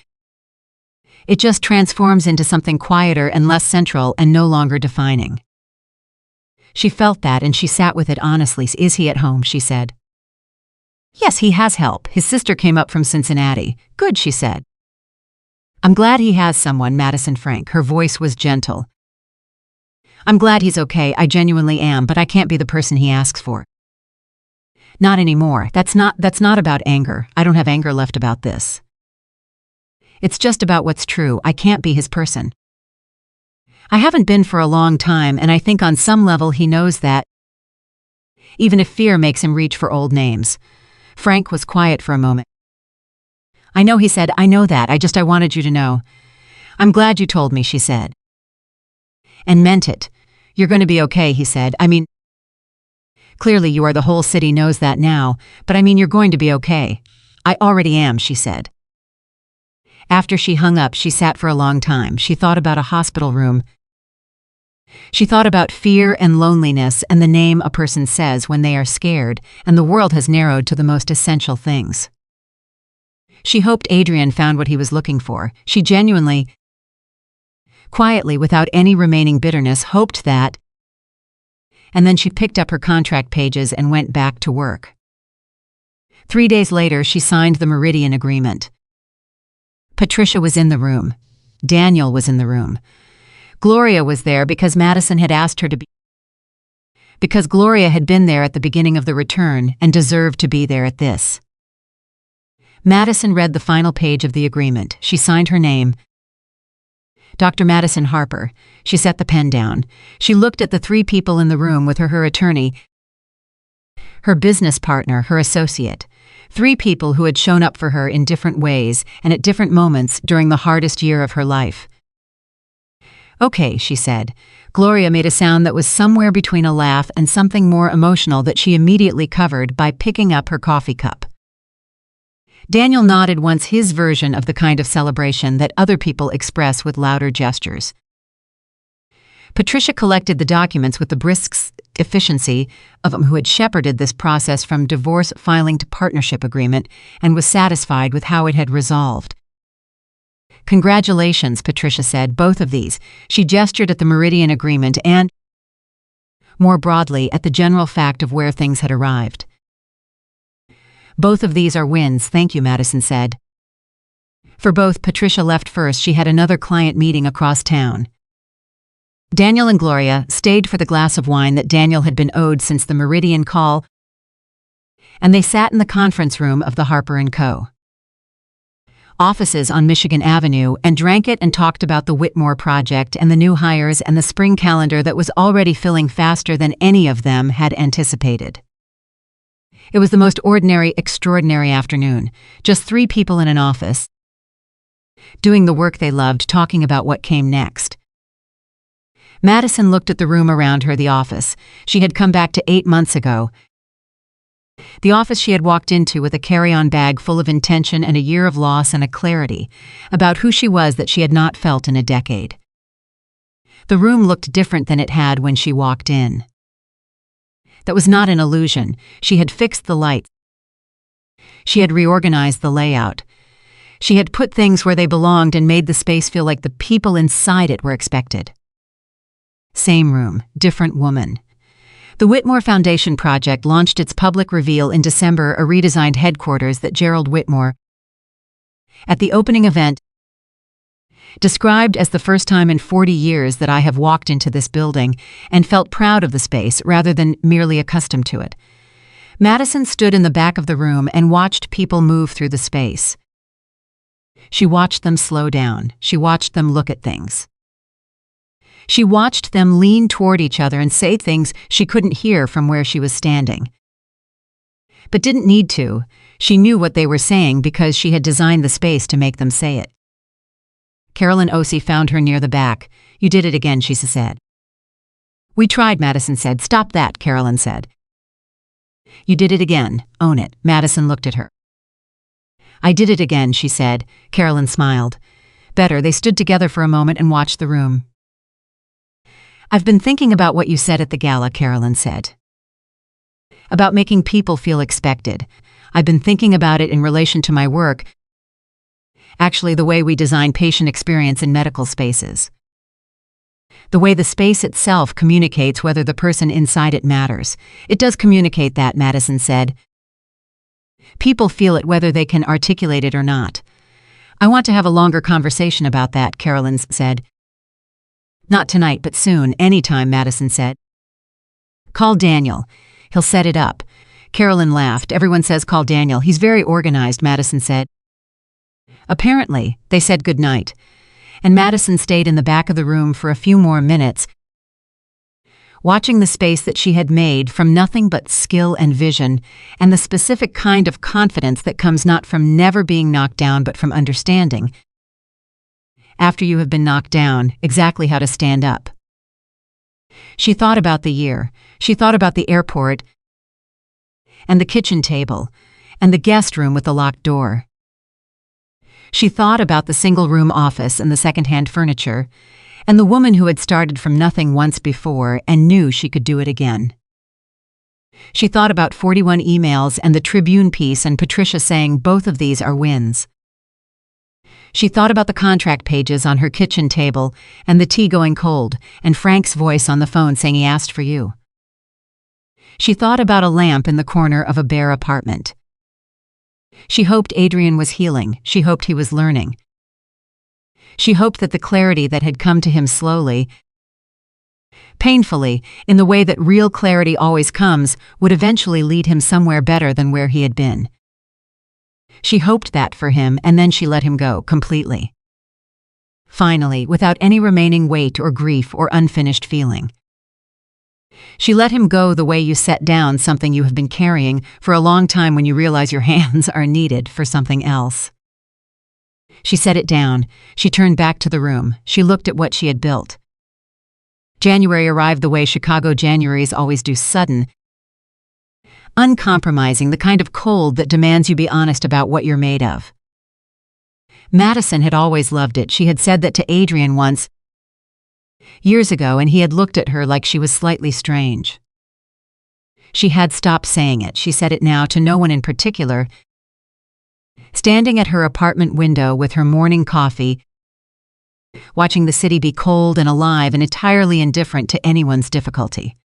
It just transforms into something quieter and less central and no longer defining. She felt that and she sat with it honestly. "Is he at home?" she said. "Yes, he has help. His sister came up from Cincinnati." "Good," she said. "I'm glad he has someone." Madison Frank. Her voice was gentle. "I'm glad he's okay. I genuinely am, but I can't be the person he asks for. Not anymore. That's not about anger. I don't have anger left about this. It's just about what's true. I can't be his person. I haven't been for a long time, and I think on some level he knows that, even if fear makes him reach for old names." Frank was quiet for a moment. "I know," he said. "I know that. I wanted you to know. I'm glad you told me," she said. "And meant it. You're going to be okay," he said. "I mean, clearly you are. The whole city knows that now, but I mean, you're going to be okay." "I already am," she said. After she hung up, she sat for a long time. She thought about a hospital room. She thought about fear and loneliness and the name a person says when they are scared, and the world has narrowed to the most essential things. She hoped Adrian found what he was looking for. She genuinely, quietly, without any remaining bitterness, hoped that. And then she picked up her contract pages and went back to work. 3 days later, she signed the Meridian agreement. Patricia was in the room. Daniel was in the room. Gloria was there because Madison had asked her to be. Because Gloria had been there at the beginning of the return and deserved to be there at this. Madison read the final page of the agreement. She signed her name. Dr. Madison Harper. She set the pen down. She looked at the 3 people in the room with her attorney, her business partner, her associate. 3 people who had shown up for her in different ways and at different moments during the hardest year of her life. "Okay," she said. Gloria made a sound that was somewhere between a laugh and something more emotional that she immediately covered by picking up her coffee cup. Daniel nodded once, his version of the kind of celebration that other people express with louder gestures. Patricia collected the documents with the brisk efficiency of them who had shepherded this process from divorce filing to partnership agreement and was satisfied with how it had resolved. "Congratulations," Patricia said, "both of these." She gestured at the Meridian agreement and, more broadly, at the general fact of where things had arrived. "Both of these are wins, thank you," Madison said. For both, Patricia left first. She had another client meeting across town. Daniel and Gloria stayed for the glass of wine that Daniel had been owed since the Meridian call, and they sat in the conference room of the Harper & Co. offices on Michigan Avenue and drank it and talked about the Whitmore project and the new hires and the spring calendar that was already filling faster than any of them had anticipated. It was the most ordinary, extraordinary afternoon. Just 3 people in an office, doing the work they loved, talking about what came next. Madison looked at the room around her, the office. She had come back to 8 months ago. The office she had walked into with a carry-on bag full of intention and a year of loss and a clarity about who she was that she had not felt in a decade. The room looked different than it had when she walked in. That was not an illusion. She had fixed the lights. She had reorganized the layout. She had put things where they belonged and made the space feel like the people inside it were expected. Same room, different woman. The Whitmore Foundation project launched its public reveal in December, a redesigned headquarters that Gerald Whitmore, at the opening event, described as the first time in 40 years that I have walked into this building and felt proud of the space rather than merely accustomed to it. Madison stood in the back of the room and watched people move through the space. She watched them slow down. She watched them look at things. She watched them lean toward each other and say things she couldn't hear from where she was standing. But didn't need to. She knew what they were saying because she had designed the space to make them say it. Carolyn Ossie found her near the back. "You did it again," she said. "We tried," Madison said. "Stop that," Carolyn said. "You did it again. Own it." Madison looked at her. "I did it again," she said. Carolyn smiled. "Better." They stood together for a moment and watched the room. "I've been thinking about what you said at the gala," Carolyn said. "About making people feel expected. I've been thinking about it in relation to my work. Actually, the way we design patient experience in medical spaces. The way the space itself communicates whether the person inside it matters. It does communicate that," Madison said. "People feel it whether they can articulate it or not. I want to have a longer conversation about that," Carolyn said. "Not tonight, but soon, anytime," Madison said. "Call Daniel. He'll set it up." Carolyn laughed. "Everyone says call Daniel. He's very organized," Madison said. Apparently, they said goodnight, and Madison stayed in the back of the room for a few more minutes, watching the space that she had made from nothing but skill and vision, and the specific kind of confidence that comes not from never being knocked down but from understanding, after you have been knocked down, exactly how to stand up. She thought about the year. She thought about the airport, and the kitchen table, and the guest room with the locked door. She thought about the single-room office and the second-hand furniture, and the woman who had started from nothing once before and knew she could do it again. She thought about 41 emails and the Tribune piece and Patricia saying both of these are wins. She thought about the contract pages on her kitchen table and the tea going cold and Frank's voice on the phone saying he asked for you. She thought about a lamp in the corner of a bare apartment. She hoped Adrian was healing. She hoped he was learning. She hoped that the clarity that had come to him slowly, painfully, in the way that real clarity always comes, would eventually lead him somewhere better than where he had been. She hoped that for him, and then she let him go completely. Finally, without any remaining weight or grief or unfinished feeling. She let him go the way you set down something you have been carrying for a long time when you realize your hands are needed for something else. She set it down. She turned back to the room. She looked at what she had built. January arrived the way Chicago Januaries always do, sudden, uncompromising, the kind of cold that demands you be honest about what you're made of. Madison had always loved it. She had said that to Adrian once, years ago, and he had looked at her like she was slightly strange. She had stopped saying it. She said it now to no one in particular, standing at her apartment window with her morning coffee, watching the city be cold and alive and entirely indifferent to anyone's difficulty.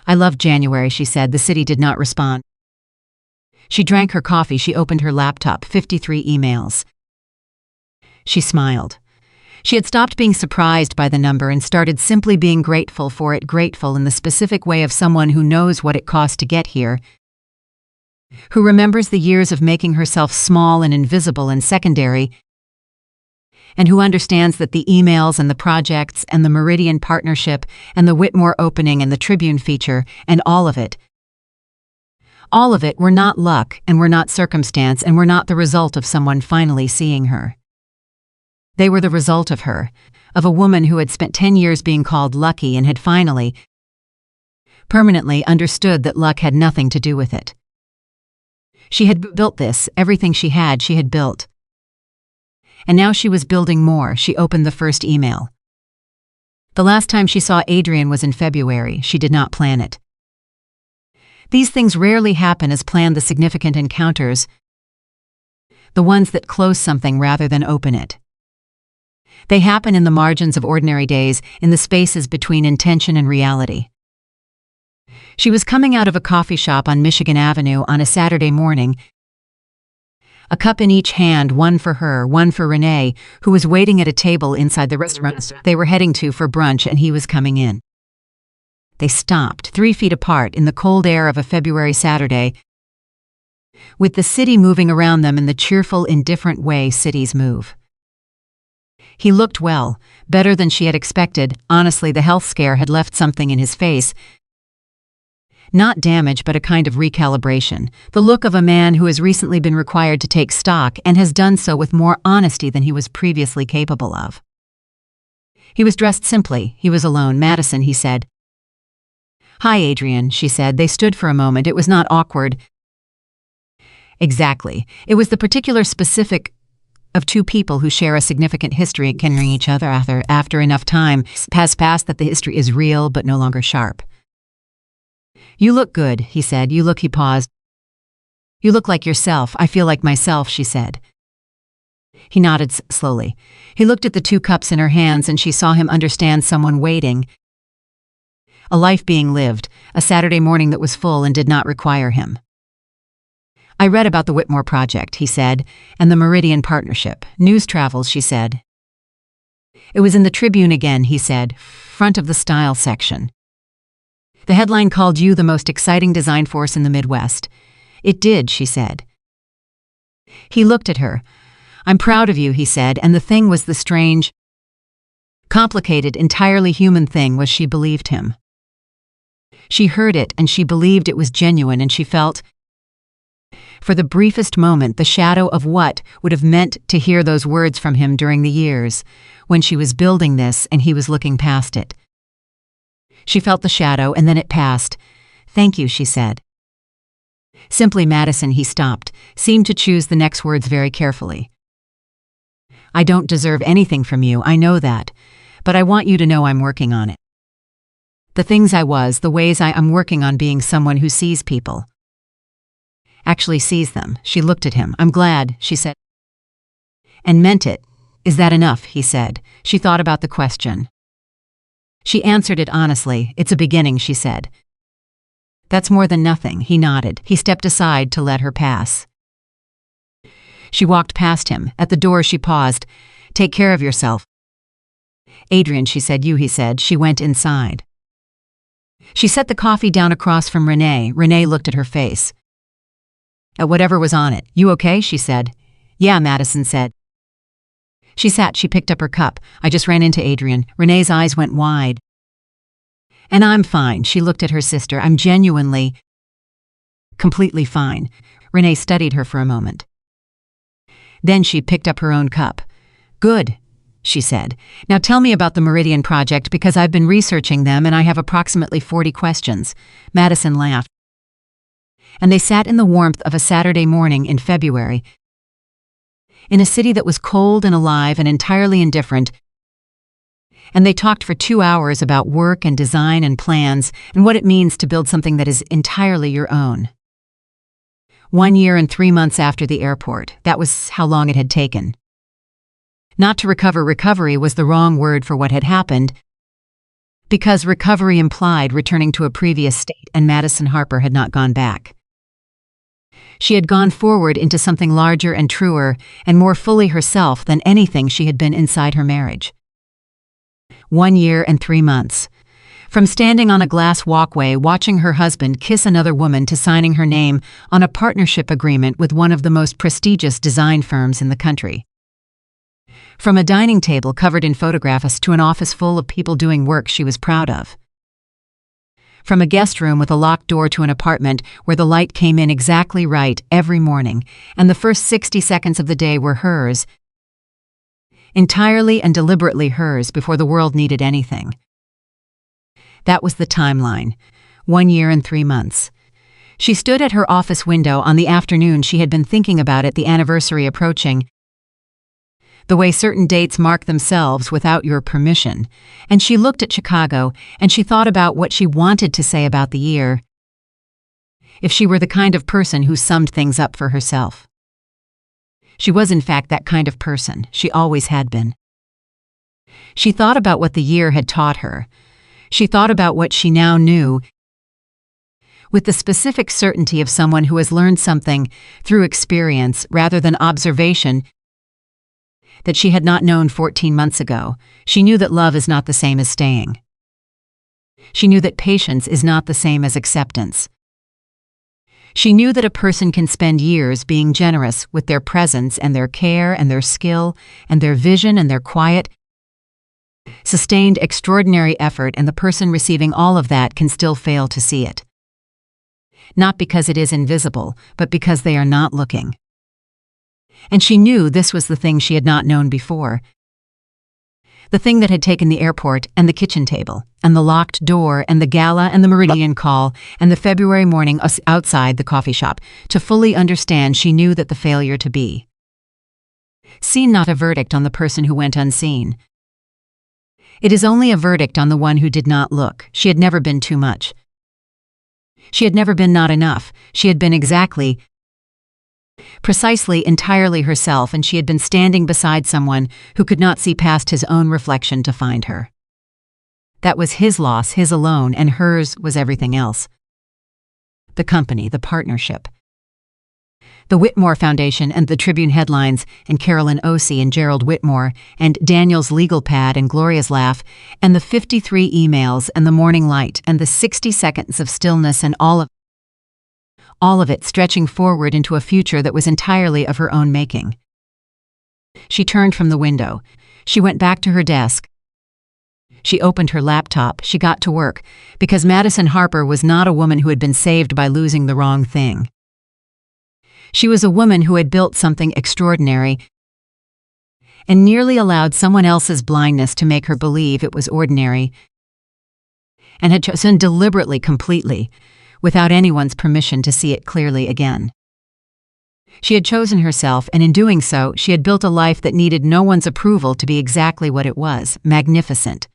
"I love January," she said. The city did not respond. She drank her coffee. She opened her laptop. 53 emails. She smiled. She had stopped being surprised by the number and started simply being grateful for it, grateful in the specific way of someone who knows what it cost to get here, who remembers the years of making herself small and invisible and secondary, and who understands that the emails and the projects and the Meridian partnership and the Whitmore opening and the Tribune feature and all of it were not luck and were not circumstance and were not the result of someone finally seeing her. They were the result of her, of a woman who had spent 10 years being called lucky and had finally, permanently understood that luck had nothing to do with it. She had built this, everything she had built. And now she was building more. She opened the first email. The last time she saw Adrian was in February. She did not plan it. These things rarely happen as planned, the significant encounters, the ones that close something rather than open it. They happen in the margins of ordinary days, in the spaces between intention and reality. She was coming out of a coffee shop on Michigan Avenue on a Saturday morning, a cup in each hand, one for her, one for Renee, who was waiting at a table inside the restaurant they were heading to for brunch, and he was coming in. They stopped, 3 feet apart, in the cold air of a February Saturday, with the city moving around them in the cheerful, indifferent way cities move. He looked well, better than she had expected. Honestly, the health scare had left something in his face. Not damage, but a kind of recalibration. The look of a man who has recently been required to take stock and has done so with more honesty than he was previously capable of. He was dressed simply. He was alone. "Madison," he said. "Hi, Adrian," she said. They stood for a moment. It was not awkward. Exactly. It was the particular specific of two people who share a significant history and can ring each other after enough time has passed that the history is real but no longer sharp. "You look good," he said. He paused. "You look like yourself. I feel like myself," she said. He nodded slowly. He looked at the 2 cups in her hands, and she saw him understand someone waiting. A life being lived, a Saturday morning that was full and did not require him. "I read about the Whitmore project," he said, "and the Meridian partnership. News travels," she said. "It was in the Tribune again," he said, "front of the style section. The headline called you the most exciting design force in the Midwest." "It did," she said. He looked at her. "I'm proud of you," he said, and the thing was the strange, complicated, entirely human thing was she believed him. She heard it, and she believed it was genuine, and she felt, for the briefest moment, the shadow of what would have meant to hear those words from him during the years, when she was building this and he was looking past it. She felt the shadow, and then it passed. "Thank you," she said. Simply Madison, he stopped, seemed to choose the next words very carefully. "I don't deserve anything from you, I know that, but I want you to know I'm working on it. The things I was, the ways I'm working on being someone who sees people. Actually sees them." She looked at him. "I'm glad," she said. "And meant it. Is that enough?" he said. She thought about the question. She answered it honestly. "It's a beginning," she said. "That's more than nothing," he nodded. He stepped aside to let her pass. She walked past him. At the door she paused. "Take care of yourself." "Adrian," she said. "You," he said. She went inside. She set the coffee down across from Renee. Renee looked at her face. At whatever was on it. "You okay?" she said. "Yeah," Madison said. She sat. She picked up her cup. "I just ran into Adrian." Renee's eyes went wide. "And I'm fine." She looked at her sister. "I'm genuinely, completely fine." Renee studied her for a moment. Then she picked up her own cup. "Good," she said. "Now tell me about the Meridian project, because I've been researching them and I have approximately 40 questions." Madison laughed. And they sat in the warmth of a Saturday morning in February, in a city that was cold and alive and entirely indifferent, and they talked for 2 hours about work and design and plans and what it means to build something that is entirely your own. 1 year and 3 months after the airport, that was how long it had taken. Not to recover. Recovery was the wrong word for what had happened, because recovery implied returning to a previous state, and Madison Harper had not gone back. She had gone forward into something larger and truer and more fully herself than anything she had been inside her marriage. 1 year and 3 months. From standing on a glass walkway watching her husband kiss another woman to signing her name on a partnership agreement with one of the most prestigious design firms in the country. From a dining table covered in photographs to an office full of people doing work she was proud of. From a guest room with a locked door to an apartment where the light came in exactly right every morning, and the first 60 seconds of the day were hers, entirely and deliberately hers before the world needed anything. That was the timeline, 1 year and 3 months. She stood at her office window on the afternoon she had been thinking about it, the anniversary approaching, the way certain dates mark themselves without your permission, and she looked at Chicago and she thought about what she wanted to say about the year, if she were the kind of person who summed things up for herself. She was in fact that kind of person, she always had been. She thought about what the year had taught her. She thought about what she now knew, with the specific certainty of someone who has learned something through experience rather than observation that she had not known 14 months ago. She knew that love is not the same as staying. She knew that patience is not the same as acceptance. She knew that a person can spend years being generous with their presence and their care and their skill and their vision and their quiet, sustained extraordinary effort, and the person receiving all of that can still fail to see it. Not because it is invisible, but because they are not looking. And she knew this was the thing she had not known before. The thing that had taken the airport and the kitchen table, and the locked door and the gala and the Meridian call and the February morning outside the coffee shop to fully understand. She knew that the failure to be seen, not a verdict on the person who went unseen. It is only a verdict on the one who did not look. She had never been too much. She had never been not enough. She had been exactly, precisely, entirely herself, and she had been standing beside someone who could not see past his own reflection to find her. That was his loss, his alone, and hers was everything else. The company, the partnership. The Whitmore Foundation and the Tribune headlines, and Carolyn Ossie and Gerald Whitmore, and Daniel's legal pad and Gloria's laugh, and the 53 emails and the morning light and the 60 seconds of stillness, and all of it stretching forward into a future that was entirely of her own making. She turned from the window. She went back to her desk. She opened her laptop. She got to work, because Madison Harper was not a woman who had been saved by losing the wrong thing. She was a woman who had built something extraordinary and nearly allowed someone else's blindness to make her believe it was ordinary, and had chosen deliberately, completely, without anyone's permission to see it clearly again. She had chosen herself, and in doing so, she had built a life that needed no one's approval to be exactly what it was: magnificent.